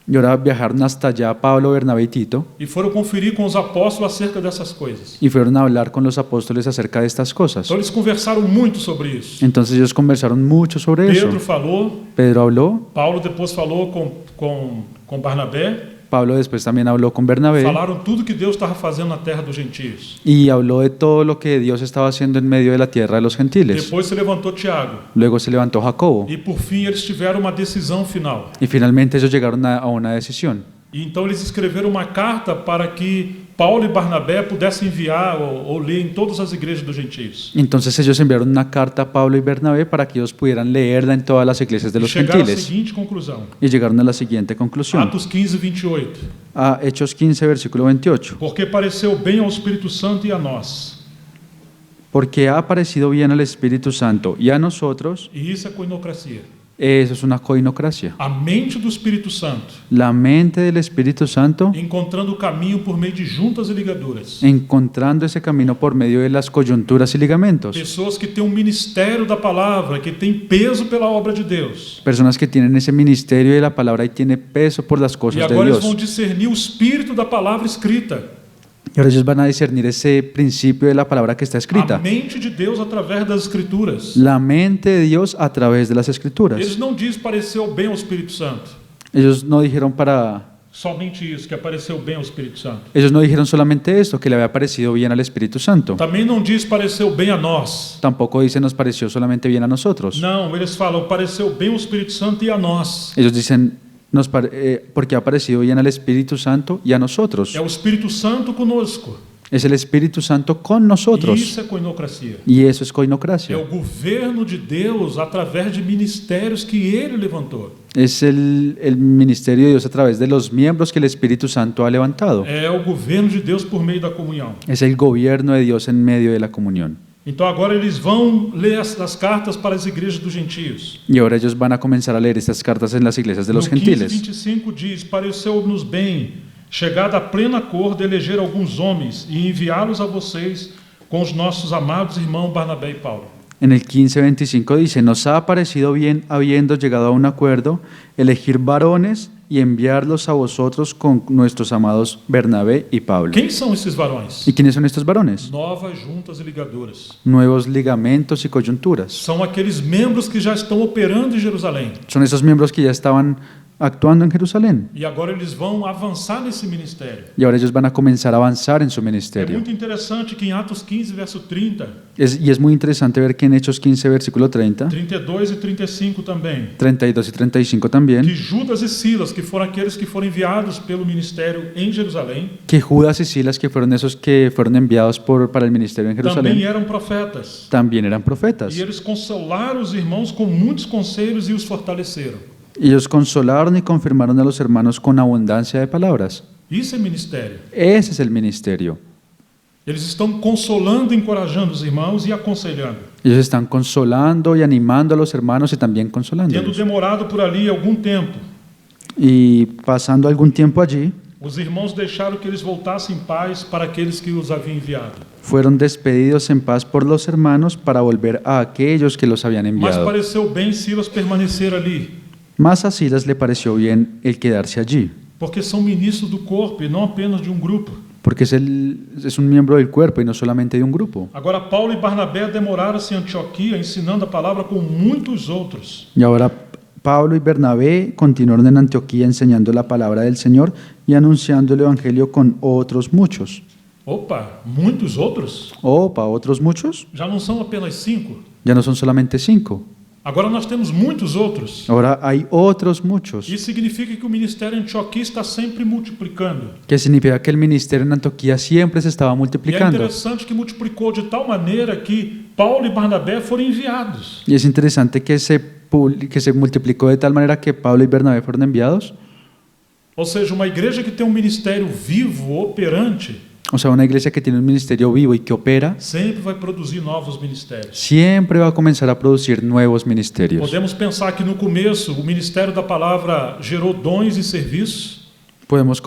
Speaker 1: Y ahora viajaron hasta allá Pablo, Bernabé y Tito
Speaker 2: e foram conferir com os apóstolos acerca dessas coisas.
Speaker 1: y fueron a hablar con los apóstoles acerca de estas cosas.
Speaker 2: Então eles conversaram muito sobre isso.
Speaker 1: Entonces ellos conversaron mucho sobre eso.
Speaker 2: Pedro falou,
Speaker 1: Pedro habló,
Speaker 2: Paulo depois falou com Barnabé,
Speaker 1: Pablo después también habló con Bernabé
Speaker 2: falaram tudo que Deus estava fazendo na terra dos gentios.
Speaker 1: y habló de todo lo que Dios estaba haciendo en medio de la tierra de los gentiles.
Speaker 2: Depois se levantou Tiago
Speaker 1: Luego se levantó Jacobo
Speaker 2: e por fim eles tiveram uma decisão final.
Speaker 1: y finalmente ellos llegaron a una decisión.
Speaker 2: E então eles escreveram uma carta para que Paulo e Barnabé pudessem enviar ou ler em todas as igrejas dos gentios.
Speaker 1: Entonces ellos enviaron una carta a Pablo y Bernabé para que ellos pudieran leerla en todas las iglesias de
Speaker 2: E
Speaker 1: los
Speaker 2: chegaram à
Speaker 1: gentiles.
Speaker 2: seguinte conclusão.
Speaker 1: Y llegaron a la siguiente conclusión.
Speaker 2: Atos 15, 28.
Speaker 1: A Hechos 15, versículo 28.
Speaker 2: Porque pareceu bem ao Espírito Santo e a nós.
Speaker 1: Porque ha parecido bien al Espíritu Santo y a nosotros,
Speaker 2: E isso é coinocracia.
Speaker 1: eso es una coinocracia.
Speaker 2: A mente do Espírito Santo
Speaker 1: La mente del Espíritu Santo
Speaker 2: encontrando o caminho por meio de juntas e ligaduras.
Speaker 1: encontrando ese camino por medio de las coyunturas y ligamentos.
Speaker 2: Pessoas que têm um ministério da palavra, que têm peso pela obra de Deus.
Speaker 1: Personas que tienen ese ministerio de la palabra y tiene peso por las
Speaker 2: E
Speaker 1: cosas de
Speaker 2: agora eles vão
Speaker 1: Dios.
Speaker 2: discernir o espírito da palavra escrita.
Speaker 1: Y ahora ellos van a discernir ese principio de la palabra que está
Speaker 2: A
Speaker 1: escrita.
Speaker 2: mente de Deus através das escrituras.
Speaker 1: La mente de Dios a través de las escrituras.
Speaker 2: Eles não diz pareceu bem ao Espírito Santo.
Speaker 1: Ellos no dijeron
Speaker 2: Somente isso, que apareceu bem ao Espírito Santo.
Speaker 1: ellos no dijeron solamente esto, que le había parecido bien al Espíritu Santo.
Speaker 2: Também não diz pareceu bem a nós.
Speaker 1: Tampoco dice nos pareció solamente bien a nosotros.
Speaker 2: Não, eles falam pareceu bem ao Espírito Santo e a nós.
Speaker 1: Ellos dicen porque ha parecido bien al Espíritu Santo y a nosotros.
Speaker 2: É o Espírito Santo conosco.
Speaker 1: Es el Espíritu Santo con
Speaker 2: E
Speaker 1: nosotros.
Speaker 2: isso é coinocracia.
Speaker 1: Y eso es
Speaker 2: É
Speaker 1: coinocracia.
Speaker 2: o governo de Deus através de ministérios que Ele levantou.
Speaker 1: Es el ministerio de Dios a través de los miembros que el Espíritu Santo ha levantado.
Speaker 2: É o governo de Deus por meio da comunhão.
Speaker 1: Es el gobierno de Dios en medio de la comunión.
Speaker 2: Então agora eles vão ler as cartas para as igrejas dos gentios.
Speaker 1: Y ahora ellos van a comenzar a leer estas cartas en las iglesias de
Speaker 2: No
Speaker 1: los
Speaker 2: 15,
Speaker 1: gentiles.
Speaker 2: 25 diz: pareceu-nos bem, chegada a pleno acordo, eleger alguns homens e enviá-los a vocês com os nossos amados irmãos Barnabé e Paulo.
Speaker 1: En el 15:25 dice, nos ha parecido bien, habiendo llegado a un acuerdo, elegir varones y enviarlos a vosotros con nuestros amados Bernabé y Pablo.
Speaker 2: Quem são esses varões?
Speaker 1: ¿Y quiénes son estos varones?
Speaker 2: Novas juntas e ligaduras.
Speaker 1: Nuevos ligamentos y coyunturas.
Speaker 2: São aqueles membros que já estão operando em Jerusalém.
Speaker 1: Son esos miembros que ya estaban actuando en Jerusalén.
Speaker 2: E agora eles vão avançar nesse ministério.
Speaker 1: Y ahora ellos van a comenzar a avanzar en su
Speaker 2: É
Speaker 1: ministerio.
Speaker 2: muito interessante que em Atos 15, verso 30,
Speaker 1: Y es muy interesante ver que en Hechos 15, versículo 30,
Speaker 2: 32 e 35 também,
Speaker 1: 32 y 35
Speaker 2: que
Speaker 1: también,
Speaker 2: Judas e Silas, que foram aqueles que foram enviados pelo ministério em Jerusalém,
Speaker 1: que Judas y Silas, que fueron esos que fueron enviados para el ministerio en
Speaker 2: também
Speaker 1: Jerusalén,
Speaker 2: eram profetas.
Speaker 1: también eran profetas.
Speaker 2: E eles consolaram os irmãos com muitos conselhos e os fortaleceram.
Speaker 1: Ellos consolaron y confirmaron a los hermanos con abundancia de palabras.
Speaker 2: Isso é ministério.
Speaker 1: Ese es el ministerio.
Speaker 2: Eles estão consolando, encorajando os irmãos e aconselhando.
Speaker 1: Ellos están consolando y animando a los hermanos y también
Speaker 2: Tendo
Speaker 1: consolándolos.
Speaker 2: demorado por ali algum tempo,
Speaker 1: Y pasando algún tiempo allí,
Speaker 2: os irmãos deixaram que eles voltassem em paz para aqueles que os haviam enviado.
Speaker 1: fueron despedidos en paz por los hermanos para volver a aquellos que los habían
Speaker 2: Mas
Speaker 1: enviado.
Speaker 2: pareceu bem Silas permanecer ali,
Speaker 1: Más a Silas le pareció bien el quedarse allí,
Speaker 2: porque são ministros do corpo e não apenas de um grupo.
Speaker 1: porque es un miembro del cuerpo y no solamente de un grupo.
Speaker 2: Agora, Paulo e Barnabé demoraram-se em Antioquia, ensinando a palavra com muitos outros.
Speaker 1: Y ahora Pablo y Bernabé continuaron en Antioquía enseñando la palabra del Señor y anunciando el Evangelio con otros muchos.
Speaker 2: Opa, muitos outros?
Speaker 1: Opa, ¿otros muchos?
Speaker 2: Já não são apenas 5.
Speaker 1: Ya no son solamente 5.
Speaker 2: Agora nós temos muitos outros.
Speaker 1: Ahora hay otros muchos.
Speaker 2: Isso significa que o ministério em Antioquia está sempre multiplicando.
Speaker 1: Que significa que el ministerio en Antioquía siempre se estaba
Speaker 2: E é
Speaker 1: multiplicando.
Speaker 2: interessante que multiplicou de tal maneira que Paulo e Barnabé foram enviados.
Speaker 1: Y es interesante que se multiplicó de tal manera que Pablo y Bernabé fueron enviados.
Speaker 2: Ou seja, uma igreja que tem um ministério vivo, operante,
Speaker 1: O sea, una iglesia que tiene un ministerio vivo y que opera,
Speaker 2: sempre vai produzir novos ministérios.
Speaker 1: siempre va a comenzar a producir nuevos ministerios.
Speaker 2: Podemos pensar que no começo o ministério da palavra gerou dons e serviços,
Speaker 1: Podemos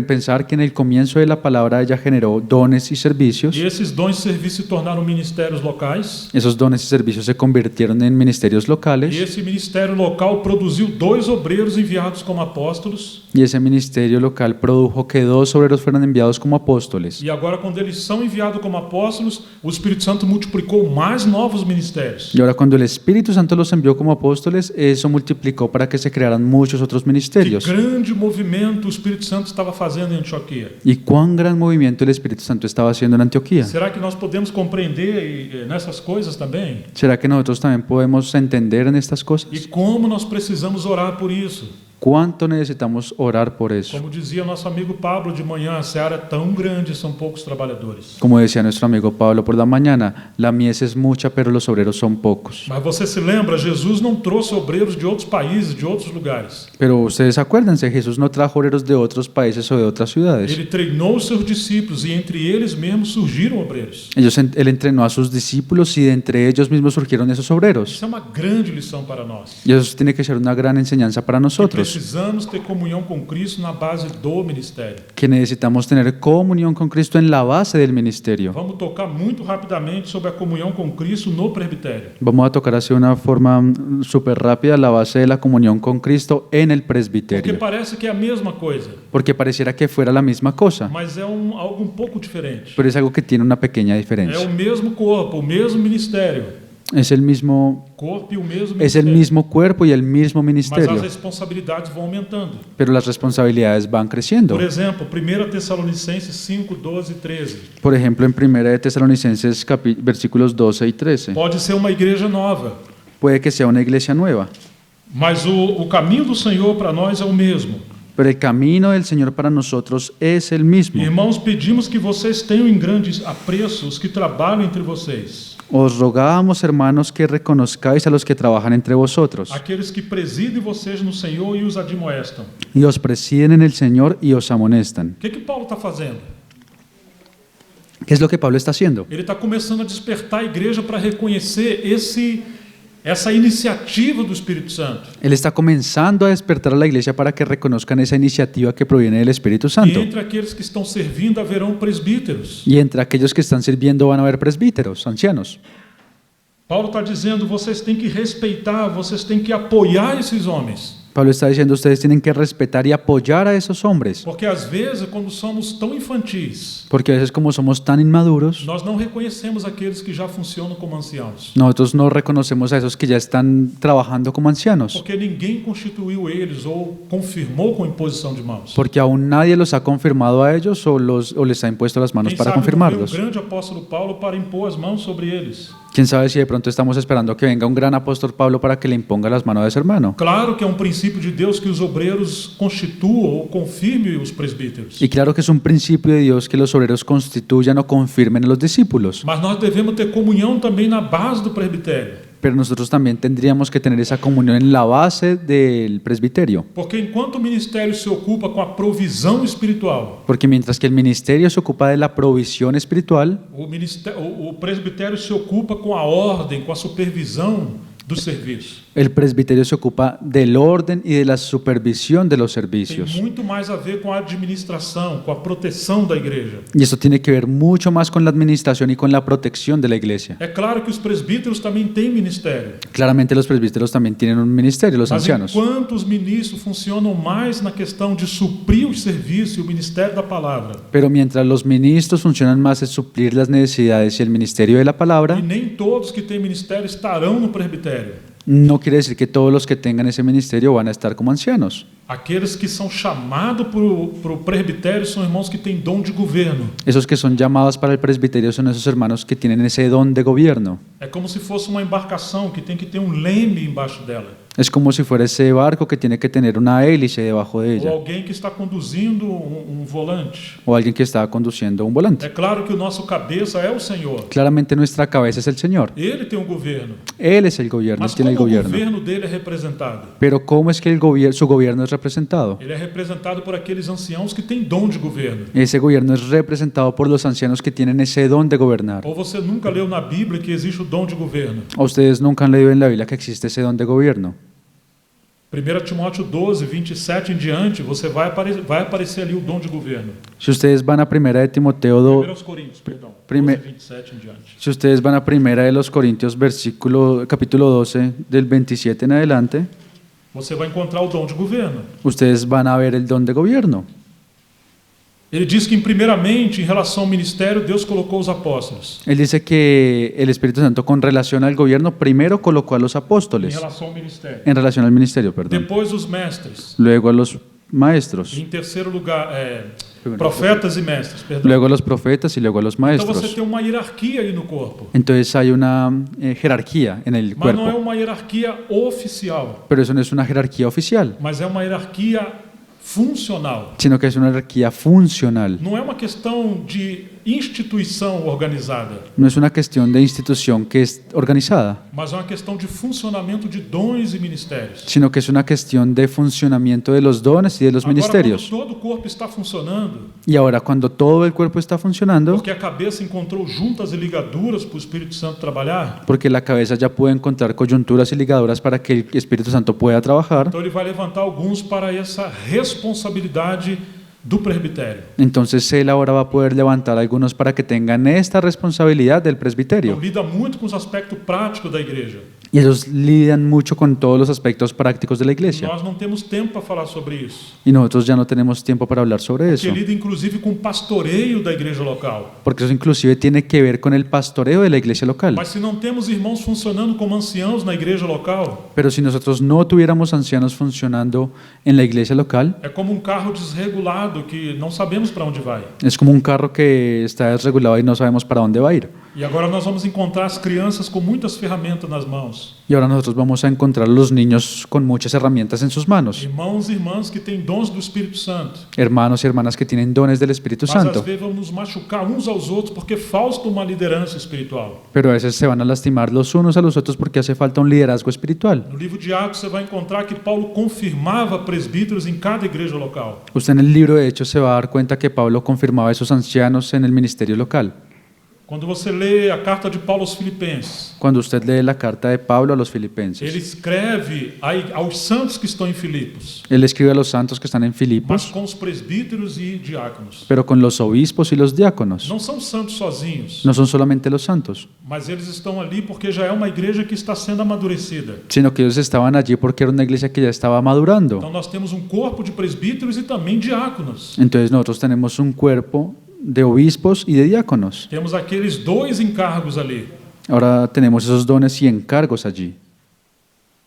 Speaker 1: pensar que en el comienzo de la palabra ella generó dones y servicios.
Speaker 2: e esses dons e serviços se tornaram ministérios locais,
Speaker 1: Esos dones y servicios se convirtieron en ministerios
Speaker 2: e
Speaker 1: locales.
Speaker 2: esse ministério local produziu 2 obreiros enviados como apóstolos,
Speaker 1: Y ese ministerio local produjo que 2 obreros fueran enviados como apóstoles.
Speaker 2: e agora quando eles são enviados como apóstolos, o Espírito Santo multiplicou mais novos ministérios.
Speaker 1: Y ahora cuando el Espíritu Santo los envió como apóstoles, eso multiplicó para que se crearan muchos otros
Speaker 2: Que
Speaker 1: ministerios.
Speaker 2: grande movimento o Espírito Santo estava fazendo em Antioquia.
Speaker 1: Y cuán gran movimiento el Espíritu Santo estaba haciendo en Antioquía.
Speaker 2: Será que nós podemos compreender nessas coisas também?
Speaker 1: ¿Será que nosotros también podemos entender en estas cosas?
Speaker 2: E como nós precisamos orar por isso?
Speaker 1: ¿Cuánto necesitamos orar por eso?
Speaker 2: Como dizia nosso amigo Pablo de manhã, a seara é tão grande, são poucos trabalhadores.
Speaker 1: Como decía nuestro amigo Pablo por la mañana, la mies es mucha, pero los obreros son pocos.
Speaker 2: Mas você se lembra, Jesus não trouxe obreiros de outros países, de outros lugares.
Speaker 1: Pero ustedes acuérdense, Jesús no trajo obreros de otros países o de otras ciudades.
Speaker 2: Ele treinou os seus discípulos e entre eles mesmos surgiram obreiros.
Speaker 1: Él entrenó a sus discípulos y de entre ellos mismos surgieron esos obreros.
Speaker 2: Isso é uma grande lição para nós.
Speaker 1: Y eso tiene que ser una gran enseñanza para
Speaker 2: E
Speaker 1: nosotros,
Speaker 2: precisamos ter comunhão com Cristo na base do ministério.
Speaker 1: que necesitamos tener comunión con Cristo en la base del ministerio.
Speaker 2: Vamos tocar muito rapidamente sobre a comunhão com Cristo no presbitério.
Speaker 1: Vamos a tocar así de una forma súper rápida la base de la comunión con Cristo en el
Speaker 2: Porque
Speaker 1: presbiterio,
Speaker 2: parece que é a mesma coisa,
Speaker 1: porque pareciera que fuera la misma cosa,
Speaker 2: mas é algo um pouco diferente.
Speaker 1: pero es algo que tiene una pequeña
Speaker 2: É
Speaker 1: diferencia.
Speaker 2: o mesmo corpo, o mesmo ministério.
Speaker 1: Es el mismo,
Speaker 2: Corpo e o mesmo
Speaker 1: es el
Speaker 2: ministério.
Speaker 1: mismo cuerpo y el mismo
Speaker 2: Mas as
Speaker 1: ministerio,
Speaker 2: responsabilidades vão aumentando.
Speaker 1: pero las responsabilidades van creciendo.
Speaker 2: Por exemplo, 1 Tessalonicenses 5, 12 e 13.
Speaker 1: Por ejemplo, en 1 de Tesalonicenses versículos 12 y 13,
Speaker 2: Pode ser uma igreja nova,
Speaker 1: puede que sea una iglesia nueva,
Speaker 2: mas o caminho do Senhor para nós é o mesmo.
Speaker 1: pero el camino del Señor para nosotros es el mismo.
Speaker 2: Irmãos, pedimos que vocês tenham em grandes apreço os que trabalham entre vocês,
Speaker 1: Os rogábamos, hermanos, que reconozcáis a los que trabajan entre vosotros
Speaker 2: aqueles que presidem vocês no Senhor e os admoestam.
Speaker 1: y os presiden en el Señor y os amonestan.
Speaker 2: O que Paulo está fazendo?
Speaker 1: ¿Qué es lo que Pablo está haciendo?
Speaker 2: Ele está começando a despertar a igreja para reconhecer essa iniciativa do Espírito Santo.
Speaker 1: Él está comenzando a despertar a la iglesia para que reconozcan esa iniciativa que proviene del Espíritu
Speaker 2: E
Speaker 1: Santo.
Speaker 2: entre aqueles que estão servindo haverão presbíteros.
Speaker 1: Y entre aquellos que están sirviendo van a haber presbíteros, ancianos.
Speaker 2: Paulo está dizendo, vocês têm que respeitar, vocês têm que apoiar esses homens.
Speaker 1: Pablo está diciendo, ustedes tienen que respetar y apoyar a esos hombres,
Speaker 2: Porque às vezes, quando somos tão infantis,
Speaker 1: porque a veces como somos tan inmaduros,
Speaker 2: nós não reconhecemos aqueles que já funcionam como anciãos.
Speaker 1: nosotros no reconocemos a esos que ya están trabajando como ancianos,
Speaker 2: Porque ninguém constituiu eles ou confirmou com imposição de mãos.
Speaker 1: porque aún nadie los ha confirmado a ellos o les ha impuesto las manos
Speaker 2: Quem
Speaker 1: para
Speaker 2: sabe não veio um
Speaker 1: confirmarlos.
Speaker 2: grande apóstolo Paulo para impor as mãos sobre eles.
Speaker 1: Quién sabe si de pronto estamos esperando que venga un gran apóstol Pablo para que le imponga las manos a ese hermano.
Speaker 2: Claro que é um princípio de Deus que os obreiros constituam ou confirmem os presbíteros.
Speaker 1: Y claro que es un principio de Dios que los obreros constituyan o confirmen a los discípulos,
Speaker 2: Mas nós devemos ter comunhão também na base do presbitério.
Speaker 1: pero nosotros también tendríamos que tener esa comunión en la base del presbiterio,
Speaker 2: Porque enquanto o ministério se ocupa com a provisão espiritual,
Speaker 1: porque mientras que el ministerio se ocupa de la provisión espiritual,
Speaker 2: o presbitério se ocupa com a ordem, com a supervisão do serviço.
Speaker 1: el presbiterio se ocupa del orden y de la supervisión de los
Speaker 2: Tem
Speaker 1: servicios.
Speaker 2: muito mais a ver com a administração, com a proteção da igreja.
Speaker 1: Y esto tiene que ver mucho más con la administración y con la protección de la iglesia.
Speaker 2: É claro que os presbíteros também têm ministério.
Speaker 1: Claramente los presbíteros también tienen un ministerio, los
Speaker 2: Mas
Speaker 1: ancianos.
Speaker 2: enquanto os ministros funcionam mais na questão de suprir o serviço e o ministério da palavra,
Speaker 1: Pero mientras los ministros funcionan más en suplir las necesidades y el ministerio de la palabra,
Speaker 2: e nem todos que têm ministério estarão no presbitério.
Speaker 1: no quiere decir que todos los que tengan ese ministerio van a estar como ancianos.
Speaker 2: Aqueles que são chamados para o presbitério são irmãos que têm dom de governo.
Speaker 1: Esos que son llamados para el presbiterio son esos hermanos que tienen ese don de gobierno.
Speaker 2: É como se fosse uma embarcação que tem que ter um leme embaixo dela.
Speaker 1: Es como si fuera ese barco que tiene que tener una hélice debajo de
Speaker 2: Ou
Speaker 1: ella,
Speaker 2: alguém que está conduzindo volante.
Speaker 1: o alguien que está conduciendo un volante.
Speaker 2: É claro que o nosso cabeça é o Senhor.
Speaker 1: Claramente nuestra cabeza es el Señor.
Speaker 2: Ele tem um governo.
Speaker 1: Él es el gobierno,
Speaker 2: Mas
Speaker 1: Él tiene el
Speaker 2: como o
Speaker 1: gobierno.
Speaker 2: governo dele é representado?
Speaker 1: Pero ¿cómo es que su gobierno es representado?
Speaker 2: Ele é representado por aqueles anciãos que têm dom de governo.
Speaker 1: Ese gobierno es representado por los ancianos que tienen ese don de gobernar.
Speaker 2: Ou você nunca leu na Bíblia que existe o dom de governo?
Speaker 1: ¿O ustedes nunca han leído en la Biblia que existe ese don de gobierno?
Speaker 2: 1 Timóteo 12, 27 em diante, você vai aparecer ali o dom de governo.
Speaker 1: Si ustedes van a 1 de Timoteo
Speaker 2: 1 Coríntios, perdão. 12, 27 em diante.
Speaker 1: Si ustedes van a 1 de los Corintios capítulo 12 del 27 en adelante,
Speaker 2: Você vai encontrar o dom de governo.
Speaker 1: ustedes van a ver el don de gobierno.
Speaker 2: Ele diz que, primeiramente, em relação ao ministério, Deus colocou os apóstolos.
Speaker 1: Él dice que el Espíritu Santo con relación al gobierno primero colocó a los
Speaker 2: Em
Speaker 1: apóstoles,
Speaker 2: relação ao ministério.
Speaker 1: en relación al ministerio, perdón.
Speaker 2: Depois, os mestres.
Speaker 1: Luego a los maestros,
Speaker 2: Em terceiro lugar, profetas e mestres. Perdão.
Speaker 1: luego a los profetas y luego a los
Speaker 2: Então você
Speaker 1: maestros.
Speaker 2: tem uma hierarquia aí no corpo.
Speaker 1: Entonces hay una jerarquía en el
Speaker 2: Mas não é
Speaker 1: cuerpo,
Speaker 2: uma hierarquia oficial,
Speaker 1: pero eso no es una jerarquía oficial,
Speaker 2: mas é uma hierarquia funcional.
Speaker 1: sino que es una jerarquía funcional.
Speaker 2: Não é uma questão de instituição organizada,
Speaker 1: No es una cuestión de institución que es organizada,
Speaker 2: mas é uma questão de funcionamento de dons e ministérios.
Speaker 1: sino que es una cuestión de funcionamiento de los dones y de los
Speaker 2: Agora,
Speaker 1: ministerios.
Speaker 2: quando todo o corpo está funcionando,
Speaker 1: Y ahora cuando todo el cuerpo está funcionando,
Speaker 2: porque a cabeça encontrou juntas e ligaduras para o Espírito Santo trabalhar,
Speaker 1: porque la cabeza ya puede encontrar coyunturas y ligaduras para que el Espíritu Santo pueda trabajar,
Speaker 2: então ele vai levantar alguns para essa responsabilidade do presbitério.
Speaker 1: entonces él ahora va a poder levantar algunos para que tengan esta responsabilidad del
Speaker 2: Então
Speaker 1: presbiterio.
Speaker 2: lida muito com os aspectos práticos da igreja.
Speaker 1: Y ellos lidian mucho con todos los aspectos prácticos de la iglesia.
Speaker 2: Nós não temos tempo para falar sobre isso.
Speaker 1: Y nosotros ya no tenemos tiempo para hablar sobre
Speaker 2: Que
Speaker 1: eso,
Speaker 2: lida inclusive com o pastoreio da igreja local.
Speaker 1: porque eso inclusive tiene que ver con el pastoreo de la iglesia local.
Speaker 2: Mas se não temos irmãos funcionando como anciãos na igreja local,
Speaker 1: Pero si nosotros no tuviéramos ancianos funcionando en la iglesia local,
Speaker 2: é como um carro desregulado que não sabemos para onde vai.
Speaker 1: es como un carro que está desregulado y no sabemos para dónde va a ir.
Speaker 2: E agora nós vamos encontrar as crianças com muitas ferramentas nas mãos.
Speaker 1: Y ahora nosotros vamos a encontrar a los niños con muchas herramientas en sus manos,
Speaker 2: Irmãos e irmãs que têm dons do Espírito Santo.
Speaker 1: hermanos y hermanas que tienen dones del Espíritu
Speaker 2: Mas às
Speaker 1: Santo,
Speaker 2: vezes vamos nos machucar uns aos outros porque falta uma liderança espiritual.
Speaker 1: pero a veces se van a lastimar los unos a los otros porque hace falta un liderazgo espiritual.
Speaker 2: No livro de Atos você vai encontrar que Paulo confirmava presbíteros em cada igreja local.
Speaker 1: Usted en el libro de Hechos se va a dar cuenta que Pablo confirmaba a esos ancianos en el ministerio local.
Speaker 2: Quando você lê a carta de Paulo aos Filipenses,
Speaker 1: Cuando usted lee la carta de Pablo a los filipenses,
Speaker 2: ele escreve aos santos que estão em Filipos,
Speaker 1: él escribe a los santos que están en
Speaker 2: mas
Speaker 1: Filipos,
Speaker 2: com os presbíteros e diáconos.
Speaker 1: pero con los obispos y los diáconos.
Speaker 2: Não são santos sozinhos,
Speaker 1: No son solamente los santos,
Speaker 2: mas eles estão ali porque já é uma igreja que está sendo amadurecida.
Speaker 1: sino que ellos estaban allí porque era una iglesia que ya estaba madurando.
Speaker 2: Então nós temos um corpo de presbíteros e também diáconos.
Speaker 1: Entonces nosotros tenemos un cuerpo de obispos y de diáconos.
Speaker 2: Temos aqueles dois encargos ali.
Speaker 1: Ahora tenemos esos dones y encargos allí.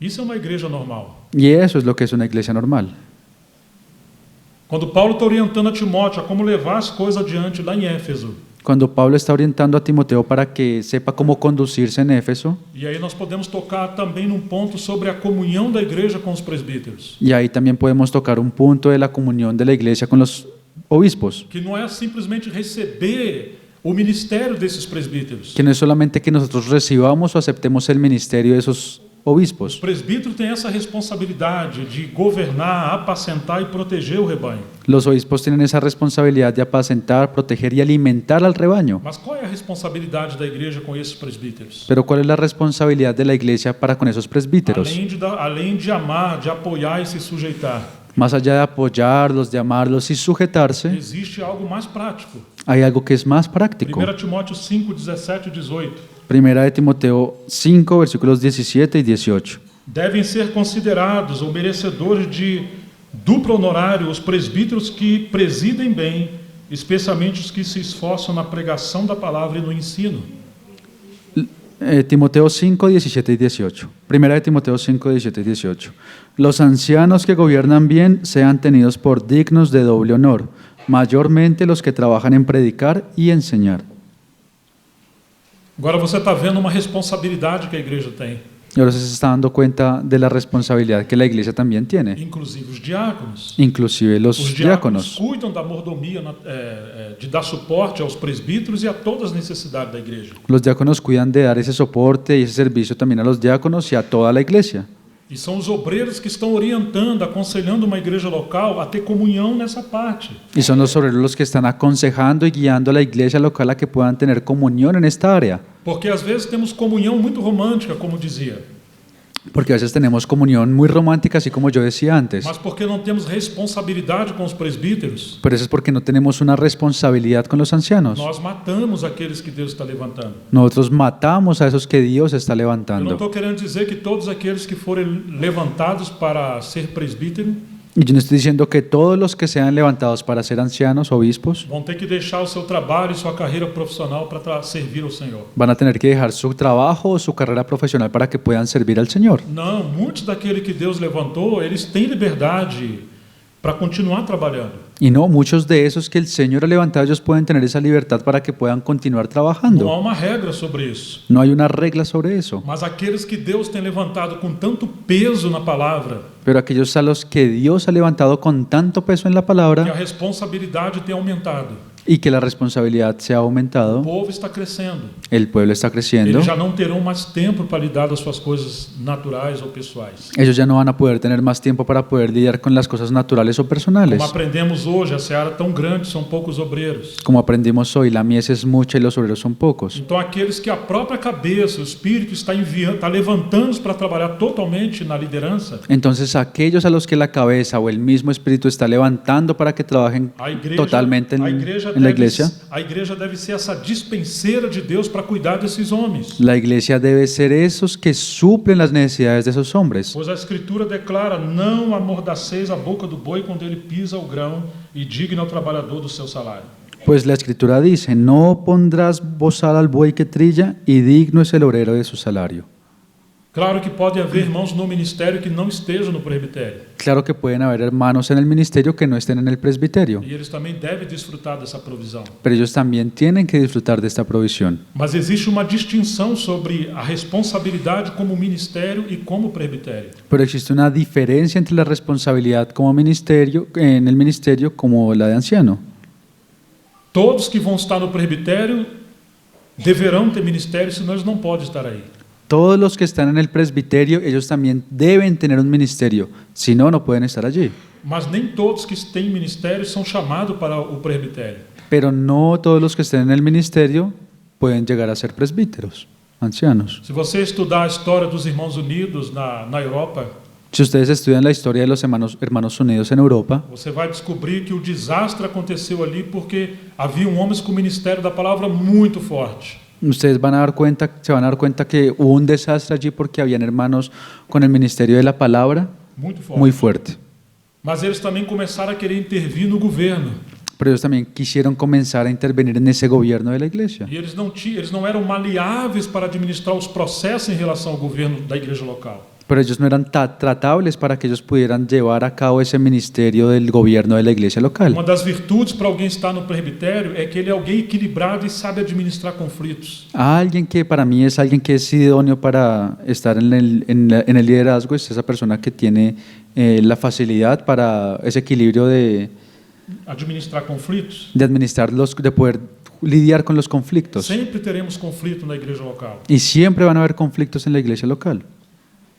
Speaker 2: Isso é uma igreja normal.
Speaker 1: Y eso es lo que es una iglesia normal.
Speaker 2: Quando Paulo está orientando a Timóteo a como levar as coisas adiante lá em Éfeso,
Speaker 1: Cuando Pablo está orientando a Timoteo para que sepa cómo conducirse en Éfeso,
Speaker 2: e aí nós podemos tocar também num ponto sobre a comunhão da igreja com os presbíteros,
Speaker 1: y ahí también podemos tocar un punto de la comunión de la iglesia con los obispos,
Speaker 2: que não é simplesmente receber o ministério desses presbíteros.
Speaker 1: que no es solamente que nosotros recibamos o aceptemos el ministerio de esos
Speaker 2: Os
Speaker 1: obispos.
Speaker 2: presbíteros têm essa responsabilidade de governar, apacentar e proteger o rebanho.
Speaker 1: Los obispos tienen esa responsabilidad de apacentar, proteger y alimentar al rebaño.
Speaker 2: Mas qual é a responsabilidade da igreja com esses presbíteros?
Speaker 1: Pero ¿cuál es la responsabilidad de la iglesia para con esos presbíteros?
Speaker 2: Além de amar, de apoiar e se sujeitar,
Speaker 1: Más allá de apoyarlos, de amarlos y sujetarse,
Speaker 2: existe algo mais prático.
Speaker 1: hay algo que es más práctico.
Speaker 2: 1 Timóteo 5, 17 e 18.
Speaker 1: Primera de Timoteo 5, versículos 17 y 18.
Speaker 2: Devem ser considerados ou merecedores de duplo honorário os presbíteros que presidem bem, especialmente os que se esforçam na pregação da palavra e no ensino.
Speaker 1: Timoteo 5, 17 y 18. Primera de Timoteo 5, 17 y 18. Los ancianos que gobiernan bien sean tenidos por dignos de doble honor, mayormente los que trabajan en predicar y enseñar.
Speaker 2: Agora você está vendo uma responsabilidade que a igreja tem,
Speaker 1: Y ahora se está dando cuenta de la responsabilidad que la iglesia también tiene,
Speaker 2: inclusive os diáconos.
Speaker 1: inclusive los
Speaker 2: Os diáconos
Speaker 1: diáconos.
Speaker 2: cuidam da mordomia, de dar suporte aos presbíteros e a todas as necessidades da igreja.
Speaker 1: Los diáconos cuidan de dar ese soporte y ese servicio también a los diáconos y a toda la iglesia.
Speaker 2: E são os obreiros que estão orientando, aconselhando uma igreja local a ter comunhão nessa parte.
Speaker 1: Y son los obreros los que están aconsejando y guiando a la iglesia local a que puedan tener comunión en esta área.
Speaker 2: Porque às vezes temos comunhão muito romântica, como dizia,
Speaker 1: Porque a veces tenemos comunión muy romántica, así como yo decía antes.
Speaker 2: mas porque não temos responsabilidade com os presbíteros,
Speaker 1: Pero eso es porque no tenemos una responsabilidad con los ancianos.
Speaker 2: nós matamos aqueles que Deus está levantando.
Speaker 1: Nosotros matamos a esos que Dios está
Speaker 2: Eu não
Speaker 1: levantando.
Speaker 2: estou querendo dizer que todos aqueles que forem levantados para ser presbítero
Speaker 1: Y yo no estoy diciendo que todos los que sean levantados para ser ancianos, obispos,
Speaker 2: vão ter que deixar o seu trabalho e sua carreira profissional para servir ao Senhor.
Speaker 1: van a tener que dejar su trabajo o su carrera profesional para que puedan servir al Señor.
Speaker 2: Não, muitos daqueles que Deus levantou, eles têm liberdade para continuar trabalhando.
Speaker 1: Y no, muchos de esos que el Señor ha levantado, ellos pueden tener esa libertad para que puedan continuar
Speaker 2: Não há
Speaker 1: trabajando.
Speaker 2: uma regra sobre isso.
Speaker 1: No hay una regla sobre eso.
Speaker 2: Mas aqueles que Deus tem levantado com tanto peso na palavra,
Speaker 1: Pero aquellos a los que Dios ha levantado con tanto peso en la
Speaker 2: que a
Speaker 1: palabra
Speaker 2: responsabilidade tem aumentado.
Speaker 1: y que la responsabilidad se ha
Speaker 2: O
Speaker 1: aumentado,
Speaker 2: povo está crescendo.
Speaker 1: el pueblo está creciendo,
Speaker 2: Eles já não terão mais tempo para lidar das suas coisas naturais ou pessoais.
Speaker 1: ellos ya no van a poder tener más tiempo para poder lidiar con las cosas naturales o personales.
Speaker 2: Como aprendemos hoje, a seara é tão grande, são poucos obreiros.
Speaker 1: Como aprendimos hoy, la mies es mucha y los obreros son pocos.
Speaker 2: Então aqueles que a própria cabeça, o Espírito está enviando, está levantando para trabalhar totalmente na liderança,
Speaker 1: Entonces aquellos a los que la cabeza o el mismo espíritu está levantando para que trabajen
Speaker 2: a igreja,
Speaker 1: totalmente
Speaker 2: a igreja
Speaker 1: en la iglesia,
Speaker 2: a igreja deve ser essa dispenseira de Deus para cuidar desses homens.
Speaker 1: la iglesia debe ser esos que suplen las necesidades de esos hombres.
Speaker 2: Pois a Escritura declara: não amordaceis a boca do boi quando ele pisa o grão, e digno ao trabalhador do seu salário.
Speaker 1: Pues la escritura dice, no pondrás bozal al buey que trilla y digno es el obrero de su salario.
Speaker 2: Claro que pode haver irmãos no ministério que não estejam no presbitério,
Speaker 1: Claro que pueden haber hermanos en el ministerio que no estén en el presbiterio,
Speaker 2: e eles também devem desfrutar dessa provisão.
Speaker 1: pero ellos también tienen que disfrutar de esta provisión.
Speaker 2: Mas existe uma distinção sobre a responsabilidade como ministério e como presbitério.
Speaker 1: Pero existe una diferencia entre la responsabilidad como ministerio, en el ministerio como la de anciano.
Speaker 2: Todos que vão estar no presbitério deverão ter ministério, senão eles não podem estar aí.
Speaker 1: Todos los que están en el presbiterio, ellos también deben tener un ministerio, si no, no pueden estar allí.
Speaker 2: Mas nem todos que têm ministério são chamados para o presbitério.
Speaker 1: Pero no todos los que estén en el ministerio pueden llegar a ser presbíteros, ancianos.
Speaker 2: Se você estudar a história dos Irmãos Unidos na Europa,
Speaker 1: Si ustedes estudian la historia de los hermanos unidos en Europa,
Speaker 2: você vai descobrir que o desastre aconteceu ali porque haviam homens com o ministério da palavra muito forte.
Speaker 1: ustedes se van a dar cuenta que hubo un desastre allí porque habían hermanos con el ministerio de la palabra
Speaker 2: Muito forte.
Speaker 1: muy fuerte.
Speaker 2: Mas eles também começaram a querer intervir no governo.
Speaker 1: Pero ellos también quisieron comenzar a intervenir en ese gobierno de la iglesia.
Speaker 2: E eles não eram maleáveis para administrar os processos em relação ao governo da igreja local.
Speaker 1: Pero ellos no eran tratables para que ellos pudieran llevar a cabo ese ministerio del gobierno de la iglesia local.
Speaker 2: Uma das virtudes para alguém estar no presbitério é que ele é alguém equilibrado e sabe administrar conflitos.
Speaker 1: Alguien que para mí es alguien que es idóneo para estar en el liderazgo es esa persona que tiene la facilidad para ese equilibrio de
Speaker 2: Administrar conflitos.
Speaker 1: administrar de poder lidiar con los conflictos.
Speaker 2: Sempre teremos conflito na igreja local.
Speaker 1: Y siempre van a haber conflictos en la iglesia local.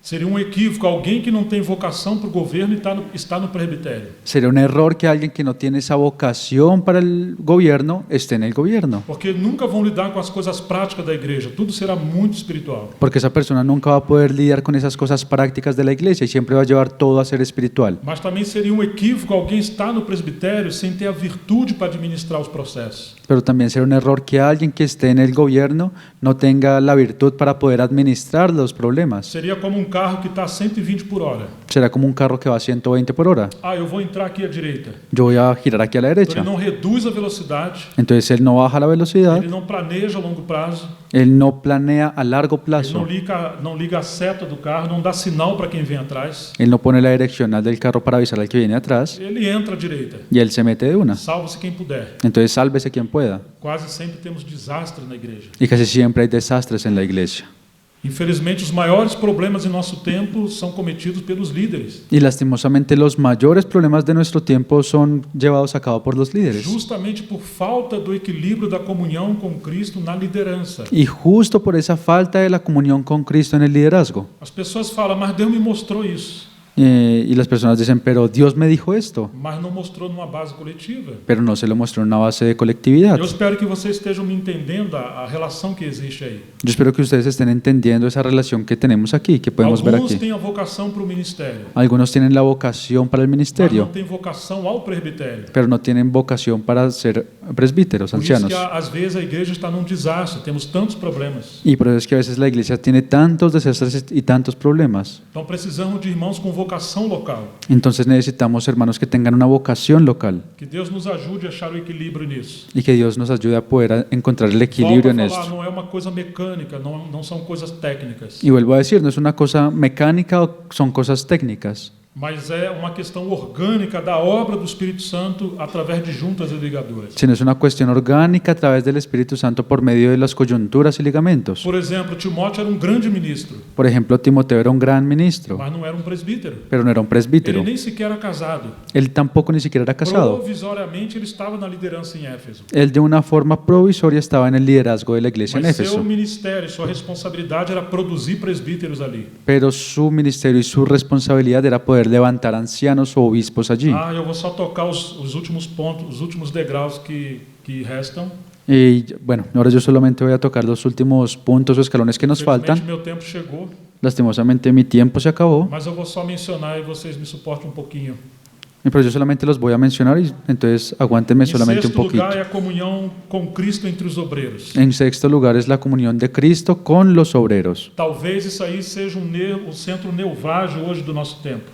Speaker 2: Seria um equívoco alguém que não tem vocação para o governo e está no presbitério.
Speaker 1: Sería un error que alguien que no tiene esa vocación para el gobierno esté en el gobierno,
Speaker 2: Porque nunca vão lidar com as coisas práticas da igreja. Tudo será muito espiritual.
Speaker 1: porque esa persona nunca va a poder lidiar con esas cosas prácticas de la iglesia y siempre va a llevar todo a ser espiritual.
Speaker 2: Mas também seria um equívoco alguém estar no presbitério sem ter a virtude para administrar os processos.
Speaker 1: Pero también será un error que alguien que esté en el gobierno no tenga la virtud para poder administrar los problemas.
Speaker 2: Seria como um carro que está a 120 por hora.
Speaker 1: Será como un carro que va a 120 por hora.
Speaker 2: Ah, eu vou entrar aqui à direita.
Speaker 1: Yo voy a girar aquí a la
Speaker 2: Então
Speaker 1: derecha.
Speaker 2: ele não reduz a velocidade,
Speaker 1: Entonces él no baja la velocidad,
Speaker 2: ele não planeja a longo prazo,
Speaker 1: él no planea a largo
Speaker 2: ele
Speaker 1: plazo,
Speaker 2: não liga a seta do carro, não dá sinal para quem vem atrás.
Speaker 1: él no pone la direccional del carro para avisar al que viene atrás
Speaker 2: Ele entra à direita.
Speaker 1: y él se mete de una.
Speaker 2: Salva-se quem puder.
Speaker 1: Entonces sálvese quien pueda.
Speaker 2: Quase sempre temos desastres na igreja.
Speaker 1: Y casi siempre hay desastres en la iglesia.
Speaker 2: Infelizmente, os maiores problemas em nosso tempo são cometidos pelos líderes,
Speaker 1: Y lastimosamente los mayores problemas de nuestro tiempo son llevados a cabo por los líderes.
Speaker 2: justamente por falta do equilíbrio da comunhão com Cristo na liderança.
Speaker 1: Y justo por esa falta de la comunión con Cristo en el liderazgo.
Speaker 2: As pessoas falam, mas Deus me mostrou isso,
Speaker 1: Y las personas dicen, pero Dios me dijo esto,
Speaker 2: mas não mostrou numa base coletiva.
Speaker 1: pero no se lo mostró en una base de colectividad.
Speaker 2: Eu espero que vocês estejam me entendendo a relação que existe aí.
Speaker 1: Yo espero que ustedes estén entendiendo esa relación que tenemos aquí, que podemos ver
Speaker 2: Alguns
Speaker 1: aquí.
Speaker 2: têm a vocação para o ministério,
Speaker 1: Algunos tienen la vocación para el
Speaker 2: mas não
Speaker 1: ministerio,
Speaker 2: têm vocação ao presbitério.
Speaker 1: pero no tienen vocación para ser presbíteros,
Speaker 2: Por isso
Speaker 1: ancianos.
Speaker 2: que às vezes a igreja está num desastre, temos tantos problemas.
Speaker 1: Y por eso es que a veces la iglesia tiene tantos desastres y tantos problemas.
Speaker 2: Então precisamos de irmãos com vocação local.
Speaker 1: Entonces necesitamos hermanos que tengan una vocación local
Speaker 2: Que Deus nos ajude a achar o equilíbrio nisso.
Speaker 1: y que Dios nos ayude a poder encontrar el equilibrio en
Speaker 2: Volto a falar,
Speaker 1: esto.
Speaker 2: não é uma coisa mecânica, não são coisas técnicas,
Speaker 1: Y vuelvo a decir, no es una cosa mecánica o son cosas técnicas,
Speaker 2: mas é uma questão orgânica da obra do Espírito Santo através de juntas e ligaduras.
Speaker 1: sino es una cuestión orgánica a través del Espíritu Santo por medio de las coyunturas y ligamentos.
Speaker 2: Por exemplo, Timóteo era um grande ministro,
Speaker 1: Por ejemplo, Timoteo era un gran ministro,
Speaker 2: mas não era um presbítero.
Speaker 1: pero no era un
Speaker 2: Ele
Speaker 1: presbítero.
Speaker 2: nem sequer era casado.
Speaker 1: Él tampoco ni siquiera era casado.
Speaker 2: Provisoriamente ele estava na liderança em Éfeso.
Speaker 1: Él de una forma provisoria estaba en el liderazgo de la iglesia en
Speaker 2: Mas seu
Speaker 1: Éfeso,
Speaker 2: ministério, sua responsabilidade era produzir presbíteros ali.
Speaker 1: pero su ministerio y su responsabilidad era poder levantar ancianos o obispos allí.
Speaker 2: Ah, eu vou só tocar os últimos pontos, os últimos degraus que restam.
Speaker 1: Y bueno, ahora yo solamente voy a tocar los últimos puntos o escalones que nos
Speaker 2: Infelizmente,
Speaker 1: faltan.
Speaker 2: meu tempo chegou,
Speaker 1: Lastimosamente mi tiempo se acabó,
Speaker 2: mas eu vou só mencionar e vocês me suportem um pouquinho.
Speaker 1: pero yo solamente los voy a mencionar y entonces aguántenme
Speaker 2: Em
Speaker 1: solamente un
Speaker 2: sexto
Speaker 1: poquito.
Speaker 2: lugar é a comunhão com Cristo entre os obreiros.
Speaker 1: En sexto lugar es la comunión de Cristo con los obreros.
Speaker 2: Talvez isso aí seja o centro nevrálgico hoje do nosso tempo.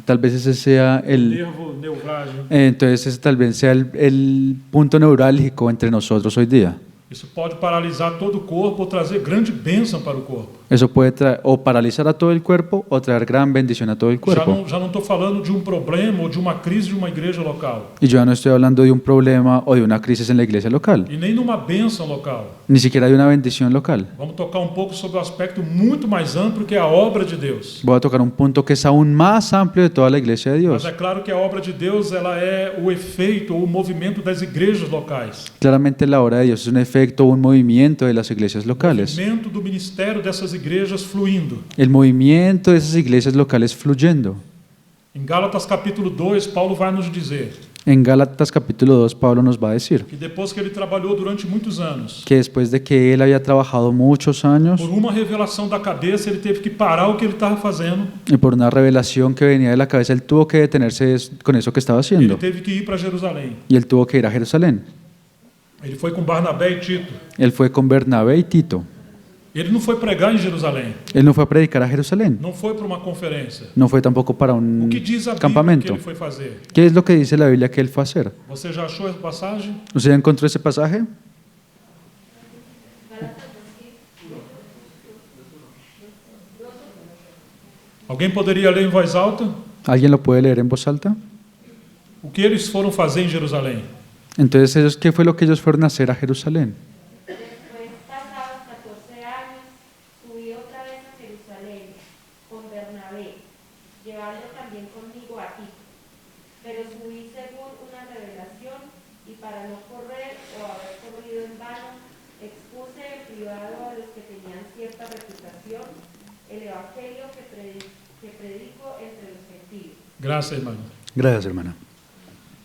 Speaker 1: Tal vez ese sea el,
Speaker 2: Nervo nevrálgico.
Speaker 1: entonces ese tal vez sea el punto neurálgico entre nosotros hoy día.
Speaker 2: Isso pode paralisar todo o corpo ou trazer grande bênção para o corpo.
Speaker 1: Eso puede o paralizar a todo el cuerpo o traer gran bendición a todo el cuerpo.
Speaker 2: Já não estou falando de um problema ou de uma crise de uma igreja local.
Speaker 1: Y yo ya no estoy hablando de un problema o de una crisis en la iglesia local,
Speaker 2: E nem numa bênção local.
Speaker 1: ni siquiera de una bendición local.
Speaker 2: Vamos tocar um pouco sobre o aspecto muito mais amplo que é a obra de Deus.
Speaker 1: Voy a tocar un punto que es aún más amplio de toda la iglesia de
Speaker 2: Mas
Speaker 1: Dios.
Speaker 2: é claro que a obra de Deus ela é o efeito ou o movimento das igrejas locais.
Speaker 1: Claramente la obra de Dios es un efecto o un movimiento de las iglesias
Speaker 2: O
Speaker 1: locales.
Speaker 2: movimento do ministério dessas igrejas fluindo.
Speaker 1: El movimiento de esas iglesias locales fluyendo.
Speaker 2: Em Gálatas capítulo 2, Paulo vai nos dizer:
Speaker 1: En Gálatas capítulo 2, Pablo nos va a decir
Speaker 2: que depois que ele trabalhou durante muitos anos,
Speaker 1: que después de que él había trabajado muchos años
Speaker 2: por uma revelação da cabeça, ele teve que parar o que ele estava fazendo.
Speaker 1: y por una revelación que venía de la cabeza, él tuvo que detenerse con eso que estaba
Speaker 2: Ele
Speaker 1: haciendo
Speaker 2: teve que ir para Jerusalém.
Speaker 1: y él tuvo que ir a Jerusalén.
Speaker 2: Ele foi com Barnabé e Tito.
Speaker 1: Él fue con Bernabé y Tito.
Speaker 2: Ele não foi pregar em Jerusalém.
Speaker 1: Él no fue a predicar a Jerusalén,
Speaker 2: Não foi para uma conferência.
Speaker 1: no fue tampoco para
Speaker 2: O
Speaker 1: un
Speaker 2: que diz a Bíblia que
Speaker 1: campamento.
Speaker 2: ele foi fazer?
Speaker 1: ¿Qué es lo que dice la Biblia que él fue a hacer?
Speaker 2: Você já achou essa passagem?
Speaker 1: ¿Usted ya encontró ese pasaje?
Speaker 2: Alguém poderia ler em voz alta?
Speaker 1: ¿Alguien lo puede leer en voz alta?
Speaker 2: O que eles foram fazer em Jerusalém?
Speaker 1: Entonces, ellos, ¿qué fue lo que ellos fueron a hacer a Jerusalén?
Speaker 3: Después, pasados 14 años, subí otra vez a Jerusalén con Bernabé, llevando también conmigo a Tito. Pero subí según una revelación y para no correr o haber corrido en vano, expuse en privado a los que tenían cierta reputación el evangelio que predico entre los gentiles.
Speaker 2: Graças, irmão.
Speaker 1: Gracias, hermana.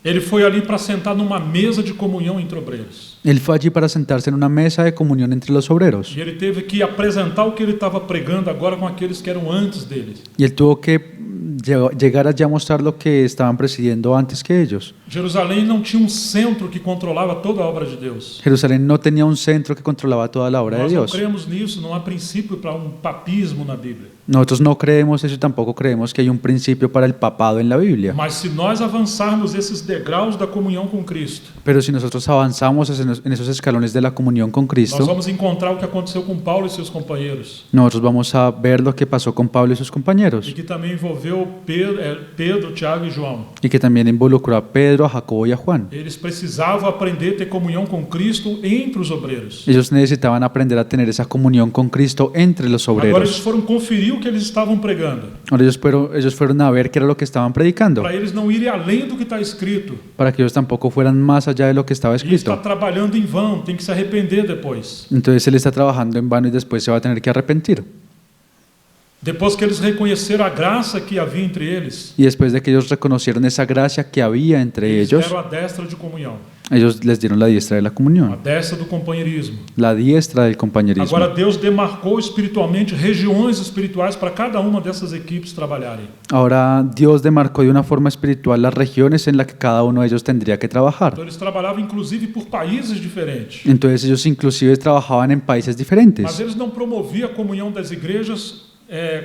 Speaker 2: Ele foi ali para sentar numa mesa de comunhão entre obreiros.
Speaker 1: Él fue allí para sentarse en una mesa de comunión entre los obreros.
Speaker 2: E ele teve que apresentar o que ele estava pregando agora com aqueles que eram antes dele.
Speaker 1: Y él tuvo que llegar allá a mostrar lo que estaban presidiendo antes que ellos.
Speaker 2: Jerusalém não tinha um centro que controlava toda a obra de Deus.
Speaker 1: Jerusalén no tenía un centro que controlaba toda la obra de
Speaker 2: Nós não
Speaker 1: Dios.
Speaker 2: cremos nisso, não há princípio para um papismo na Bíblia.
Speaker 1: Nosotros no creemos eso y tampoco creemos que hay un principio para el papado en la Biblia.
Speaker 2: Mas se nós avançarmos esses degraus da comunhão com Cristo,
Speaker 1: Pero si nosotros avanzamos en esos escalones de la comunión con
Speaker 2: nós
Speaker 1: Cristo,
Speaker 2: vamos encontrar o que aconteceu com Paulo e seus companheiros.
Speaker 1: nosotros vamos a ver lo que pasó con Pablo y sus
Speaker 2: E
Speaker 1: compañeros,
Speaker 2: que também envolveu Pedro, Tiago e João.
Speaker 1: y que también involucró a Pedro, a Jacobo y a Juan.
Speaker 2: Eles precisavam aprender a ter comunhão com Cristo entre os obreiros.
Speaker 1: Ellos necesitaban aprender a tener esa comunión con Cristo entre los
Speaker 2: Agora eles
Speaker 1: obreros.
Speaker 2: foram conferir o que eles estavam pregando,
Speaker 1: Ahora ellos fueron a ver qué era lo que estaban predicando,
Speaker 2: para eles não irem além do que está escrito.
Speaker 1: para que ellos tampoco fueran más allá de lo que estaba
Speaker 2: E está
Speaker 1: escrito.
Speaker 2: trabalhando em vão, tem que se arrepender depois.
Speaker 1: Entonces él está trabajando en vano y después se va a tener que arrepentir.
Speaker 2: Depois que eles reconheceram a graça que havia entre eles,
Speaker 1: Y después de que ellos reconocieron esa gracia que había entre
Speaker 2: eles
Speaker 1: ellos,
Speaker 2: deram a destra de comunhão,
Speaker 1: ellos les dieron la diestra de la
Speaker 2: a
Speaker 1: comunión,
Speaker 2: destra do companheirismo.
Speaker 1: la diestra del compañerismo.
Speaker 2: Agora Deus demarcou espiritualmente regiões espirituais para cada uma dessas equipes trabalharem.
Speaker 1: Ahora Dios demarcó de una forma espiritual las regiones en las que cada uno de ellos tendría que trabajar.
Speaker 2: Então eles trabalhavam inclusive por países diferentes.
Speaker 1: Entonces ellos inclusive trabajaban en países
Speaker 2: Mas
Speaker 1: diferentes,
Speaker 2: eles não promoviam a comunhão das igrejas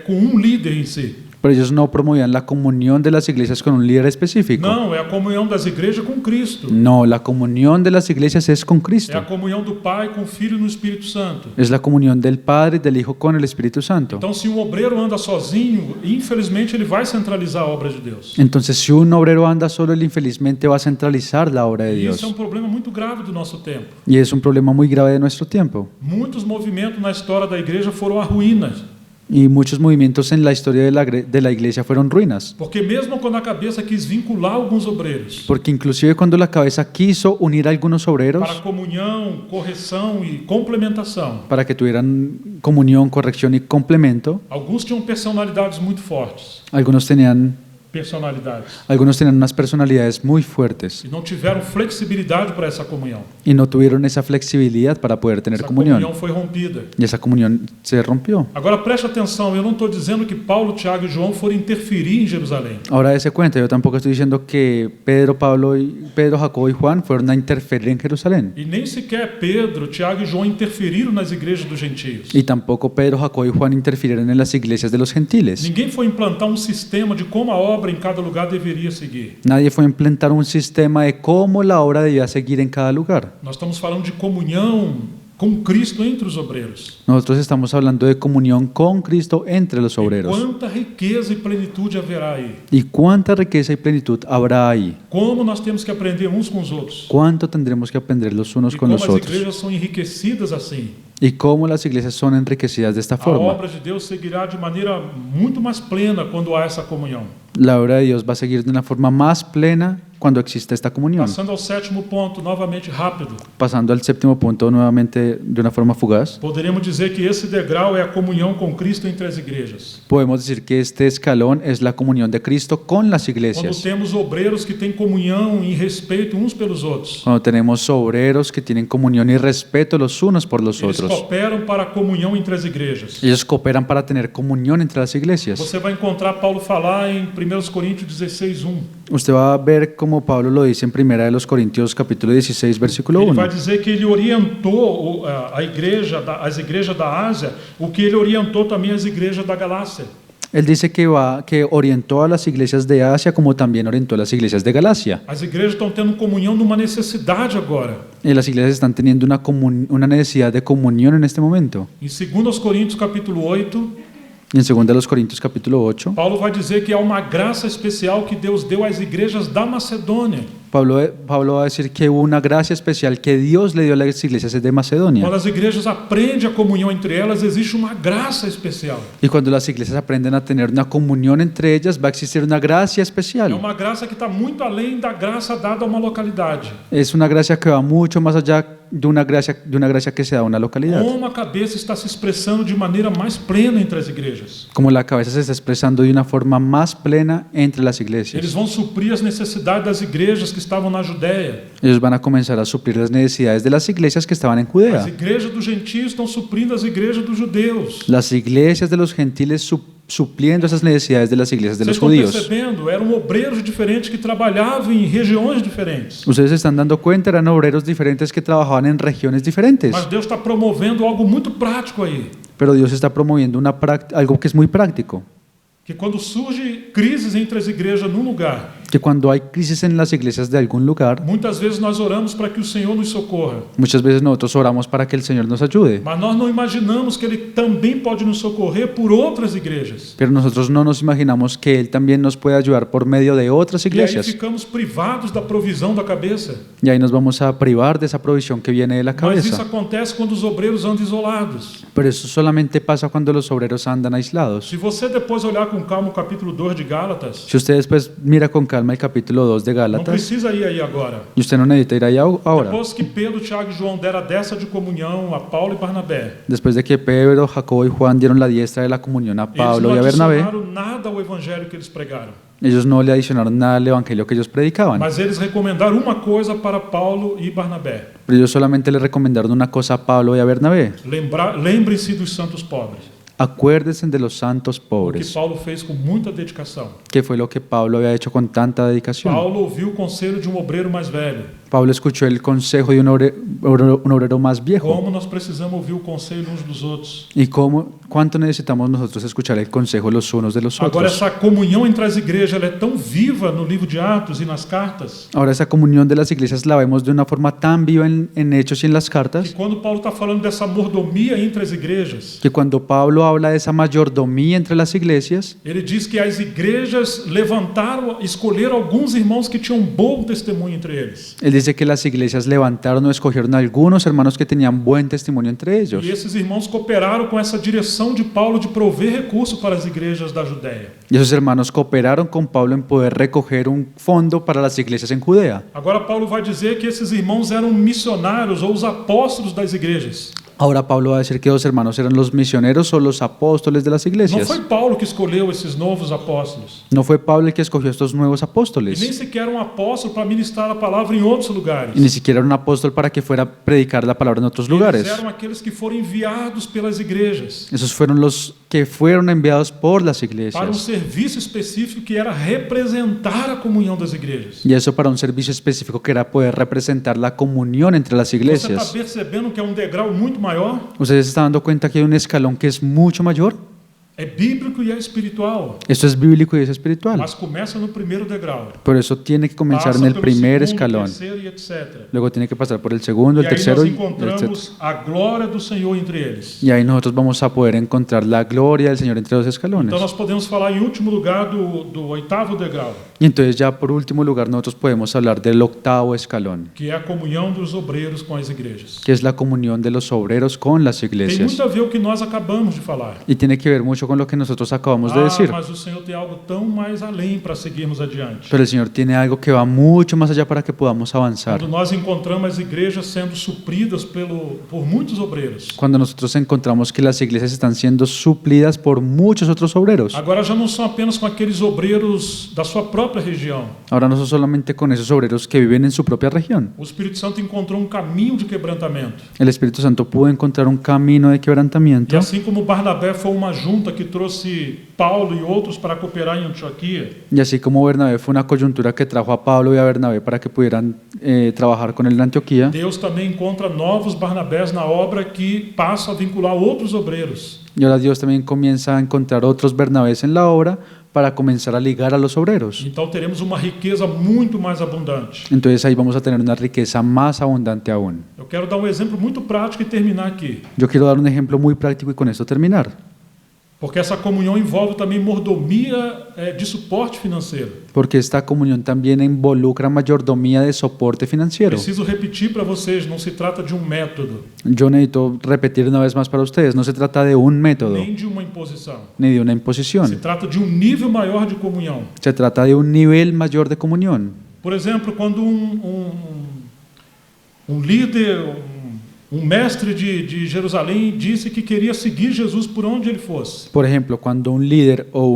Speaker 2: com um líder em si.
Speaker 1: pero ellos no promovían la comunión de las iglesias con un líder específico.
Speaker 2: Não, é a comunhão das igrejas com Cristo.
Speaker 1: No, la comunión de las iglesias es con
Speaker 2: É a
Speaker 1: Cristo.
Speaker 2: comunhão do Pai com o Filho e no Espírito Santo.
Speaker 1: Es la comunión del Padre y del Hijo con el Espíritu Santo.
Speaker 2: Então, se um obreiro anda sozinho, infelizmente ele vai centralizar a obra de Deus.
Speaker 1: Entonces, si un obrero anda solo, él infelizmente va a centralizar la obra de
Speaker 2: E isso é um
Speaker 1: Dios.
Speaker 2: problema muito grave do nosso tempo.
Speaker 1: Y es un problema muy grave de nuestro tiempo.
Speaker 2: Muitos movimentos na história da igreja foram a ruínas.
Speaker 1: Y muchos movimientos en la historia de la iglesia fueron ruinas.
Speaker 2: Porque mesmo quando a cabeça quis vincular alguns obreiros
Speaker 1: Porque inclusive cuando la cabeza quiso unir a algunos obreros
Speaker 2: para comunhão, correção e complementação,
Speaker 1: para que tuvieran comunión, corrección y complemento,
Speaker 2: alguns tinham personalidades muito fortes.
Speaker 1: algunos tenían unas personalidades muy fuertes
Speaker 2: E não tiveram flexibilidade para essa comunhão.
Speaker 1: y no tuvieron esa flexibilidad para poder tener
Speaker 2: Essa
Speaker 1: comunión.
Speaker 2: comunhão foi rompida.
Speaker 1: Y esa comunión se rompió.
Speaker 2: Agora preste atenção, eu não estou dizendo que Paulo, Tiago e João foram interferir em Jerusalém.
Speaker 1: Ahora dése cuenta, yo tampoco estoy diciendo que Pedro, Jacobo y Juan fueron a interferir en Jerusalén.
Speaker 2: E nem sequer Pedro, Tiago e João interferiram nas igrejas dos gentios.
Speaker 1: Y tampoco Pedro, Jacobo y Juan interfirieron en las iglesias de los gentiles.
Speaker 2: Ninguém foi implantar um sistema de como a obra em cada lugar deveria seguir.
Speaker 1: Nadie fue a implantar un sistema de cómo la obra debía seguir en cada lugar.
Speaker 2: Nós estamos falando de comunhão com Cristo entre os obreiros.
Speaker 1: Nosotros estamos hablando de comunión con Cristo entre los obreros.
Speaker 2: Quanta riqueza e plenitude haverá aí.
Speaker 1: ¿Y cuánta riqueza y plenitud habrá ahí?
Speaker 2: Como nós temos que aprender uns com os outros.
Speaker 1: ¿Cuánto tendremos que aprender los unos
Speaker 2: E
Speaker 1: con
Speaker 2: como
Speaker 1: los
Speaker 2: as
Speaker 1: otros?
Speaker 2: igrejas são enriquecidas assim.
Speaker 1: y cómo las iglesias son enriquecidas de esta
Speaker 2: A
Speaker 1: forma.
Speaker 2: obra de Deus seguirá de maneira muito mais plena quando há essa comunhão.
Speaker 1: La obra de Dios va a seguir de una forma más plena cuando existe esta comunión.
Speaker 2: Passando ao sétimo ponto, novamente rápido.
Speaker 1: Pasando al séptimo punto nuevamente de una forma fugaz,
Speaker 2: Poderíamos dizer que esse degrau é a comunhão com Cristo entre as igrejas.
Speaker 1: podemos decir que este escalón es la comunión de Cristo con las
Speaker 2: Quando
Speaker 1: iglesias.
Speaker 2: temos obreiros que têm comunhão e respeito uns pelos outros.
Speaker 1: Cuando tenemos obreros que tienen comunión y respeto los unos por los
Speaker 2: Eles
Speaker 1: otros.
Speaker 2: cooperam para a comunhão entre as igrejas.
Speaker 1: Ellos cooperan para tener comunión entre las iglesias.
Speaker 2: Você vai encontrar Paulo falar em 1 Coríntios 16:1.
Speaker 1: Usted va a ver como Pablo lo dice en 1 de los Corintios capítulo 16 versículo
Speaker 2: Ele
Speaker 1: 1.
Speaker 2: vai dizer que ele orientou a igreja, as igrejas da Ásia, o que ele orientou também as igrejas da Galácia.
Speaker 1: Él dice que orientó a las iglesias de Asia como también orientó a las iglesias de Galacia.
Speaker 2: As igrejas estão tendo comunhão numa necessidade agora.
Speaker 1: Y las iglesias están teniendo una necesidad de comunión en este momento.
Speaker 2: Em 2 Coríntios capítulo 8,
Speaker 1: Y en 2 de los Corintios capítulo 8,
Speaker 2: Paulo vai dizer que há uma graça especial que Deus deu às igrejas da Macedônia.
Speaker 1: Pablo va a decir que hubo una gracia especial que Dios le dio a las iglesias de Macedonia.
Speaker 2: Quando as igrejas aprendem a comunhão entre elas, existe uma graça especial.
Speaker 1: Y cuando las iglesias aprenden a tener una comunión entre ellas, va a existir una gracia
Speaker 2: É
Speaker 1: especial.
Speaker 2: uma graça que está muito além da graça dada a uma localidade.
Speaker 1: Es una gracia que va mucho más allá de una gracia que se da a una localidad.
Speaker 2: Como a cabeça está se expressando de maneira mais plena entre as igrejas.
Speaker 1: Como la cabeza se está expresando de una forma más plena entre las
Speaker 2: Eles
Speaker 1: iglesias.
Speaker 2: vão suprir as necessidades das igrejas que estavam na Judéia.
Speaker 1: Ellos van a comenzar a suplir las necesidades de las iglesias que estaban en
Speaker 2: As
Speaker 1: Judea.
Speaker 2: igrejas dos gentios estão suprindo as igrejas dos judeus.
Speaker 1: Las iglesias de los gentiles supliendo esas necesidades de las iglesias de
Speaker 2: Vocês
Speaker 1: los
Speaker 2: estão
Speaker 1: judíos.
Speaker 2: percebendo? Eram obreiros diferentes que trabalhavam em regiões diferentes.
Speaker 1: Ustedes se están dando cuenta, eran obreros diferentes que trabajaban en regiones diferentes.
Speaker 2: Mas Deus está promovendo algo muito prático aí.
Speaker 1: Pero Dios está promoviendo algo que es muy práctico.
Speaker 2: Que quando surge crises entre as igrejas num lugar,
Speaker 1: Que cuando hay crisis en las iglesias de algún lugar,
Speaker 2: muitas vezes nós oramos para que o Senhor nos socorra.
Speaker 1: muchas veces nosotros oramos para que el Señor nos ayude.
Speaker 2: Mas nós não imaginamos que Ele também pode nos socorrer por outras igrejas.
Speaker 1: Pero nosotros no nos imaginamos que Él también nos puede ayudar por medio de otras
Speaker 2: E aí
Speaker 1: iglesias.
Speaker 2: ficamos privados da provisão da cabeça.
Speaker 1: Y ahí nos vamos a privar de esa provisión que viene de la
Speaker 2: Mas isso
Speaker 1: cabeza.
Speaker 2: acontece quando os obreiros andam isolados.
Speaker 1: Pero eso solamente pasa cuando los obreros andan aislados.
Speaker 2: Se você depois olhar com calma o capítulo 2 de Gálatas,
Speaker 1: Si usted después mira con calma el capítulo 2 de
Speaker 2: não
Speaker 1: Gálatas,
Speaker 2: precisa ir aí agora.
Speaker 1: y usted no necesita ir ahí ahora.
Speaker 2: Depois que Pedro, Tiago e João deram a dessa de comunhão a Paulo e Barnabé,
Speaker 1: Después de que Pedro, Jacobo y Juan dieron la diestra de la comunión a
Speaker 2: eles
Speaker 1: Pablo
Speaker 2: não
Speaker 1: y a Bernabé,
Speaker 2: adicionaram nada ao evangelho que eles pregaram.
Speaker 1: ellos no le adicionaron nada al evangelio que ellos predicaban.
Speaker 2: Mas eles recomendaram uma coisa para Paulo e Barnabé.
Speaker 1: Pero ellos solamente le recomendaron una cosa a Pablo y a Bernabé.
Speaker 2: Lembrem-se dos santos pobres.
Speaker 1: Acuérdense de los santos
Speaker 2: O que
Speaker 1: pobres,
Speaker 2: Paulo fez com muita dedicação.
Speaker 1: que fue lo que Pablo había hecho con tanta dedicación.
Speaker 2: Paulo ouviu o conselho de um obreiro mais velho.
Speaker 1: Pablo escuchó el consejo de un obrero más viejo.
Speaker 2: Como nós precisamos ouvir o conselho uns dos outros.
Speaker 1: ¿Y cuánto necesitamos nosotros escuchar el consejo los unos de los
Speaker 2: Agora,
Speaker 1: otros?
Speaker 2: essa comunhão entre as igrejas ela é tão viva no livro de Atos e nas cartas,
Speaker 1: Ahora esa comunión de las iglesias la vemos de una forma tan viva en Hechos y en las
Speaker 2: que
Speaker 1: cartas,
Speaker 2: quando Paulo está falando dessa mordomia entre as igrejas,
Speaker 1: que cuando Pablo habla de esa mayordomía entre las iglesias,
Speaker 2: ele diz que as igrejas levantaram, escolheram alguns irmãos que tinham bom testemunho entre eles.
Speaker 1: él dice que las iglesias levantaron o escogieron algunos hermanos que tenían buen testimonio entre ellos.
Speaker 2: E esses irmãos cooperaram com essa direção de Paulo de prover recurso para as igrejas da Judéia.
Speaker 1: Y esos hermanos cooperaron con Pablo en poder recoger un fondo para las iglesias en Judea.
Speaker 2: Agora Paulo vai dizer que esses irmãos eram missionários ou os apóstolos das igrejas.
Speaker 1: Ahora Pablo va a decir que los hermanos eran los misioneros o los apóstoles de las
Speaker 2: Não
Speaker 1: iglesias.
Speaker 2: foi Paulo que escolheu esses novos apóstolos.
Speaker 1: No fue Pablo el que escogió estos nuevos
Speaker 2: E nem
Speaker 1: apóstoles.
Speaker 2: sequer um apóstolo para ministrar a palavra em outros lugares.
Speaker 1: Y ni siquiera era un apóstol para que fuera a predicar la palabra en otros lugares.
Speaker 2: Eles eram aqueles que foram enviados pelas igrejas
Speaker 1: Esos fueron los que fueron enviados por las
Speaker 2: para um
Speaker 1: iglesias.
Speaker 2: serviço específico que era representar a comunhão das igrejas.
Speaker 1: Y eso para un servicio específico que era poder representar la comunión entre las
Speaker 2: Você está
Speaker 1: iglesias.
Speaker 2: percebendo que é um degrau muito maior?
Speaker 1: ¿Ustedes se están dando cuenta que hay un escalón que es mucho mayor?
Speaker 2: É bíblico e é espiritual,
Speaker 1: Esto es bíblico y es espiritual.
Speaker 2: mas começa no primeiro degrau.
Speaker 1: Por eso tiene que comenzar
Speaker 2: Passa
Speaker 1: en el
Speaker 2: pelo
Speaker 1: primer
Speaker 2: segundo,
Speaker 1: escalón.
Speaker 2: terceiro e etc.
Speaker 1: Luego tiene que pasar por el segundo,
Speaker 2: E
Speaker 1: el
Speaker 2: aí
Speaker 1: tercero
Speaker 2: nós
Speaker 1: y el etcétera.
Speaker 2: encontramos a glória do Senhor entre eles.
Speaker 1: Y ahí nosotros vamos a poder encontrar la gloria del Señor entre los escalones.
Speaker 2: Então nós podemos falar em último lugar do oitavo degrau,
Speaker 1: Y entonces ya por último lugar nosotros podemos hablar del octavo escalón,
Speaker 2: que é a comunhão dos obreiros com as igrejas.
Speaker 1: que es la comunión de los obreros con las
Speaker 2: Tem
Speaker 1: iglesias.
Speaker 2: muito a ver o que nós acabamos de falar.
Speaker 1: Y tiene que ver mucho con lo que nosotros acabamos de decir.
Speaker 2: Mas o Senhor tem algo tão mais além para seguirmos adiante.
Speaker 1: Pero el Señor tiene algo que va mucho más allá para que podamos avanzar.
Speaker 2: Quando nós encontramos as igrejas sendo supridas por muitos obreiros.
Speaker 1: Cuando nosotros encontramos que las iglesias están siendo suplidas por muchos otros obreros.
Speaker 2: Agora já não são apenas com aqueles obreiros da sua própria região.
Speaker 1: Ahora no son solamente con esos obreros que viven en su propia región.
Speaker 2: O Espírito Santo encontrou caminho de quebrantamento.
Speaker 1: El Espíritu Santo pudo encontrar un camino de
Speaker 2: E
Speaker 1: quebrantamiento.
Speaker 2: assim como Barnabé foi uma junta que trouxe Paulo e outros para cooperar em Antioquia,
Speaker 1: Y así como Bernabé fue una coyuntura que trajo a Pablo y a Bernabé para que pudieran trabajar con él en Antioquía,
Speaker 2: Deus também encontra novos Barnabés na obra que passa a vincular outros obreiros.
Speaker 1: y ahora Dios también comienza a encontrar otros Bernabés en la obra para comenzar a ligar a los obreros.
Speaker 2: Então teremos uma riqueza muito mais abundante.
Speaker 1: Entonces ahí vamos a tener una riqueza más abundante aún.
Speaker 2: Eu quero dar um exemplo muito prático e terminar aqui,
Speaker 1: Yo quiero dar un ejemplo muy práctico y con esto terminar.
Speaker 2: porque essa comunhão envolve também mordomia de suporte financeiro.
Speaker 1: Porque esta comunión también involucra mayordomía de soporte financiero.
Speaker 2: Preciso repetir para vocês, não se trata de um método,
Speaker 1: Yo necesito repetir una vez más para ustedes, no se trata de un método
Speaker 2: nem de uma imposição.
Speaker 1: ni de una
Speaker 2: Se
Speaker 1: imposición.
Speaker 2: trata de um nível maior de comunhão.
Speaker 1: Se trata de un nivel mayor de comunión.
Speaker 2: Por exemplo, quando um líder, um mestre de Jerusalém disse que queria seguir Jesus por onde ele fosse.
Speaker 1: Por ejemplo, cuando un líder o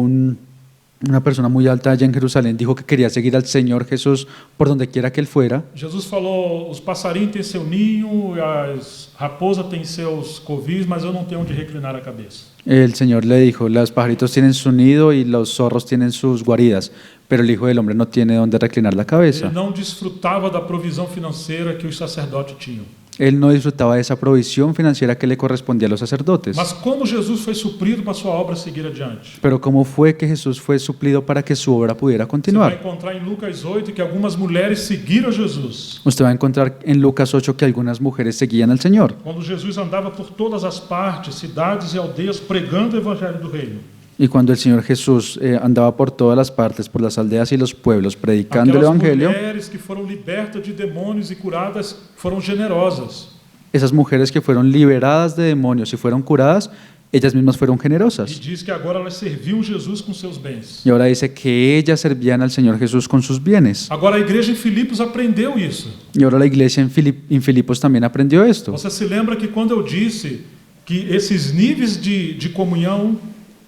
Speaker 1: una persona muy alta allá en Jerusalén dijo que quería seguir al Señor Jesús por donde quiera que él fuera,
Speaker 2: Jesus falou: os passarinhos têm seu ninho, as raposas têm seus covis, mas eu não tenho onde reclinar a cabeça.
Speaker 1: el Señor le dijo, los pajaritos tienen su nido y los zorros tienen sus guaridas, pero el Hijo del Hombre no tiene donde reclinar la cabeza.
Speaker 2: Ele não desfrutava da provisão financeira que os sacerdotes tinham.
Speaker 1: Él no disfrutaba de esa provisión financiera que le correspondía a los sacerdotes.
Speaker 2: Mas como Jesus foi suprido para sua obra seguir adiante?
Speaker 1: Pero ¿cómo fue que Jesús fue suplido para que su obra pudiera
Speaker 2: Você vai
Speaker 1: continuar?
Speaker 2: encontrar em Lucas 8 que algumas mulheres seguiram Jesus.
Speaker 1: Usted va a encontrar en Lucas 8 que algunas mujeres seguían al Señor.
Speaker 2: Quando Jesus andava por todas as partes, cidades e aldeias, pregando o evangelho do reino.
Speaker 1: Y cuando el Señor Jesús andaba por todas las partes, por las aldeas y los pueblos, predicando el
Speaker 2: Aquelas
Speaker 1: Evangelio,
Speaker 2: mulheres que foram libertas de demônios e curadas foram generosas.
Speaker 1: esas mujeres que fueron liberadas de demonios y fueron curadas, ellas mismas fueron
Speaker 2: E
Speaker 1: generosas.
Speaker 2: diz que agora elas serviam Jesus com seus bens.
Speaker 1: Y ahora dice que ellas servían al Señor Jesús con sus bienes.
Speaker 2: Agora a igreja em Filipos aprendeu isso.
Speaker 1: Y ahora la iglesia en Filipos también aprendió esto.
Speaker 2: Você se lembra que quando eu disse que esses níveis de comunhão,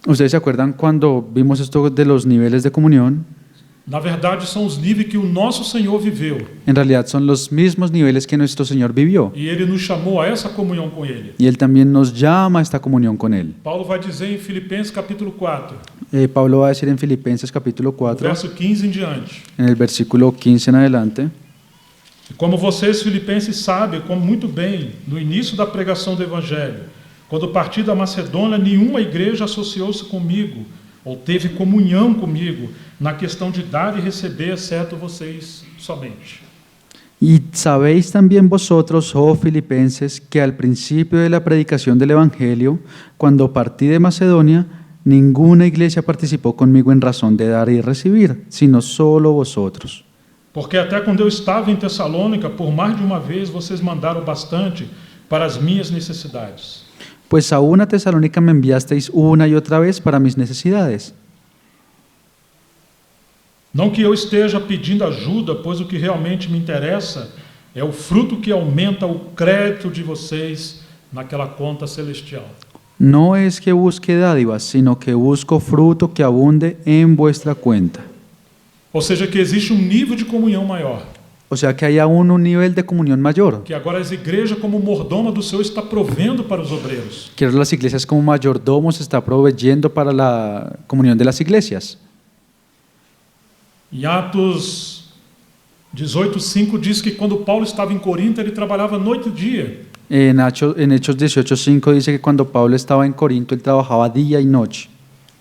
Speaker 1: ¿Ustedes se acuerdan cuando vimos esto de los niveles de comunión?
Speaker 2: na verdade são os níveis que o nosso Senhor viveu.
Speaker 1: En realidad son los mismos niveles que nuestro Señor vivió.
Speaker 2: E Ele nos chamou a essa comunhão com Ele.
Speaker 1: Y Él también nos llama a esta comunión con Él.
Speaker 2: Paulo vai dizer em Filipenses capítulo 4,
Speaker 1: Pablo va a decir en Filipenses capítulo 4,
Speaker 2: verso 15 em diante.
Speaker 1: en el versículo 15 en adelante:
Speaker 2: E como vocês, filipenses, sabem, como muito bem, no início da pregação do Evangelho, quando parti da Macedônia, nenhuma igreja associou-se comigo, ou teve comunhão comigo, na questão de dar e receber, exceto vocês somente.
Speaker 1: Y sabéis también vosotros, oh filipenses, que al principio de la predicación del Evangelio, cuando partí de Macedonia, ninguna iglesia participó conmigo en razón de dar y recibir, sino solo vosotros.
Speaker 2: Porque até quando eu estava em Tessalônica, por mais de uma vez, vocês mandaram bastante para as minhas necessidades.
Speaker 1: Pues aún a Tesalónica me enviasteis una y otra vez para mis necesidades.
Speaker 2: Não que eu esteja pedindo ajuda, pois o que realmente me interessa é o fruto que aumenta o crédito de vocês naquela conta celestial.
Speaker 1: No es que busque dádivas, sino que busco fruto que abunde en vuestra cuenta.
Speaker 2: Ou seja, que existe um nível de comunhão maior.
Speaker 1: O sea que hay aún un nivel de comunión mayor.
Speaker 2: Que agora as igrejas, como mordoma do Senhor, está provendo para os obreiros.
Speaker 1: Que ahora las iglesias como mayordomos está proveyendo para la comunión de las iglesias.
Speaker 2: Em Atos 18:5 diz que quando Paulo estava em Corinto, ele trabalhava noite e dia.
Speaker 1: En Hechos 18:5 dice que cuando Pablo estaba en Corinto, él trabajaba día y noche.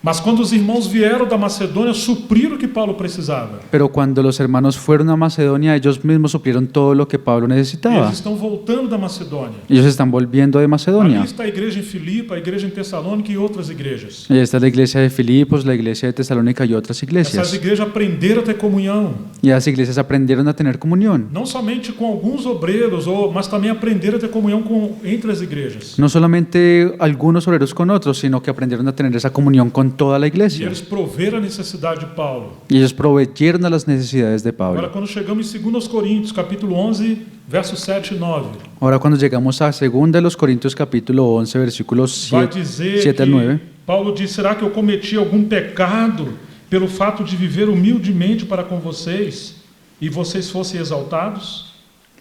Speaker 2: Mas quando os irmãos vieram da Macedônia, supriram o que Paulo precisava.
Speaker 1: Pero cuando los hermanos fueron a Macedonia, ellos mismos suplieron todo lo que Pablo necesitaba.
Speaker 2: Eles estão voltando da Macedônia.
Speaker 1: Ellos están volviendo de
Speaker 2: Ali
Speaker 1: Macedonia.
Speaker 2: está a igreja em Filipe, a igreja em Tessalônica e outras igrejas.
Speaker 1: Y esta es la iglesia de Filipos, la iglesia de Tesalónica y otras
Speaker 2: Essas
Speaker 1: iglesias.
Speaker 2: igrejas aprenderam a ter comunhão.
Speaker 1: Y las iglesias aprendieron a tener comunión.
Speaker 2: Não somente com alguns obreiros, mas também aprenderam a ter comunhão entre as igrejas.
Speaker 1: No solamente algunos obreros con otros, sino que aprendieron a tener esa comunión con toda la
Speaker 2: E
Speaker 1: iglesia.
Speaker 2: eles proveram a necessidade de Paulo.
Speaker 1: Y ellos proveyeron a las necesidades de
Speaker 2: Agora,
Speaker 1: Pablo.
Speaker 2: quando chegamos em 2 Coríntios, capítulo 11, versos 7 e 9,
Speaker 1: Ahora cuando llegamos a 2 de los Corintios capítulo 11, versículos
Speaker 2: vai
Speaker 1: 7,
Speaker 2: dizer
Speaker 1: 7 al 9.
Speaker 2: que Paulo diz: será que eu cometi algum pecado pelo fato de viver humildemente para com vocês e vocês fossem exaltados?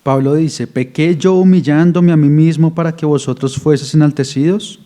Speaker 1: Pablo dice, ¿pequé yo humillándome a mí mismo para que vosotros fueseis enaltecidos?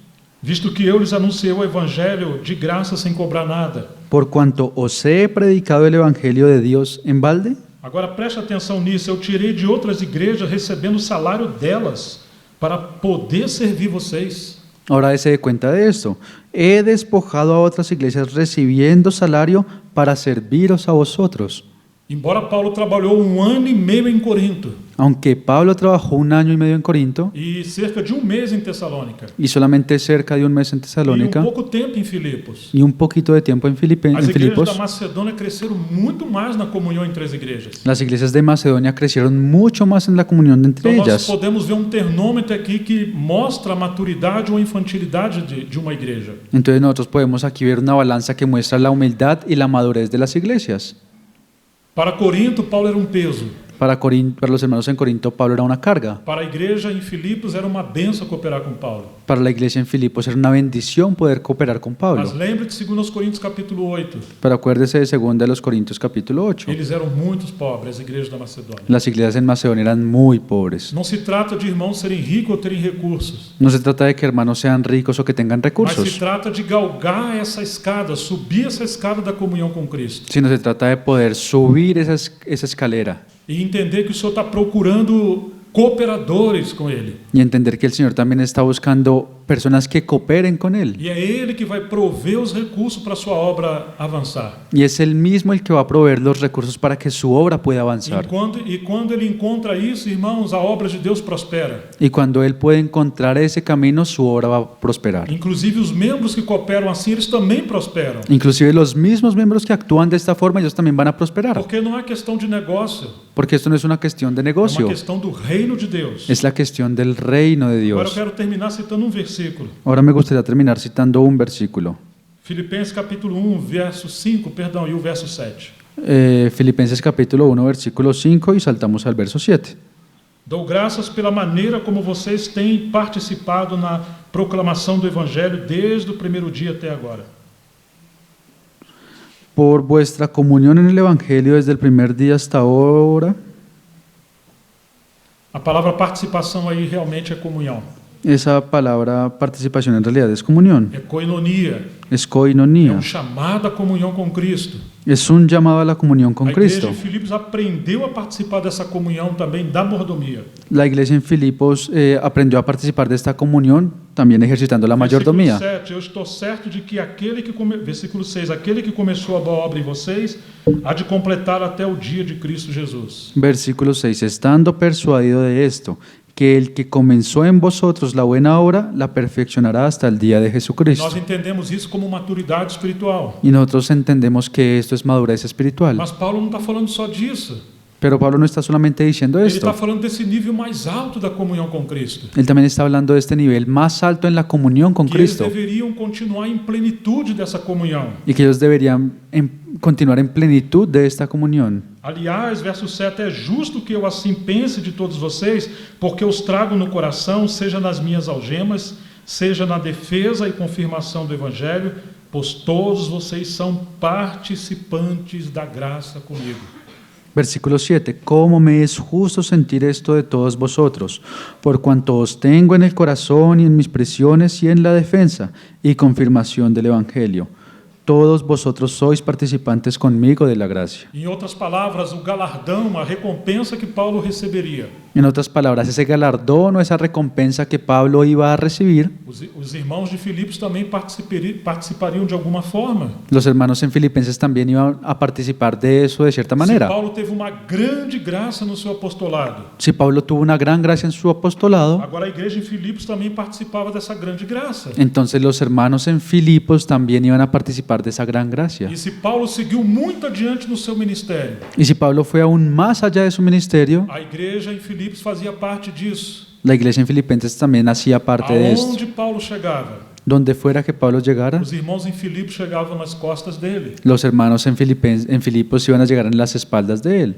Speaker 2: Visto que eu lhes anunciei o evangelho de graça sem cobrar nada.
Speaker 1: Por cuanto os he predicado el evangelio de Dios en balde.
Speaker 2: Agora preste atenção nisso, eu tirei de outras igrejas recebendo o salário delas para poder servir vocês.
Speaker 1: Ahora dése de cuenta de esto. He despojado a otras iglesias recibiendo salario para serviros a vosotros.
Speaker 2: Embora Paulo trabalhou 1 ano e meio em Corinto
Speaker 1: Aunque Pablo trabajó 1 año y medio en Corinto
Speaker 2: e cerca de 1 mês em Tessalônica
Speaker 1: y solamente cerca de 1 mes en
Speaker 2: e
Speaker 1: Tesalónica
Speaker 2: pouco tempo em Filipos,
Speaker 1: y un poquito de tiempo en
Speaker 2: as igrejas da
Speaker 1: Filipos,
Speaker 2: Macedônia cresceram muito mais na comunhão entre as igrejas.
Speaker 1: las iglesias de Macedonia crecieron mucho más en la comunión entre
Speaker 2: Então nós
Speaker 1: ellas.
Speaker 2: podemos ver um termômetro aqui que mostra a maturidade ou a infantilidade de uma igreja.
Speaker 1: Entonces nosotros podemos aquí ver una balanza que muestra la humildad y la madurez de las iglesias.
Speaker 2: Para Corinto, Paulo era um peso.
Speaker 1: Para los hermanos en Corinto, Pablo era una carga.
Speaker 2: Para a igreja em Filipos, era uma benção cooperar com Paulo.
Speaker 1: Para la iglesia en Filipos era una bendición poder cooperar con
Speaker 2: Mas
Speaker 1: Pablo.
Speaker 2: lembre-se de 2 Coríntios capítulo 8.
Speaker 1: Pero acuérdese de 2 de los Corintios capítulo 8.
Speaker 2: Eles eram muito pobres, as igrejas da Macedônia.
Speaker 1: Las iglesias en Macedonia eran muy pobres.
Speaker 2: Não se trata de irmãos serem ricos ou terem recursos,
Speaker 1: No se trata de que hermanos sean ricos o que tengan
Speaker 2: mas se
Speaker 1: recursos,
Speaker 2: trata de galgar essa escada, subir essa escada da comunhão com Cristo.
Speaker 1: sino se trata de poder subir esa escalera
Speaker 2: E entender que o Senhor está procurando cooperadores com Ele.
Speaker 1: y entender que el Señor también está buscando personas que cooperen con Él.
Speaker 2: E é Ele que vai prover os recursos para a sua obra avançar.
Speaker 1: Y es Él mismo el que va a proveer los recursos para que su obra pueda avanzar.
Speaker 2: E quando Ele encontra isso, irmãos, a obra de Deus prospera.
Speaker 1: Y cuando Él puede encontrar ese camino, su obra va a prosperar.
Speaker 2: Inclusive os membros que cooperam assim, eles também prosperam.
Speaker 1: Inclusive los mismos miembros que actúan de esta forma, ellos también van a prosperar.
Speaker 2: Porque não é questão de negócio,
Speaker 1: Porque esto no es una cuestión de
Speaker 2: é
Speaker 1: negocio,
Speaker 2: uma questão do reino de Deus.
Speaker 1: es la cuestión del reino de
Speaker 2: Agora eu
Speaker 1: Dios.
Speaker 2: quero terminar citando um versículo.
Speaker 1: Ahora me gustaría terminar citando un versículo.
Speaker 2: Filipenses capítulo 1, verso 5, perdão, e o verso 7.
Speaker 1: Filipenses capítulo 1, versículo 5 y saltamos al verso 7.
Speaker 2: Dou graças pela maneira como vocês têm participado na proclamação do Evangelho desde o primeiro dia até agora.
Speaker 1: Por vuestra comunión en el Evangelio desde el primer día hasta ahora.
Speaker 2: A palavra participação aí realmente é comunhão,
Speaker 1: Esa palabra participación en realidad es comunión,
Speaker 2: é koinonia,
Speaker 1: es
Speaker 2: é
Speaker 1: koinonia,
Speaker 2: um chamado à comunhão com Cristo.
Speaker 1: es un llamado a la comunión con
Speaker 2: A igreja
Speaker 1: Cristo.
Speaker 2: de Filipos aprendeu a participar dessa comunhão também da mordomia.
Speaker 1: La iglesia en Filipos aprendió a participar de esta comunión, también ejercitando la mayordomía.
Speaker 2: Versículo 7, eu estou certo de que versículo 6, aquele que começou a boa obra em vocês, há de completar até o dia de Cristo Jesus.
Speaker 1: Versículo 6. Estando persuadido de esto, que el que comenzó en vosotros la buena obra, la perfeccionará hasta el día de Jesucristo.
Speaker 2: Nós entendemos isso como maturidade espiritual.
Speaker 1: Y nosotros entendemos que esto es madurez espiritual.
Speaker 2: Mas Paulo não está falando só disso.
Speaker 1: Pero Pablo no está solamente diciendo
Speaker 2: Ele está
Speaker 1: esto.
Speaker 2: falando desse nível mais alto da comunhão com Cristo.
Speaker 1: Él también está hablando de este nivel más alto en la comunión con
Speaker 2: Que eles
Speaker 1: Cristo.
Speaker 2: deveriam continuar em plenitude dessa comunhão.
Speaker 1: Y que ellos deberían continuar en plenitud de esta comunión.
Speaker 2: Aliás, verso 7, é justo que eu assim pense de todos vocês, porque os trago no coração, seja nas minhas algemas, seja na defesa e confirmação do Evangelho, pois todos vocês são participantes da graça comigo.
Speaker 1: Versículo 7. ¿Cómo me es justo sentir esto de todos vosotros? Por cuanto os tengo en el corazón y en mis prisiones y en la defensa y confirmación del Evangelio. Todos vosotros sois participantes conmigo de la gracia.
Speaker 2: Em outras palavras, o galardão, a recompensa que Paulo receberia
Speaker 1: En otras palabras, ese galardón o esa recompensa que Pablo iba a recibir,
Speaker 2: Os irmãos de Filipos também participariam de alguma forma.
Speaker 1: los hermanos en Filipenses también iban a participar de eso de cierta
Speaker 2: Se
Speaker 1: manera.
Speaker 2: Paulo teve uma grande graça no seu apostolado,
Speaker 1: Si Pablo tuvo una gran gracia en su apostolado,
Speaker 2: agora a igreja em Filipos também participava dessa grande graça.
Speaker 1: entonces los hermanos en Filipos también iban a participar de esa gran gracia.
Speaker 2: E se Paulo seguiu muito adiante no seu ministério,
Speaker 1: Y si Pablo fue aún más allá de su ministerio,
Speaker 2: a igreja em Filipos fazia parte disso.
Speaker 1: la iglesia en Filipenses también hacía parte de esto.
Speaker 2: Aonde Paulo chegava,
Speaker 1: Donde fuera que Pablo llegara,
Speaker 2: os irmãos em Filipos chegavam nas costas dele.
Speaker 1: los hermanos en Filipos iban a llegar en las espaldas de él.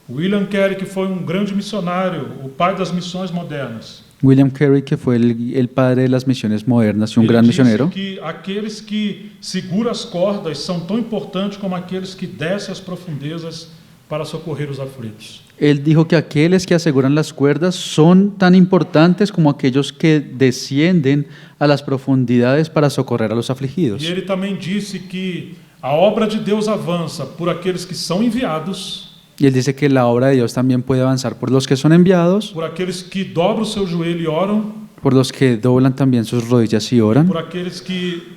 Speaker 2: William Carey, que foi grande missionário, o pai das missões modernas,
Speaker 1: William Carey, que fue el padre de las misiones modernas y un
Speaker 2: ele
Speaker 1: gran
Speaker 2: disse
Speaker 1: misionero,
Speaker 2: que aqueles que seguram as cordas são tão importantes como aqueles que descem as profundezas para socorrer os aflitos.
Speaker 1: él dijo que aquellos que aseguran las cuerdas son tan importantes como aquellos que descienden a las profundidades para socorrer a los afligidos.
Speaker 2: E ele também disse que a obra de Deus avança por aqueles que são enviados,
Speaker 1: Y él dice que la obra de Dios también puede avanzar por los que son enviados,
Speaker 2: por aqueles que dobram o seu joelho e oram,
Speaker 1: por los que doblan también sus rodillas y oran,
Speaker 2: por aqueles que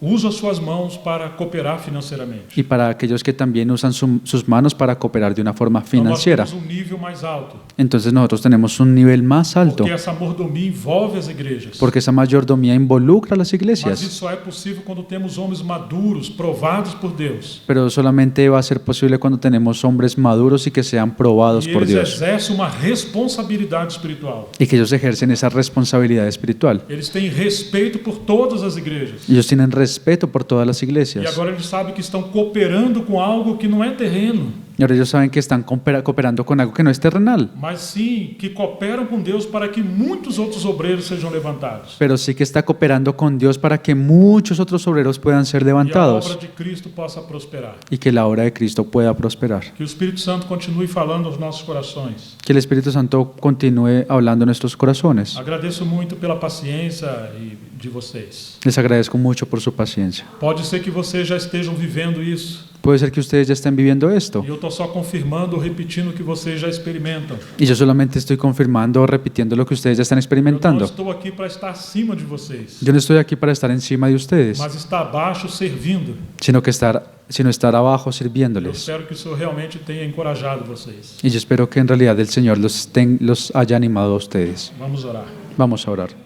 Speaker 2: usam as suas mãos para cooperar financeiramente.
Speaker 1: y para aquellos que también usan sus manos para cooperar de una forma
Speaker 2: Então nós
Speaker 1: financiera.
Speaker 2: temos nível mais alto,
Speaker 1: Entonces nosotros tenemos un nivel más alto,
Speaker 2: porque essa mordomia envolve as igrejas.
Speaker 1: porque esa mayordomía involucra a las
Speaker 2: Mas
Speaker 1: iglesias,
Speaker 2: isso só é possível quando temos homens maduros, provados por Deus.
Speaker 1: pero solamente va a ser posible cuando tenemos hombres maduros y que sean probados
Speaker 2: E
Speaker 1: por
Speaker 2: eles
Speaker 1: Dios,
Speaker 2: exercem uma responsabilidade espiritual.
Speaker 1: y que ellos ejercen esa responsabilidad espiritual.
Speaker 2: Eles têm respeito por todas as igrejas.
Speaker 1: Ellos tienen respeto por todas las
Speaker 2: E
Speaker 1: iglesias,
Speaker 2: agora eles sabem que estão cooperando com algo que não é terreno,
Speaker 1: y ahora ellos saben que están cooperando con algo que no es terrenal,
Speaker 2: mas sim que cooperam com Deus para que muitos outros obreiros sejam levantados.
Speaker 1: pero sí que está cooperando con Dios para que muchos otros obreros puedan ser
Speaker 2: E a obra
Speaker 1: levantados
Speaker 2: de Cristo possa prosperar.
Speaker 1: y que la obra de Cristo pueda prosperar.
Speaker 2: Que o Espírito Santo continue falando aos nossos corações.
Speaker 1: Que el Espíritu Santo continúe hablando en nuestros corazones.
Speaker 2: Agradeço muito pela paciência de vocês.
Speaker 1: Les agradezco mucho por su paciencia.
Speaker 2: Pode ser que vocês já estejam vivendo isso.
Speaker 1: Puede ser que ustedes ya estén viviendo esto,
Speaker 2: E eu estou só confirmando ou repetindo o que vocês já experimentam.
Speaker 1: y yo solamente estoy confirmando o repitiendo lo que ustedes ya están
Speaker 2: Eu não
Speaker 1: experimentando.
Speaker 2: estou aqui para estar acima de vocês,
Speaker 1: Yo no estoy aquí para estar encima de ustedes,
Speaker 2: mas estar abaixo servindo.
Speaker 1: sino estar abajo
Speaker 2: Eu
Speaker 1: sirviéndoles.
Speaker 2: espero que o Senhor realmente tenha encorajado vocês.
Speaker 1: Y yo espero que en realidad el Señor los haya animado a ustedes.
Speaker 2: Vamos orar.
Speaker 1: Vamos a orar.